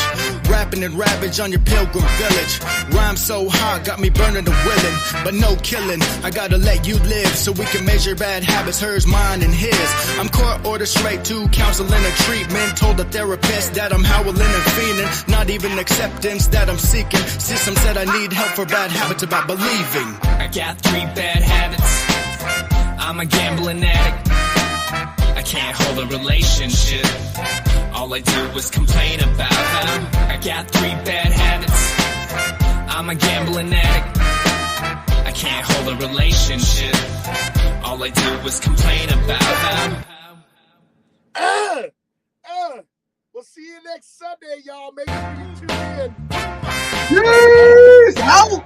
Rapping and ravage on your pilgrim village. Rhyme so hot, got me burning the willing. But no killing, I gotta let you live so we can measure bad habits, hers, mine, and his. I'm court ordered straight to counseling and treatment. Told the therapist that I'm howling and fiending. Not even acceptance that I'm seeking. System said I need help for bad habits about believing. I got 3 bad habits. I'm a gambling addict. I can't hold a relationship. All I do is complain about how I got 3 bad habits. I'm a gambling addict. I can't hold a relationship. All I do is complain about how We'll see you next Sunday, y'all. Make sure you tune in. Peace out.